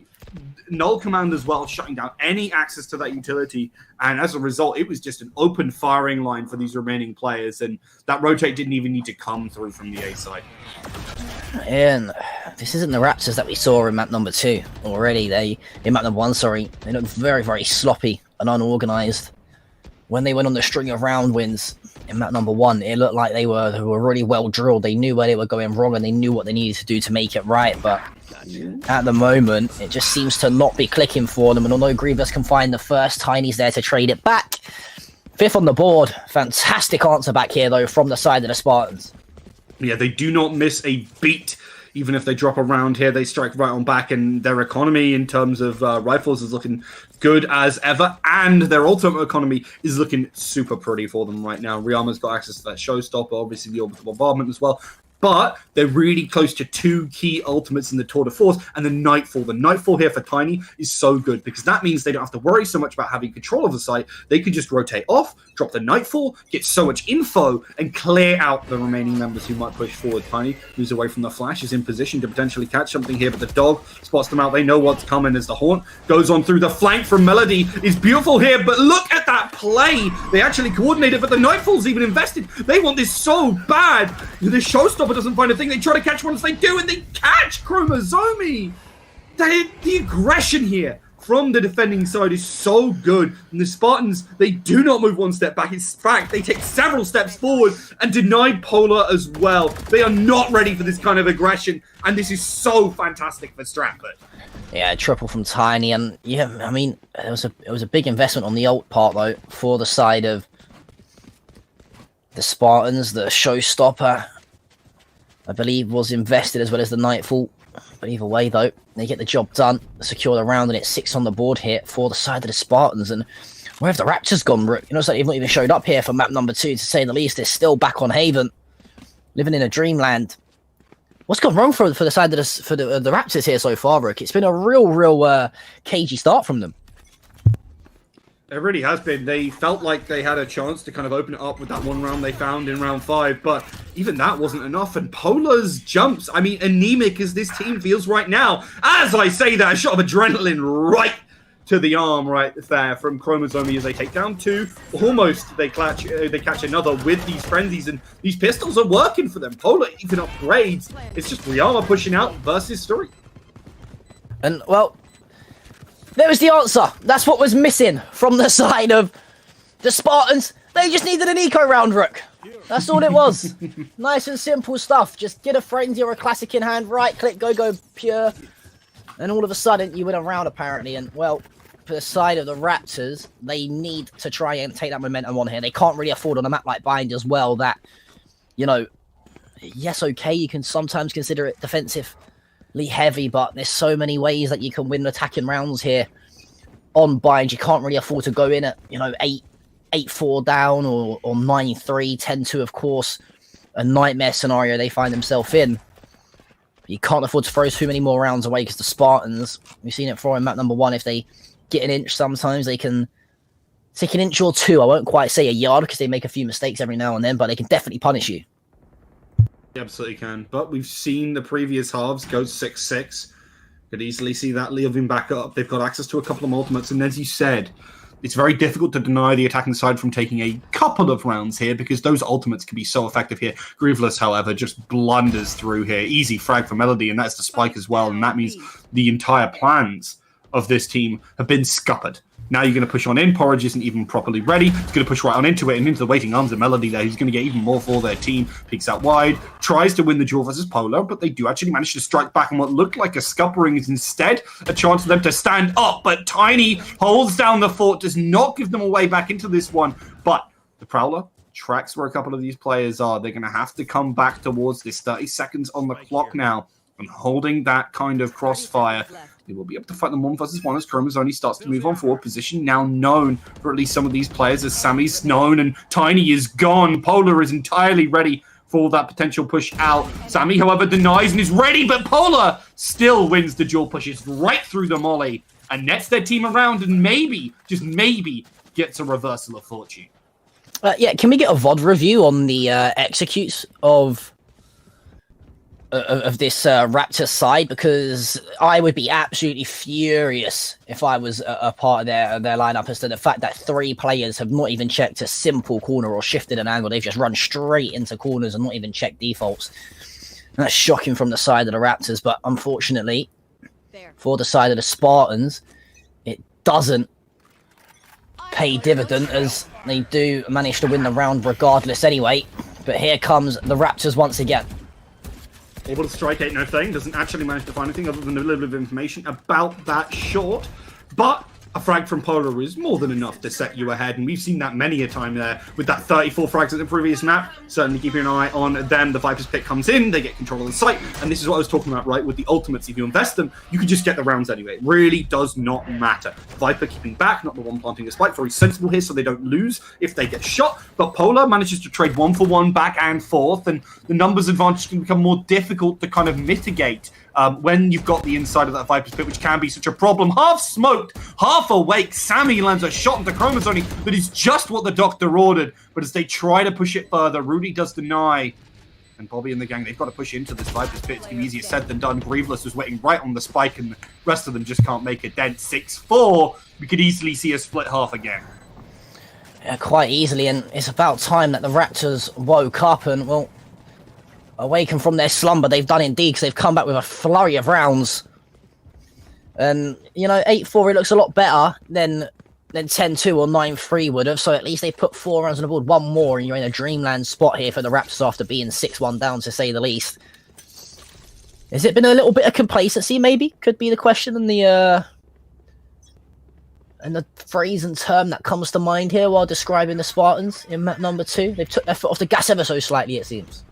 null command as well, shutting down any access to that utility, and as a result it was just an open firing line for these remaining players, and that rotate didn't even need to come through from the A side. And this isn't the Raptors that we saw in map number 2 already. In map number 1, sorry, they looked very, very sloppy and unorganized. When they went on the string of round wins in map number 1, it looked like they were really well drilled. They knew where they were going wrong and they knew what they needed to do to make it right. But at the moment, it just seems to not be clicking for them. And although Grievous can find the first, Tiny's there to trade it back. 5th on the board. Fantastic answer back here, though, from the side of the Spartans. Yeah, they do not miss a beat. Even if they drop a round here, they strike right on back, and their economy in terms of rifles is looking good as ever, and their ultimate economy is looking super pretty for them right now. Ryama's got access to that showstopper, obviously the orbital bombardment as well, but they're really close to 2 key ultimates in the tour de force, and the Nightfall. The Nightfall here for Tiny is so good, because that means they don't have to worry so much about having control of the site. They can just rotate off, drop the Nightfall, get so much info, and clear out the remaining members who might push forward. Tiny moves away from the flash, is in position to potentially catch something here, but the dog spots them out. They know what's coming as the Haunt goes on through the flank from Melody. Is beautiful here, but look at that play. They actually coordinated, but the Nightfall's even invested. They want this so bad. The showstopper doesn't find a thing. They try to catch once they do, and they catch Chromosome. The aggression here from the defending side is so good, and the Spartans, they do not move one step back. In fact, they take several steps forward and deny Polar as well. They are not ready for this kind of aggression, and this is so fantastic for Stratford. Yeah, triple from Tiny, and yeah, I mean, it was a big investment on the ult part, though, for the side of the Spartans. The showstopper, I believe, was invested, as well as the Nightfall. But either way, though, they get the job done, secure the round, and it's 6 on the board here for the side of the Spartans. And where have the Raptors gone, Rook? So they've not even showed up here for map number 2, to say the least. They're still back on Haven, living in a dreamland. What's gone wrong for the side of the Raptors here so far, Rook? It's been a real cagey start from them. It really has been. They felt like they had a chance to kind of open it up with that one round they found in round 5, but even that wasn't enough. And Polar's jumps, I mean, anemic as this team feels right now. As I say that, a shot of adrenaline right to the arm right there from Chromosome as they take down 2. Almost they catch another with these frenzies, and these pistols are working for them. Polar even upgrades. It's just Ryama pushing out versus Story. And, well, There was the answer. That's what was missing from the side of the Spartans. They just needed an eco round, Rook. That's all it was. Nice and simple stuff. Just get a frenzy or a classic in hand, right click, go pure. And all of a sudden, you win a round, apparently. And, well, for the side of the Raptors, they need to try and take that momentum on here. They can't really afford on a map like Bind as well that, you know, yes, okay, you can sometimes consider it defensively heavy, but there's so many ways that you can win attacking rounds here on Bind. You can't really afford to go in at, you know, 8-4 down or 9-3, 10-2, of course. A nightmare scenario they find themselves in. You can't afford to throw too many more rounds away because the Spartans, we've seen it for in map number 1, if they get an inch, sometimes they can take an inch or two. I won't quite say a yard because they make a few mistakes every now and then, but they can definitely punish you. You absolutely can. But we've seen the previous halves go 6-6. Could easily see that leaving back up. They've got access to a couple of ultimates, and as you said, it's very difficult to deny the attacking side from taking a couple of rounds here because those ultimates can be so effective here. Grieveless, however, just blunders through here. Easy frag for Melody, and that's the spike as well. And that means the entire plans of this team have been scuppered. Now you're going to push on in. Porridge isn't even properly ready. He's going to push right on into it and into the waiting arms of Melody there. He's going to get even more for their team. Peeks out wide. Tries to win the duel versus Polar, but they do actually manage to strike back, and what looked like a scuppering is instead a chance for them to stand up. But Tiny holds down the fort, does not give them a way back into this one. But the Prowler tracks where a couple of these players are. They're going to have to come back towards this. 30 seconds on the clock now. And holding that kind of crossfire, they will be able to fight them 1 versus 1 as Chroma's only starts to move on forward. Position now known for at least some of these players, as Sammy's known and Tiny is gone. Polar is entirely ready for that potential push out. Sammy, however, denies and is ready, but Polar still wins the duel, pushes right through the molly and nets their team around and maybe, just maybe, gets a reversal of fortune. Yeah, can we get a VOD review on the executes of this Raptor side, because I would be absolutely furious if I was a part of their lineup as to the fact that 3 players have not even checked a simple corner or shifted an angle. They've just run straight into corners and not even checked defaults. And that's shocking from the side of the Raptors, but unfortunately for the side of the Spartans, it doesn't pay dividend, as they do manage to win the round regardless anyway. But here comes the Raptors once again. Able to strike 8 no thing, doesn't actually manage to find anything other than a little bit of information about that short, but a frag from Polar is more than enough to set you ahead, and we've seen that many a time there with that 34 frags at the previous map. Certainly keeping an eye on them. The Viper's pick comes in, they get control of the site, and this is what I was talking about, right, with the ultimates. If you invest them, you can just get the rounds anyway. It really does not matter. Viper keeping back, not the one planting a spike, very sensible here so they don't lose if they get shot, but Polar manages to trade 1 for 1 back and forth, and the numbers advantage can become more difficult to kind of mitigate when you've got the inside of that Viper's pit, which can be such a problem. Half smoked, half awake, Sammy lands a shot into Chroma's only that is just what the doctor ordered, but as they try to push it further, Rudy does deny, and Bobby and the gang, they've got to push into this Viper's pit. It's going to be easier said than done. Grieveless was waiting right on the spike, and the rest of them just can't make a dent. 6-4, we could easily see a split half again. Yeah, quite easily, and it's about time that the Raptors woke up and, well, awaken from their slumber. They've done indeed, because they've come back with a flurry of rounds. And, you know, 8-4, it looks a lot better than 10-2 or 9-3 would have, so at least they put 4 rounds on the board, 1 more, and you're in a dreamland spot here for the Raptors after being 6-1 down, to say the least. Has it been a little bit of complacency, maybe? Could be the question, and the phrase and term that comes to mind here while describing the Spartans in map number 2. They've took their foot off the gas ever so slightly, it seems.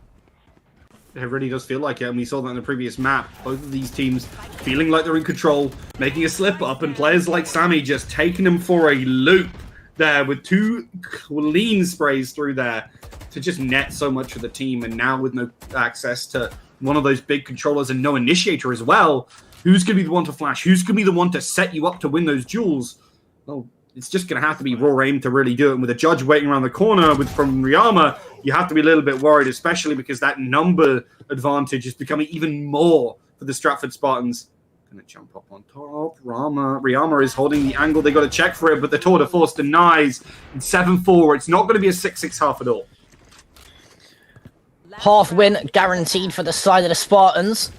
It really does feel like it, and we saw that in the previous map. Both of these teams feeling like they're in control, making a slip up, and players like Sammy just taking them for a loop there with 2 clean sprays through there to just net so much for the team. And now with no access to one of those big controllers and no initiator as well, who's going to be the one to flash? Who's going to be the one to set you up to win those duels? Well, it's just going to have to be raw aim to really do it. And with a judge waiting around the corner from Ryama, you have to be a little bit worried, especially because that number advantage is becoming even more for the Stratford Spartans. Going to jump up on top. Ryama is holding the angle. They got to check for it, but the Tour de Force denies. And 7-4, it's not going to be a 6-6 half at all. Half win guaranteed for the side of the Spartans.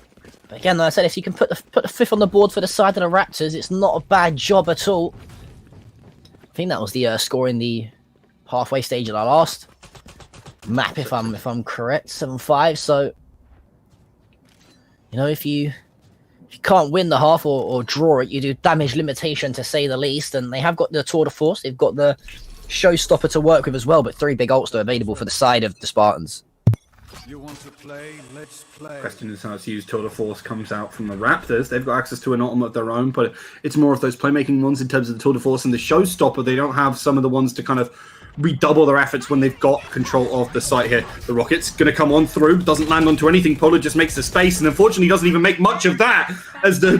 But again, like I said, if you can put the fifth on the board for the side of the Raptors, it's not a bad job at all. I think that was the score in the halfway stage of the last map, if I'm correct, 7-5. So, you know, if you can't win the half or draw it, you do damage limitation to say the least. And they have got the tour de force, they've got the showstopper to work with as well. But 3 big ults are available for the side of the Spartans. You want to play? Let's play. Question is how to use Tour de Force comes out from the Raptors. They've got access to an ultimate of their own, but it's more of those playmaking ones in terms of the Tour de Force and the Showstopper. They don't have some of the ones to kind of redouble their efforts when they've got control of the site here. The Rocket's going to come on through, doesn't land onto anything. Polar just makes the space, and unfortunately doesn't even make much of that as the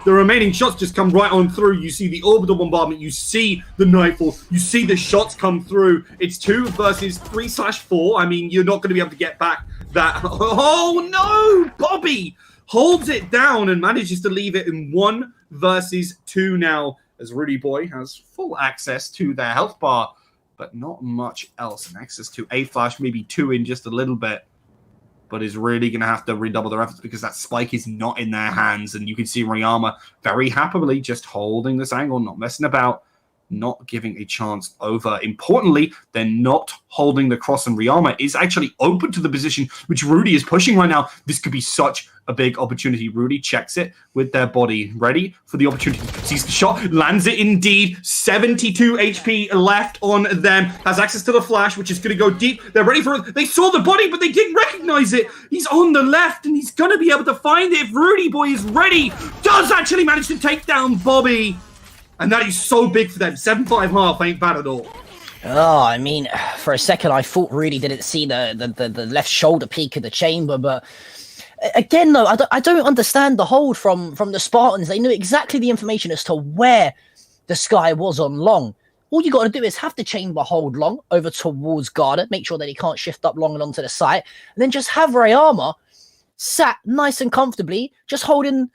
the remaining shots just come right on through. You see the orbital bombardment, you see the Nightfall, you see the shots come through. It's 2 versus 3/4. I mean, you're not going to be able to get back that. Oh no! Bobby holds it down and manages to leave it in 1 versus 2 now, as Rudy Boy has full access to their health bar, but not much else. And access to a flash, maybe 2 in just a little bit, but is really going to have to redouble their efforts because that spike is not in their hands. And you can see Ryama very happily just holding this angle, not messing about, not giving a chance over. Importantly, they're not holding the cross, and Ryama is actually open to the position which Rudy is pushing right now. This could be such a big opportunity. Rudy checks it with their body, ready for the opportunity. Sees the shot, lands it indeed. 72 HP left on them. Has access to the flash, which is going to go deep. They're ready for it. They saw the body, but they didn't recognize it. He's on the left, and he's going to be able to find it if Rudy Boy is ready. Does actually manage to take down Bobby. And that is so big for them. 7-5 half ain't bad at all. Oh, I mean, for a second I thought Rudy didn't see the left shoulder peak of the chamber, but again, though, I don't understand the hold from the Spartans. They knew exactly the information as to where the Sky was on long. All you got to do is have the chamber hold long over towards Garda, make sure that he can't shift up long and onto the site, and then just have Rayama sat nice and comfortably, just holding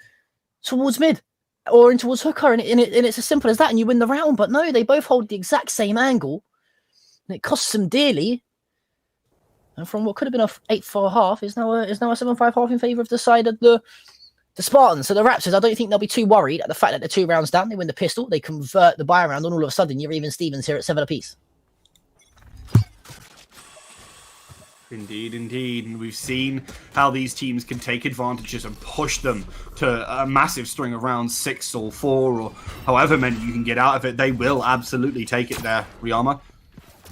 towards mid. Or in towards hooker, and it's as simple as that, and you win the round. But no, they both hold the exact same angle, and it costs them dearly. And from what could have been a 8-4 half is now a 7-5 half in favour of the side of the Spartans. So the Raptors, I don't think they'll be too worried at the fact that they're 2 rounds down. They win the pistol, they convert the buy round, and all of a sudden you're even Stevens here at 7 apiece. Indeed, indeed. And we've seen how these teams can take advantages and push them to a massive string of rounds, 6 or 4 or however many you can get out of it. They will absolutely take it there. Ryama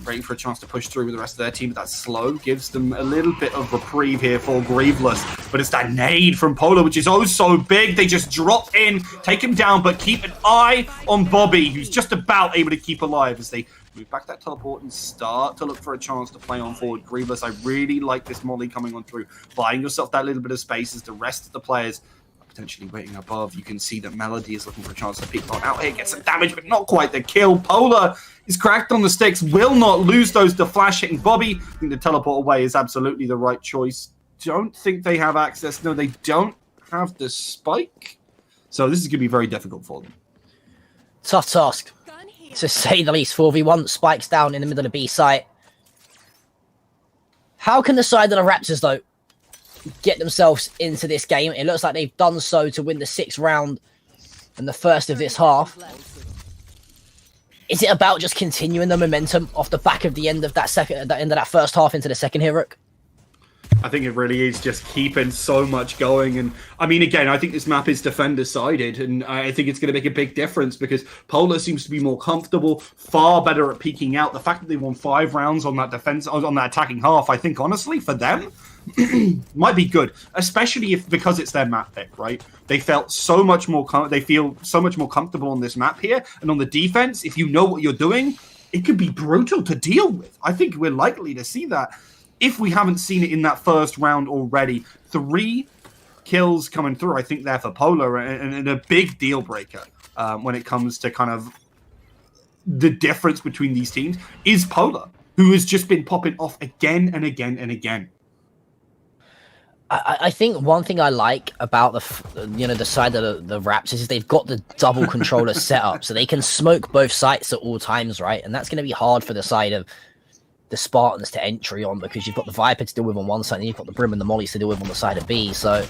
waiting for a chance to push through with the rest of their team, but that slow gives them a little bit of reprieve here for Grieveless. But it's that nade from Polo, which is oh so big. They just drop in, take him down, but keep an eye on Bobby, who's just about able to keep alive as they move back that teleport and start to look for a chance to play on forward. Grieveless, I really like this molly coming on through, buying yourself that little bit of space as the rest of the players are potentially waiting above. You can see that Melody is looking for a chance to peek on out here, get some damage, but not quite the kill. Polar is cracked on the sticks, will not lose those to flash hitting Bobby. I think the teleport away is absolutely the right choice. Don't think they have access. No, they don't have the spike. So this is going to be very difficult for them. Tough task, to say the least. 4v1, spikes down in the middle of B site. How can the side of the Raptors, though, get themselves into this game? It looks like they've done so to win the 6th round and the first of this half. Is it about just continuing the momentum off the back of the end of that first half into the second here, Rook? I think it really is just keeping so much going. And I mean, again, I think this map is defender-sided, and I think it's going to make a big difference because Polar seems to be more comfortable, far better at peeking out. The fact that they won 5 rounds on that defense, on that attacking half, I think, honestly, for them, might be good, especially because it's their map pick, right? They felt so much more, they feel so much more comfortable on this map here, and on the defense, if you know what you're doing, it could be brutal to deal with. I think we're likely to see that. If we haven't seen it in that first round already, 3 kills coming through, I think they're for Polar, and a big deal breaker when it comes to kind of the difference between these teams is Polar, who has just been popping off again and again and again. I think one thing I like about the side of the Raptors is they've got the double controller set up, so they can smoke both sites at all times, right? And that's going to be hard for the side of the Spartans to entry on, because you've got the Viper to deal with on one side, and you've got the Brim and the Mollies to deal with on the side of B. So,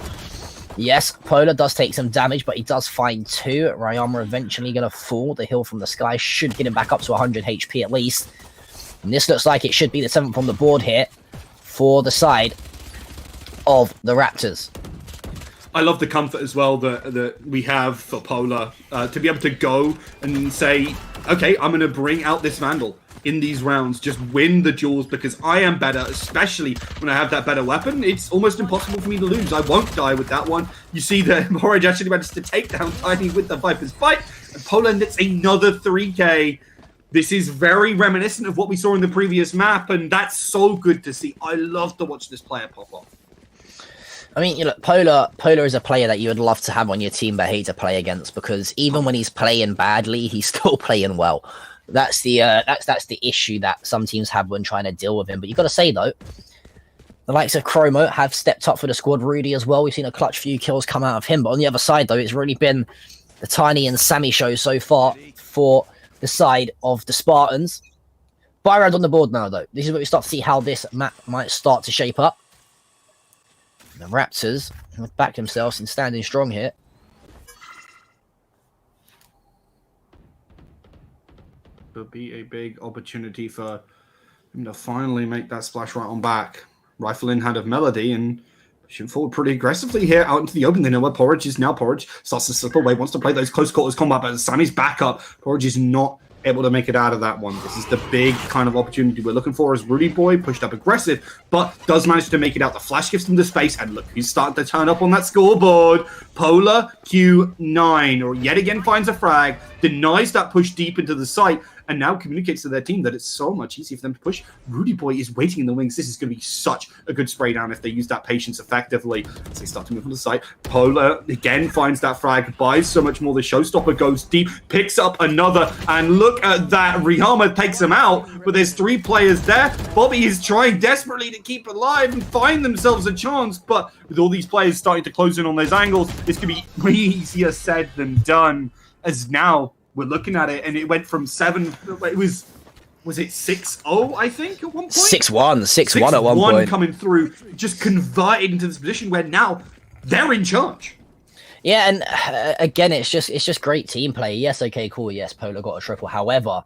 yes, Polar does take some damage, but he does find 2. Ryama eventually going to fall. The hill from the sky should get him back up to 100 HP at least. And this looks like it should be the 7th on the board here for the side of the Raptors. I love the comfort as well that we have for Polar to be able to go and say, okay, I'm going to bring out this Vandal in these rounds, just win the duels because I am better, especially when I have that better weapon. It's almost impossible for me to lose. I won't die with that one. You see that Porridge actually managed to take down Tiny with the Viper's Bite, and Polar gets another 3k. This is very reminiscent of what we saw in the previous map, and that's so good to see. I love to watch this player pop off. I mean, you know, Polar is a player that you would love to have on your team but hate to play against, because even when he's playing badly, he's still playing well. That's the issue that some teams have when trying to deal with him. But you got to say though, the likes of Chromo have stepped up for the squad. Rudy as well. We've seen a clutch few kills come out of him. But on the other side though, it's really been the Tiny and Sammy show so far for the side of the Spartans. Buy round on the board now though. This is where we start to see how this map might start to shape up. The Raptors have backed themselves and standing strong here. Would be a big opportunity for him to finally make that splash right on back. Rifle in hand of Melody and pushing forward pretty aggressively here out into the open. They know where Porridge is now. Porridge starts to slip away, wants to play those close quarters combat, but Sammy's back up. Porridge is not able to make it out of that one. This is the big kind of opportunity we're looking for as Rudy Boy pushed up aggressive, but does manage to make it out. The flash gives him the space, and look who's starting to turn up on that scoreboard. Polar Q9, or yet again finds a frag, denies that push deep into the site, and now communicates to their team that it's so much easier for them to push. Rudy Boy is waiting in the wings. This is going to be such a good spray down if they use that patience effectively. As they start to move on the site, Polar again finds that frag, buys so much more. The showstopper goes deep, picks up another, and look at that. Rihama takes him out, but there's 3 players there. Bobby is trying desperately to keep alive and find themselves a chance, but with all these players starting to close in on those angles, this could be easier said than done, as now we're looking at it, and it went from 7. It was it 6-0? I think at one point. 6-1 at one point. Coming through, just converted into this position where now they're in charge. Yeah, and again, it's just great team play. Yes, okay, cool. Yes, Polar got a triple. However,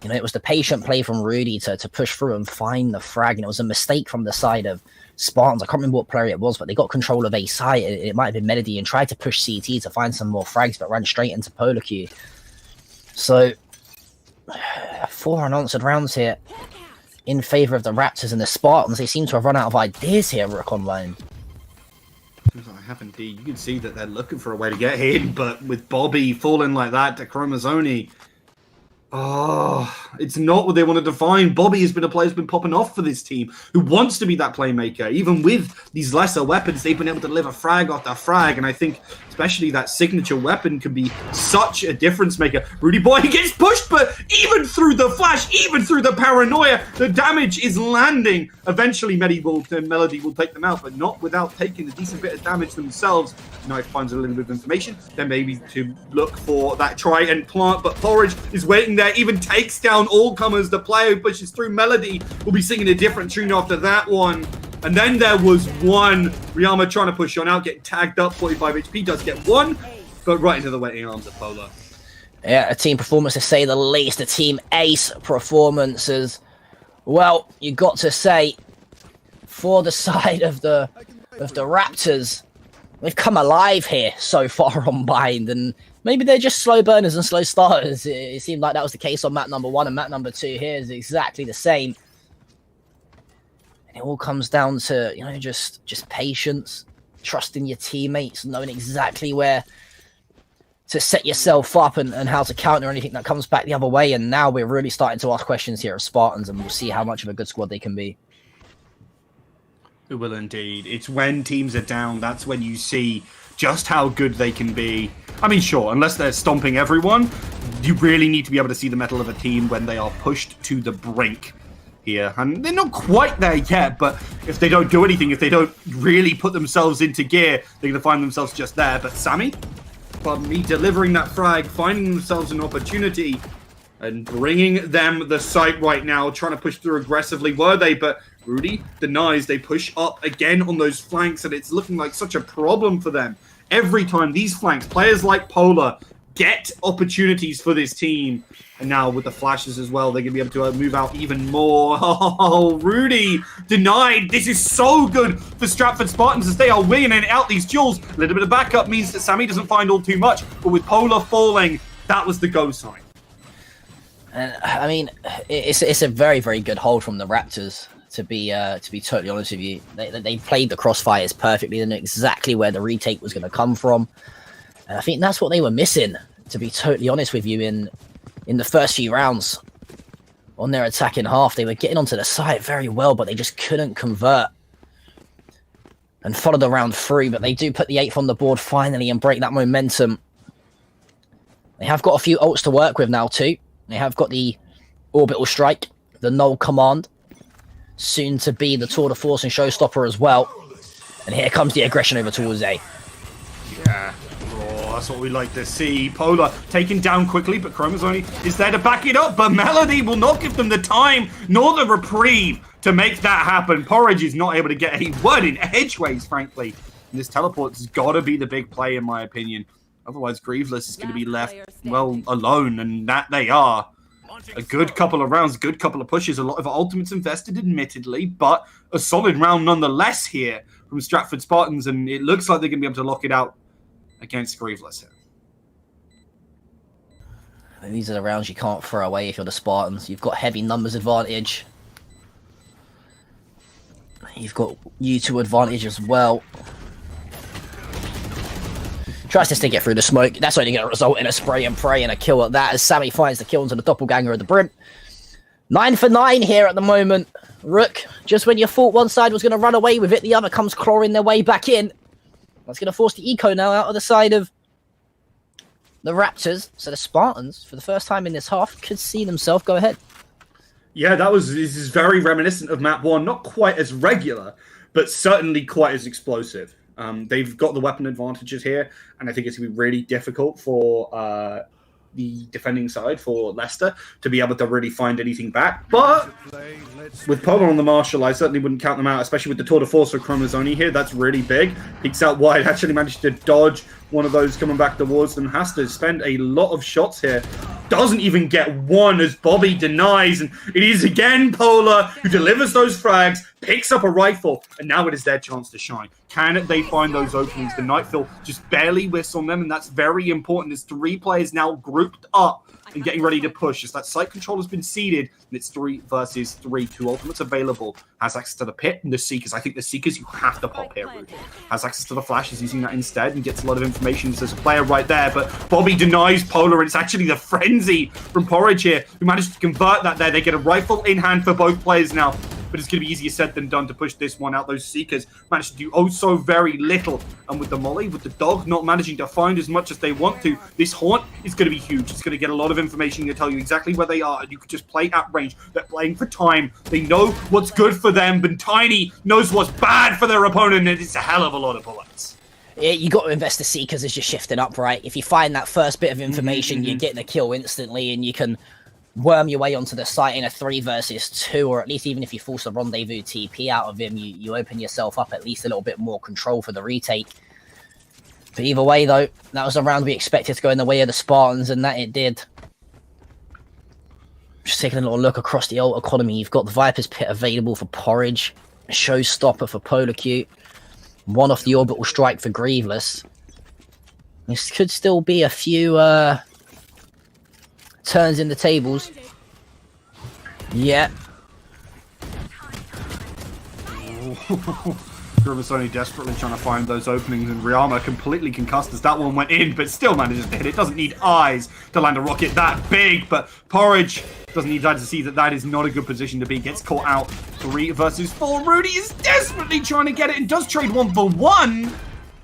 you know, it was the patient play from Rudy to push through and find the frag, and it was a mistake from the side of Spartans. I can't remember what player it was, but they got control of a site. It might have been Melody, and tried to push CT to find some more frags, but ran straight into Polar Q. So, 4 unanswered rounds here in favor of the Raptors, and the Spartans, they seem to have run out of ideas here, Rook Online. I have indeed. You can see that they're looking for a way to get in, but with Bobby falling like that to Chromazoni, it's not what they wanted to find. Bobby has been a player who's been popping off for this team, who wants to be that playmaker. Even with these lesser weapons, they've been able to deliver frag after frag, and I think especially that signature weapon can be such a difference maker. Rudy Boy gets pushed, but even through the flash, even through the paranoia, the damage is landing. Eventually, Melody will take them out, but not without taking a decent bit of damage themselves. Knife finds a little bit of information, then maybe to look for that try and plant, but Porridge is waiting there, even takes down all comers. The player who pushes through Melody will be singing a different tune after that one. And then there was one. Riyama trying to push on out, getting tagged up. 45 HP does get one, but right into the waiting arms of Polar. Yeah, a team performance to say the least. A team ace performances. Well, you got to say, for the side of the Raptors, they've come alive here so far on Bind, and maybe they're just slow burners and slow starters. It seemed like that was the case on map number 1, and map number 2 here is exactly the same. And it all comes down to, you know, just patience, trusting your teammates, knowing exactly where to set yourself up and how to counter anything that comes back the other way. And now we're really starting to ask questions here of Spartans, and we'll see how much of a good squad they can be. It will indeed. It's when teams are down, that's when you see just how good they can be. I mean, sure, unless they're stomping everyone, you really need to be able to see the mettle of a team when they are pushed to the brink here. And they're not quite there yet, but if they don't do anything, if they don't really put themselves into gear, they're going to find themselves just there. But Sammy, delivering that frag, finding themselves an opportunity, and bringing them the site right now, trying to push through aggressively, were they? But Rudy denies. They push up again on those flanks, and it's looking like such a problem for them. Every time these flanks, players like Polar get opportunities for this team. And now with the flashes as well, they're going to be able to move out even more. Oh, Rudy denied. This is so good for Stratford Spartans as they are winning out these duels. A little bit of backup means that Sammy doesn't find all too much, but with Polar falling, that was the go sign. I mean, it's a very, very good hold from the Raptors. To be totally honest with you, they played the crossfires perfectly. They knew exactly where the retake was going to come from, and I think that's what they were missing. To be totally honest with you, in the first few rounds on their attacking half, they were getting onto the site very well, but they just couldn't convert and follow the round through. But they do put the 8th on the board finally and break that momentum. They have got a few ults to work with now too. They have got the orbital strike, the null command, soon to be the tour de force and showstopper as well. And here comes the aggression over towards A. Yeah. Oh, that's what we like to see. Polar taken down quickly, but Chromazone is there to back it up. But Melody will not give them the time nor the reprieve to make that happen. Porridge is not able to get a word in edgeways, frankly. And this teleport has got to be the big play, in my opinion. Otherwise, Grieveless is going to be left, well, alone, and that they are. A good couple of rounds, good couple of pushes, a lot of ultimates invested, admittedly, but a solid round nonetheless here from Stratford Spartans, and it looks like they're going to be able to lock it out against Grieveless here. And these are the rounds you can't throw away if you're the Spartans. You've got heavy numbers advantage. You've got U2 advantage as well. Tries to stick it through the smoke. That's only going to result in a spray and pray and a kill at that as Sammy finds the kill into the doppelganger of the Brim. 9 for 9 here at the moment. Rook, just when you thought one side was going to run away with it, the other comes clawing their way back in. That's going to force the eco now out of the side of the Raptors. So the Spartans, for the first time in this half, could see themselves go ahead. Yeah, this is very reminiscent of map 1. Not quite as regular, but certainly quite as explosive. They've got the weapon advantages here, and I think it's going to be really difficult for the defending side, for Leicester, to be able to really find anything back. But with Polar on the Marshall, I certainly wouldn't count them out, especially with the tour de force for Chromazone here. That's really big. Peeks out wide, actually managed to dodge one of those coming back towards them. Has to spend a lot of shots here. Doesn't even get one as Bobby denies, and it is again Polar who delivers those frags, picks up a rifle, and now it is their chance to shine. Can they find those openings? The Nightfall just barely whiffs on them, and that's very important. There's 3 players now grouped up and getting ready to push. As that site control has been seeded, and it's 3 versus 3. 2 ultimates available. Has access to the pit and the Seekers. I think the Seekers you have to pop here, Rudy. Has access to the Flash, is using that instead, and gets a lot of information. There's a player right there, but Bobby denies Polar, and it's actually the Frenzy from Porridge here who managed to convert that there. They get a rifle in hand for both players now. But it's going to be easier said than done to push this one out. Those Seekers managed to do oh so very little. And with the Molly, with the dog not managing to find as much as they want to, this Haunt is going to be huge. It's going to get a lot of information to tell you exactly where they are. And you can just play at range. They're playing for time. They know what's good for them. But Tiny knows what's bad for their opponent. And it's a hell of a lot of bullets. Yeah, you got to invest the Seekers as you're shifting up, right? If you find that first bit of information, you're getting a kill instantly, and you can worm your way onto the site in a 3 versus 2, or at least even if you force a rendezvous TP out of him, you open yourself up at least a little bit more control for the retake. But either way, though, that was a round we expected to go in the way of the Spartans, and that it did. Just taking a little look across the ult economy, you've got the Viper's Pit available for Porridge, Showstopper for Polar Q, 1 off the Orbital Strike for Grieveless. This could still be a few turns in the tables. Yeah. Chromazone desperately trying to find those openings, and Rihanna completely concussed as that one went in, but still manages to hit it. Doesn't need eyes to land a rocket that big, but Porridge doesn't need eyes to see that that is not a good position to be. Gets caught out 3 versus 4. Rudy is desperately trying to get it and does trade 1 for 1.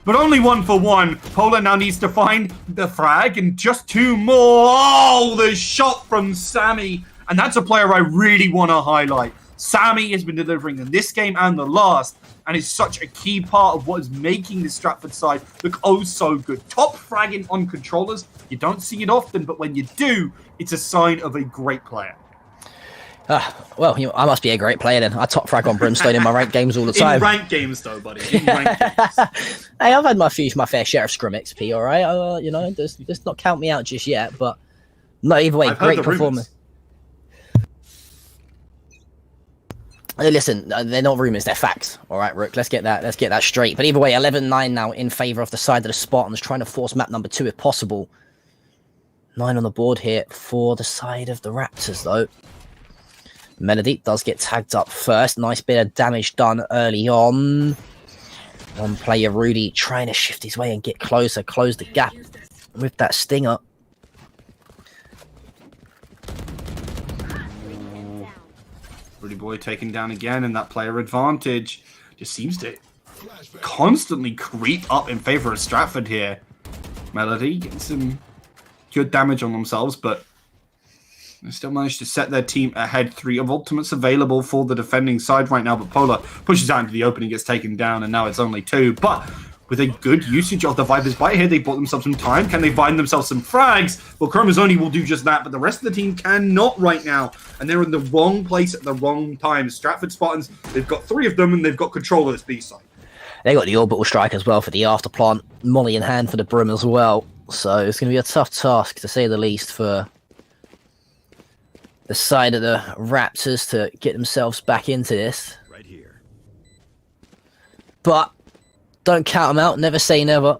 But only 1 for 1. Polar now needs to find the frag and just 2 more. Oh, the shot from Sammy. And that's a player I really want to highlight. Sammy has been delivering in this game and the last, and is such a key part of what is making this Stratford side look oh so good. Top fragging on controllers. You don't see it often, but when you do, it's a sign of a great player. Well, I must be a great player then. I top frag on Brimstone in my ranked games all the time. In ranked games, though, buddy. In ranked games. Hey, I've had my fair share of scrum XP, all right? Just not count me out just yet, but no, either way, great performance. Hey, listen, they're not rumours, they're facts. All right, Rook, let's get that straight. But either way, 11-9 now in favour of the side of the Spartans, trying to force map number 2 if possible. 9 on the board here for the side of the Raptors, though. Melody does get tagged up first. Nice bit of damage done early on. One player, Rudy, trying to shift his way and get closer, close the gap with that stinger. Rudy boy taken down again, and that player advantage just seems to constantly creep up in favor of Stratford here. Melody getting some good damage on themselves, but they still managed to set their team ahead. 3 of ultimates available for the defending side right now, but Polar pushes out into the opening, gets taken down, and now it's only 2. But with a good usage of the Viper's Bite here, they bought themselves some time. Can they find themselves some frags? Well, Chromazoni will do just that, but the rest of the team cannot right now, and they're in the wrong place at the wrong time. Stratford Spartans, they've got 3 of them, and they've got control of this B side. They got the orbital strike as well for the afterplant, Molly in hand for the Brim as well. So it's going to be a tough task, to say the least, for the side of the Raptors to get themselves back into this. Right here. But don't count them out. Never say never.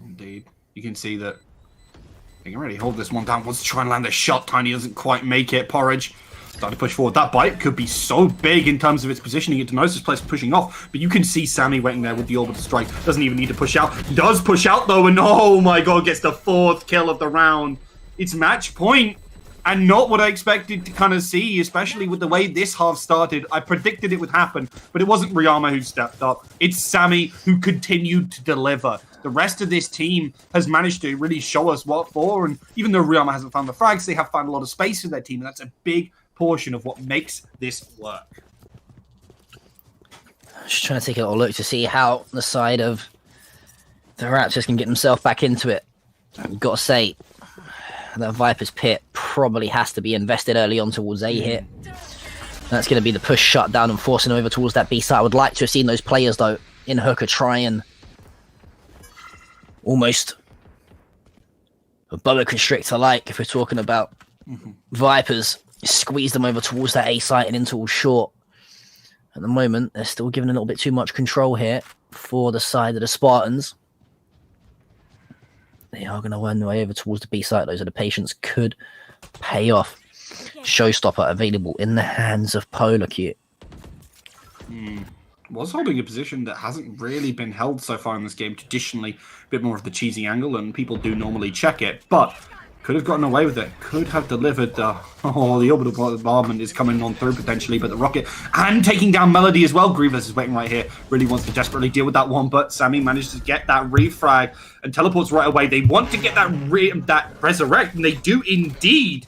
Indeed. You can see that they can really hold this one down. Wants to try and land a shot. Tiny doesn't quite make it. Porridge starting to push forward. That bite could be so big in terms of its positioning. It knows this place pushing off. But you can see Sammy waiting there with the orbital strike. Doesn't even need to push out. Does push out though, and oh my god, gets the 4th kill of the round. It's match point. And not what I expected to kind of see, especially with the way this half started. I predicted it would happen, but it wasn't Riyama who stepped up. It's Sammy who continued to deliver. The rest of this team has managed to really show us what for, and even though Riyama hasn't found the frags, they have found a lot of space in their team, and that's a big portion of what makes this work. Just trying to take a little look to see how the side of the Raptors can get themselves back into it. I've got to say, the Viper's Pit probably has to be invested early on towards A hit. That's going to be the push shutdown and forcing over towards that B side. I would like to have seen those players, though, in Hooker try and almost a boa constrictor like, if we're talking about Vipers, squeeze them over towards that A site and into all short. At the moment, they're still giving a little bit too much control here for the side of the Spartans. They are going to worm their way over towards the B site, though, so the patience could pay off. Showstopper available in the hands of Polar Q. Was holding a position that hasn't really been held so far in this game. Traditionally, a bit more of the cheesy angle, and people do normally check it, but could have gotten away with it. Could have delivered. The orbital bombardment is coming on through potentially, but the rocket and taking down Melody as well. Grievous is waiting right here. Really wants to desperately deal with that one, but Sammy managed to get that refrag and teleports right away. They want to get that resurrect, and they do indeed.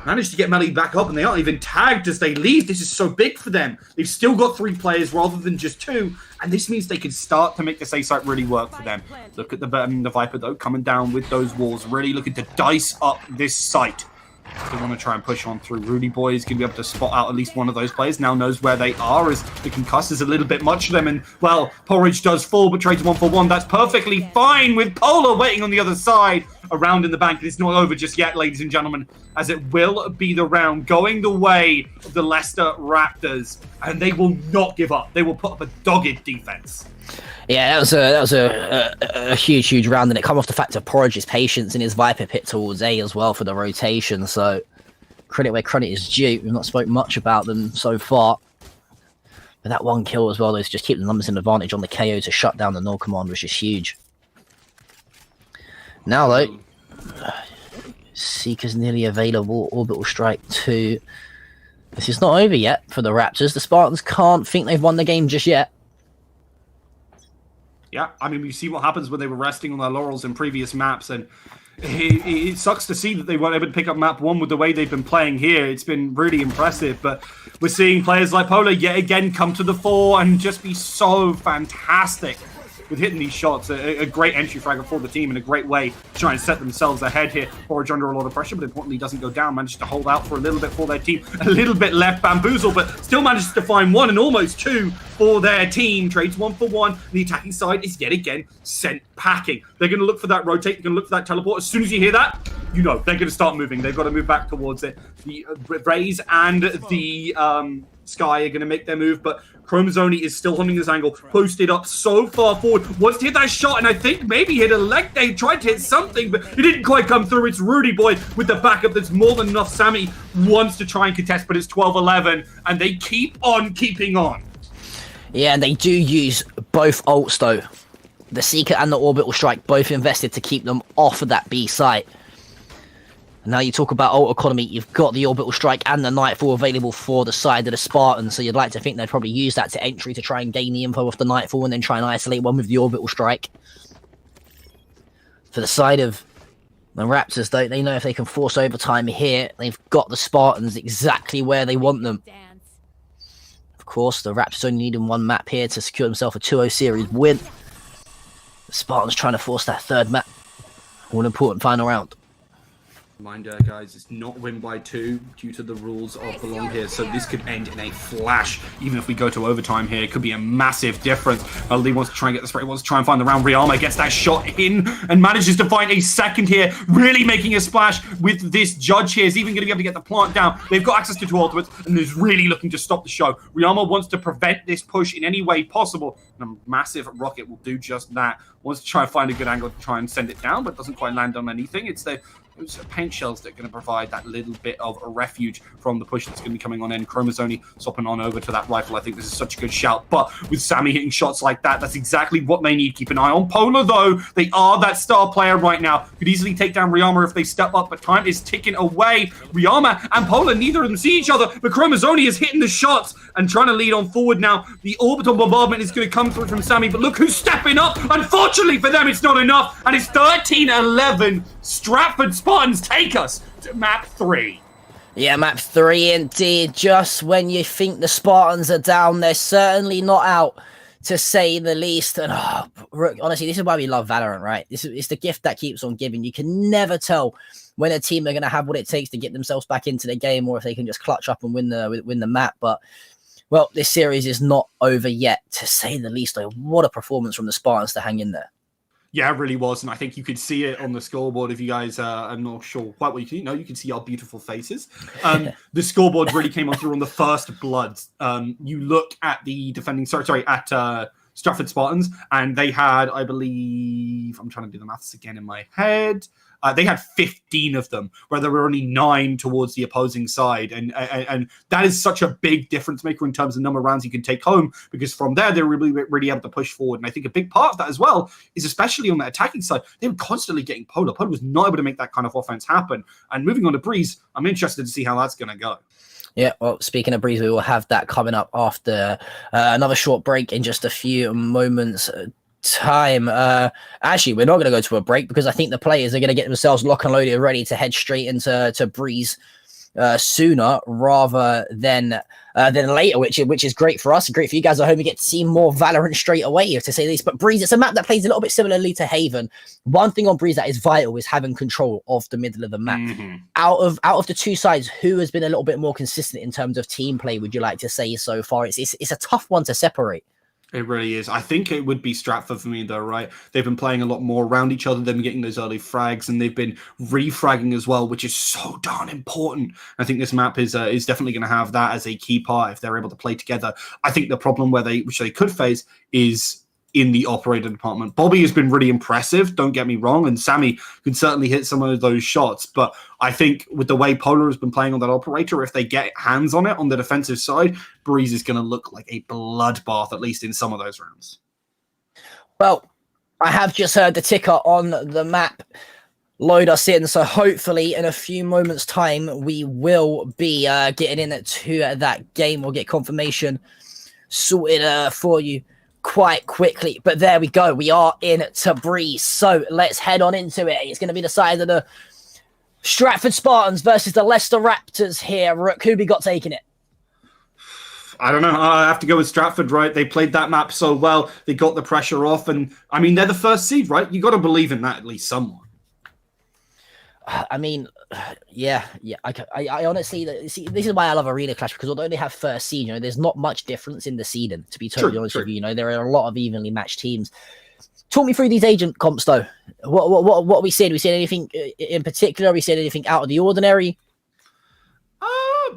Managed to get Melody back up, and they aren't even tagged as they leave. This is so big for them. They've still got 3 players rather than just 2, and this means they can start to make this A site really work for them. Look at the Viper, though, coming down with those walls, really looking to dice up this site. They want to try and push on through. Rudy Boy is going to be able to spot out at least one of those players. Now knows where they are, as the concuss is a little bit much for them. And, well, Porridge does fall, but trades 1-for-1. That's perfectly fine with Polar waiting on the other side. Around in the bank. It's not over just yet, ladies and gentlemen, as it will be the round going the way of the Leicester Raptors. And they will not give up. They will put up a dogged defense. Yeah, that was a huge round, and it come off the fact of Porridge's patience in his Viper Pit towards A as well for the rotation. So credit where credit is due. We've not spoken much about them so far, but that 1 kill as well is just keep the numbers in advantage on the KO to shut down the Null Command, which is huge. Now though, Seeker's nearly available. Orbital Strike 2. This is not over yet for the Raptors. The Spartans can't think they've won the game just yet. Yeah, I mean, you see what happens when they were resting on their laurels in previous maps, and it sucks to see that they weren't able to pick up map 1 with the way they've been playing here. It's been really impressive, but we're seeing players like Polar yet again come to the fore and just be so fantastic with hitting these shots. A great entry fragger for the team in a great way to try and set themselves ahead here. Forage under a lot of pressure, but importantly doesn't go down. Manages to hold out for a little bit for their team. A little bit left bamboozle, but still manages to find 1 and almost 2 for their team. Trades 1 for 1. The attacking side is yet again sent packing. They're going to look for that rotate. They're going to look for that teleport. As soon as you hear that, you know they're going to start moving. They've got to move back towards it. The Rays and the Sky are going to make their move, but Chromazoni is still holding this angle, posted up so far forward, wants to hit that shot, and I think maybe hit a leg. They tried to hit something, but it didn't quite come through. It's Rudy Boy with the backup that's more than enough. Sammy wants to try and contest, but it's 12-11, and they keep on keeping on. Yeah, and they do use both ults, though. The Seeker and the Orbital Strike both invested to keep them off of that B site. Now you talk about ult economy, you've got the Orbital Strike and the Nightfall available for the side of the Spartans, so you'd like to think they'd probably use that to entry to try and gain the info off the Nightfall and then try and isolate one with the Orbital Strike. For the side of the Raptors, though, they know if they can force overtime here, they've got the Spartans exactly where they want them. Of course, the Raptors only needing 1 map here to secure themselves a 2-0 series win. The Spartans trying to force that 3rd map. All important final round. Reminder, guys, it's not win by 2 due to the rules of the long here, so this could end in a flash. Even if we go to overtime here, it could be a massive difference. Lee wants to try and get the spray, wants to try and find the round. Rialma gets that shot in and manages to find a second here, really making a splash with this judge here. Is even going to be able to get the plant down. They've got access to 2 ultimates and is really looking to stop the show. Rialma wants to prevent this push in any way possible, and a massive rocket will do just that. Wants to try and find a good angle to try and send it down, but doesn't quite land on anything. It's the paint shells that are going to provide that little bit of a refuge from the push that's going to be coming on in. Chromazoni swapping on over to that rifle. I think this is such a good shout, but with Sammy hitting shots like that, that's exactly what they need. Keep an eye on Polar, though. They are that star player right now. Could easily take down Rialma if they step up, but time is ticking away. Rialma and Polar, neither of them see each other, but Chromazoni is hitting the shots and trying to lead on forward now. The orbital bombardment is going to come through from Sammy, but look who's stepping up. Unfortunately for them, it's not enough, and it's 13-11. Stratford Spartans take us to map 3. Yeah, map 3 indeed. Just when you think the Spartans are down, they're certainly not out, to say the least. And honestly, this is why we love Valorant, right? It's the gift that keeps on giving. You can never tell when a team are going to have what it takes to get themselves back into the game, or if they can just clutch up and win the map. But well, this series is not over yet, to say the least. Though, what a performance from the Spartans to hang in there. Yeah, it really was, and I think you could see it on the scoreboard. If you guys are not sure quite what you can, you can see our beautiful faces. The scoreboard really came on through on the first blood. You look at the defending, at Stratford Spartans, and they had, I believe, I'm trying to do the maths again in my head. They had 15 of them, where there were only 9 towards the opposing side. And that is such a big difference maker in terms of number of rounds you can take home, because from there, they're really able to push forward. And I think a big part of that as well is, especially on the attacking side, they were constantly getting Polar. Polar was not able to make that kind of offense happen. And moving on to Breeze, I'm interested to see how that's going to go. Yeah, well, speaking of Breeze, we will have that coming up after another short break in just a few moments' time. Actually, we're not going to go to a break, because I think the players are going to get themselves lock and loaded, ready to head straight into Breeze sooner rather than later, which is great for us and great for you guys. I hope we get to see more Valorant straight away, to say this. But Breeze, it's a map that plays a little bit similarly to Haven. One thing on Breeze that is vital is having control of the middle of the map. Out of the 2 sides, who has been a little bit more consistent in terms of team play, would you like to say so far? It's a tough one to separate. It really is. I think it would be Stratford for me, though, right? They've been playing a lot more around each other. They've been getting those early frags, and they've been refragging as well, which is so darn important. I think this map is definitely going to have that as a key part if they're able to play together. I think the problem which they could face is in the operator department. Bobby has been really impressive, don't get me wrong, and Sammy can certainly hit some of those shots, but I think with the way Polar has been playing on that operator, if they get hands on it on the defensive side, Breeze is going to look like a bloodbath, at least in some of those rounds. Well, I have just heard the ticker on the map load us in, so hopefully in a few moments' time we will be getting into that game. We'll get confirmation sorted for you quite quickly. But there we go. We are in to Breeze. So let's head on into it. It's going to be the side of the Stratford Spartans versus the Leicester Raptors here. Rook, who we got taking it? I don't know. I have to go with Stratford, right? They played that map so well. They got the pressure off. And, I mean, they're the first seed, right? You got to believe in that at least somewhat. I mean, yeah. I honestly, see, this is why I love Arena Clash, because although they have first seed, you know, there's not much difference in the seeding, to be totally honest with you. You know, there are a lot of evenly matched teams. Talk me through these agent comps, though. What are we seeing? Are we seeing anything in particular? Are we seeing anything out of the ordinary?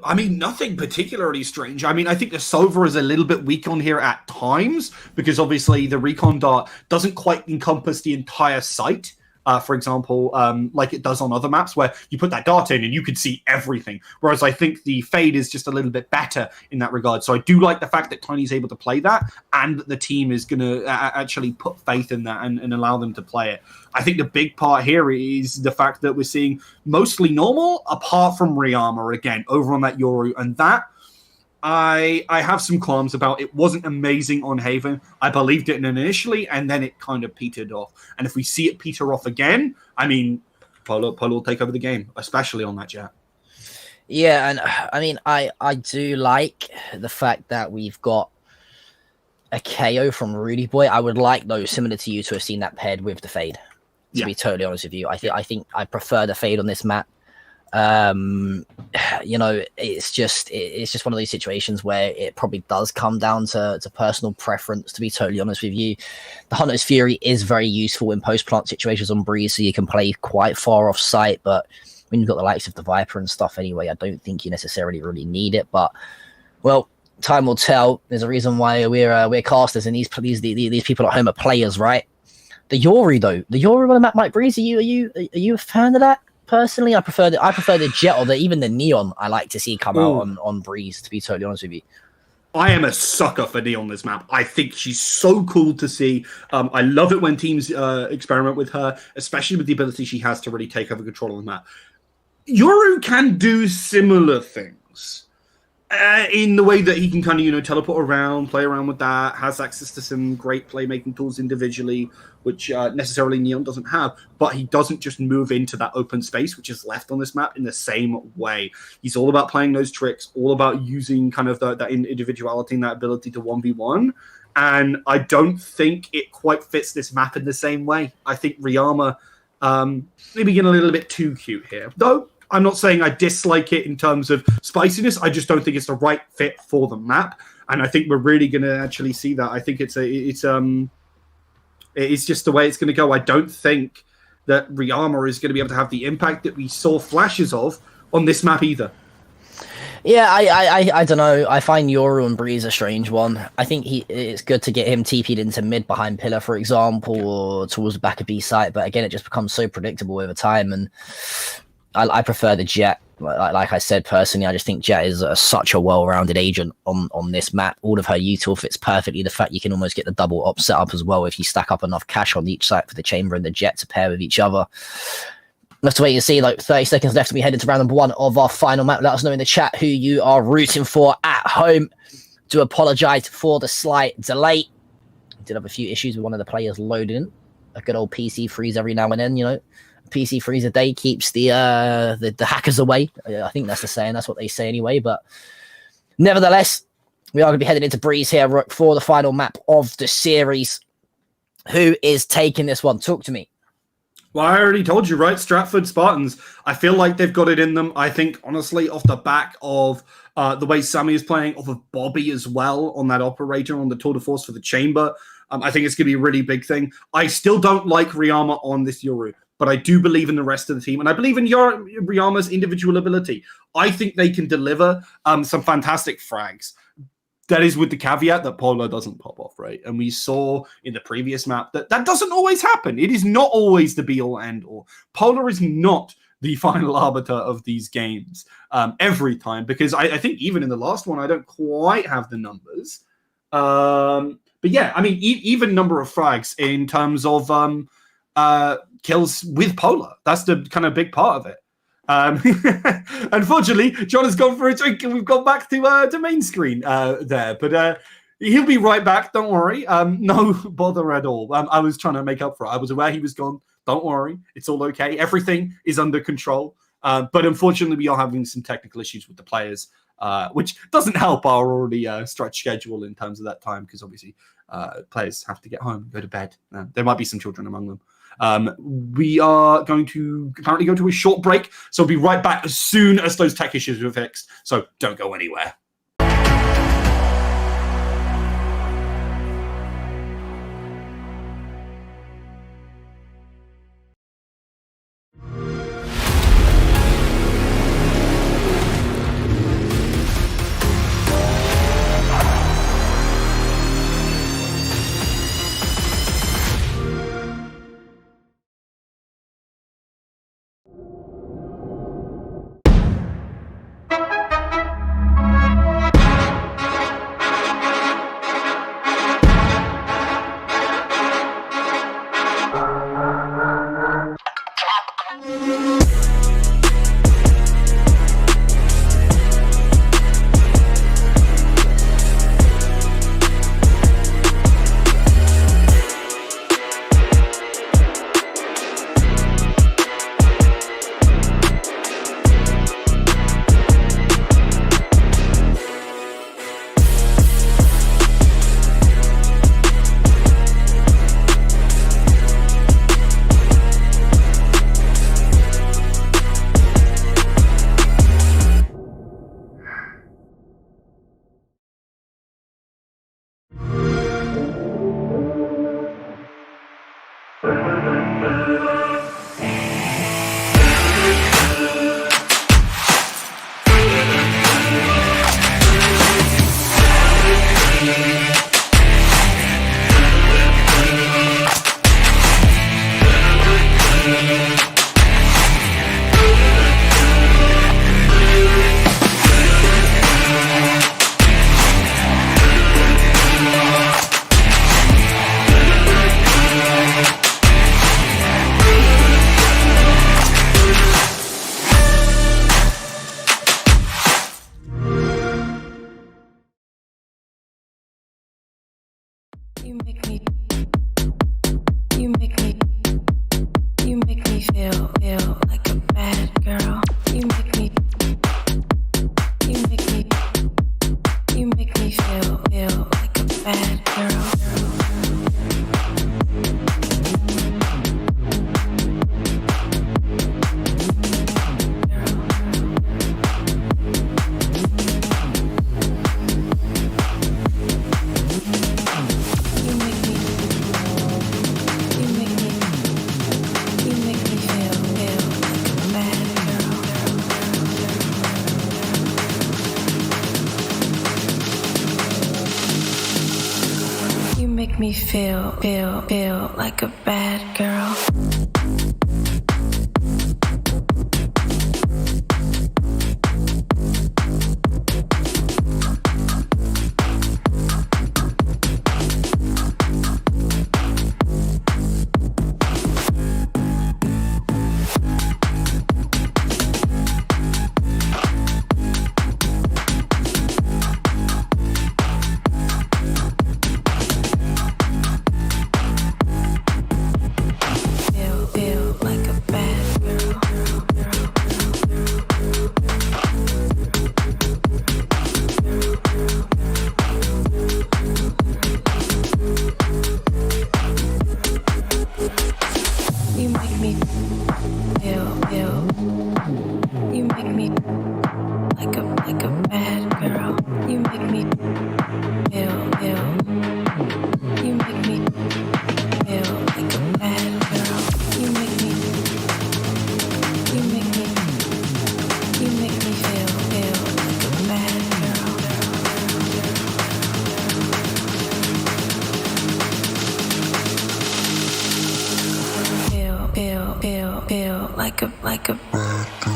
I mean, nothing particularly strange. I mean, I think the Sova is a little bit weak on here at times because obviously the Recon Dart doesn't quite encompass the entire site. For example, like it does on other maps where you put that dart in and you could see everything. Whereas I think the Fade is just a little bit better in that regard. So I do like the fact that Tiny's able to play that and that the team is going to actually put faith in that and allow them to play it. I think the big part here is the fact that we're seeing mostly normal, apart from Rihanna again, over on that Yoru. And that, I have some qualms about. It wasn't amazing on Haven. I believed it initially, and then it kind of petered off. And if we see it peter off again, I mean, Polo will take over the game, especially on that Jet. Yeah, and I mean, I do like the fact that we've got a KO from Rudy Boy. I would like, though, similar to you, to have seen that paired with the Fade. To be totally honest with you, I think I prefer the Fade on this map. You know, it's just one of these situations where it probably does come down to personal preference, to be totally honest with you. The Hunter's Fury is very useful in post-plant situations on Breeze, so you can play quite far off site, but when you've got the likes of the Viper and stuff anyway, I don't think you necessarily really need it. But, well, time will tell. There's a reason why we're casters, and these people at home are players, right? The Yori, though. The Yori on a map like Breeze, are you a fan of that? Personally, I prefer the Jet or even the Neon. I like to see come out on Breeze, to be totally honest with you. I am a sucker for Neon this map. I think she's so cool to see. I love it when teams experiment with her, especially with the ability she has to really take over control of the map. Yoru can do similar things in the way that he can kind of, you know, teleport around, play around with that, has access to some great playmaking tools individually, which necessarily Neon doesn't have, but he doesn't just move into that open space, which is left on this map in the same way. He's all about playing those tricks, all about using kind of that individuality and that ability to 1v1. And I don't think it quite fits this map in the same way. I think Riyama maybe getting a little bit too cute here. Though, I'm not saying I dislike it in terms of spiciness. I just don't think it's the right fit for the map. And I think we're really going to actually see that. I think it's just the way it's going to go. I don't think that Riyama is going to be able to have the impact that we saw flashes of on this map either. Yeah, I don't know. I find Yoru and Breeze a strange one. I think it's good to get him TP'd into mid behind Pillar, for example, or towards the back of B site. But again, it just becomes so predictable over time. And I prefer the Jet. Like I said, personally, I just think Jet is such a well-rounded agent on this map. All of her util fits perfectly. The fact you can almost get the double op set up as well if you stack up enough cash on each site for the Chamber and the Jet to pair with each other. We'll have to wait and see. Like 30 seconds left and we head into round number 1 of our final map. Let us know in the chat who you are rooting for at home. Do apologise for the slight delay. Did have a few issues with one of the players loading in. A good old PC freeze every now and then, you know. PC freeze a day keeps the hackers away. I think that's the saying. That's what they say anyway. But nevertheless, we are going to be heading into Breeze here, Rook, for the final map of the series. Who is taking this one? Talk to me. Well, I already told you, right? Stratford Spartans. I feel like they've got it in them. I think, honestly, off the back of the way Sammy is playing, off of Bobby as well on that operator on the tour de force for the Chamber, I think it's going to be a really big thing. I still don't like Riyama on this Yoru, but I do believe in the rest of the team, and I believe in Riyama's individual ability. I think they can deliver some fantastic frags. That is with the caveat that Polo doesn't pop off, right? And we saw in the previous map that doesn't always happen. It is not always the be-all, end-all. Polo is not the final arbiter of these games every time, because I think even in the last one, I don't quite have the numbers. But yeah, I mean, even number of frags in terms of kills with Polar. That's the kind of big part of it. Unfortunately, John has gone for a drink and we've gone back to main screen there. But He'll be right back. Don't worry. No bother at all. I was trying to make up for it. I was aware he was gone. Don't worry. It's all okay. Everything is under control. But unfortunately, we are having some technical issues with the players, which doesn't help our already stretched schedule in terms of that time, because obviously players have to get home, go to bed. There might be some children among them. We are going to apparently go to a short break, so we'll be right back as soon as those tech issues are fixed. So don't go anywhere. You make me feel like a bad girl. You make me feel like a bad girl. Make me feel like a bad girl. Feel like a bad girl.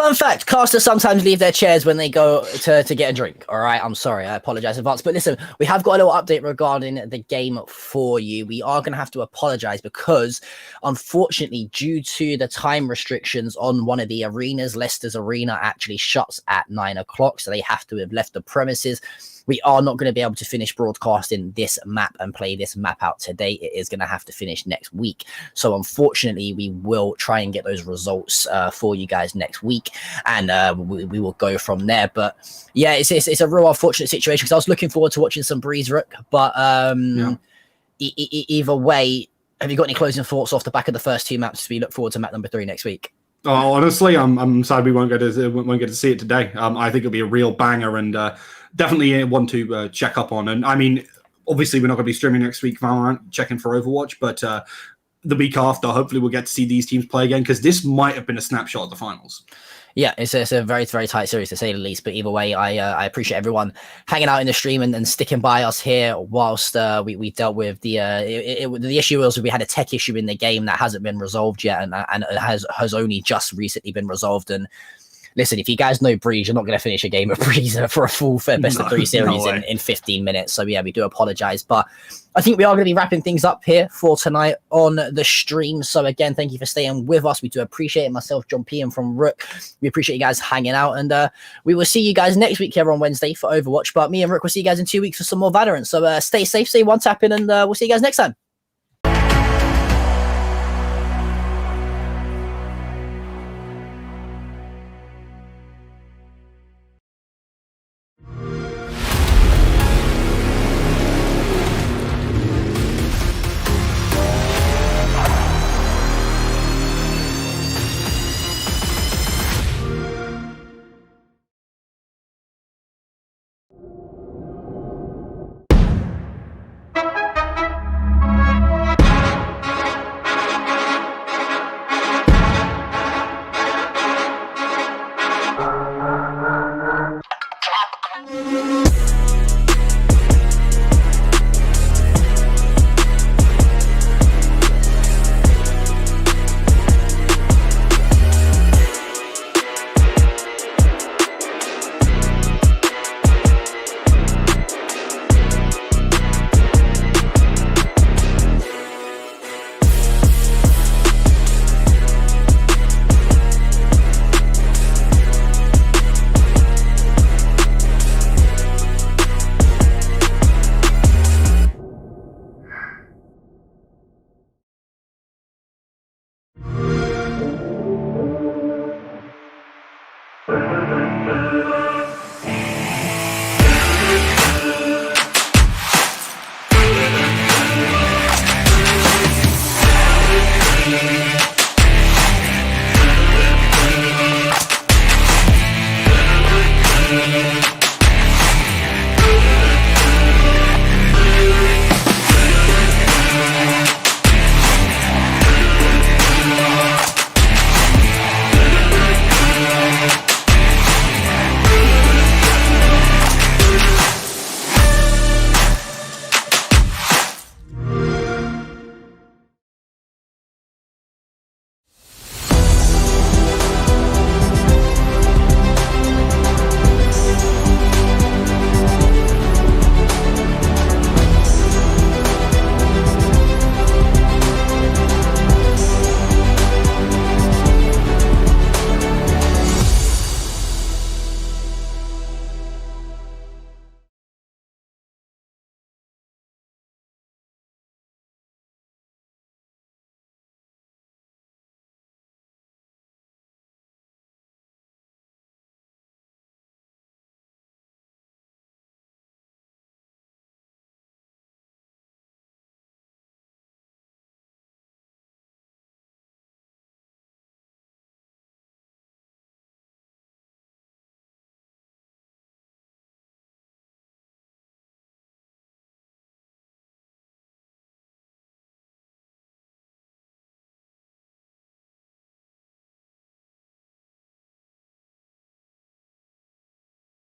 Fun fact, casters sometimes leave their chairs when they go to get a drink. All right, I'm sorry. I apologize in advance. But listen, we have got a little update regarding the game for you. We are going to have to apologize because, unfortunately, due to the time restrictions on one of the arenas, Leicester's arena actually shuts at 9 o'clock. So they have to have left the premises. We are not going to be able to finish broadcasting this map and play this map out today. It is going to have to finish next week. So unfortunately, we will try and get those results for you guys next week. And we will go from there. But yeah, it's a real unfortunate situation because I was looking forward to watching some Breeze Rook. But either way, have you got any closing thoughts off the back of the first two maps? We look forward to map number 3 next week. Oh, honestly, I'm sad we won't get to see it today. I think it'll be a real banger and definitely one to check up on. And I mean, obviously, we're not going to be streaming next week, Valorant, checking for Overwatch, but the week after, hopefully, we'll get to see these teams play again because this might have been a snapshot of the finals. Yeah, it's a very, very tight series to say the least. But either way, I appreciate everyone hanging out in the stream and sticking by us here whilst we dealt with the issue was we had a tech issue in the game that hasn't been resolved yet and has only just recently been resolved. And listen, if you guys know Breeze, you're not going to finish a game of Breeze for a full best of 3 series in 15 minutes. So yeah, we do apologize. But I think we are going to be wrapping things up here for tonight on the stream. So again, thank you for staying with us. We do appreciate it. Myself, John P, and from Rook, we appreciate you guys hanging out. And we will see you guys next week here on Wednesday for Overwatch. But me and Rook will see you guys in 2 weeks for some more Valorant. So stay safe, stay one tapping, and we'll see you guys next time.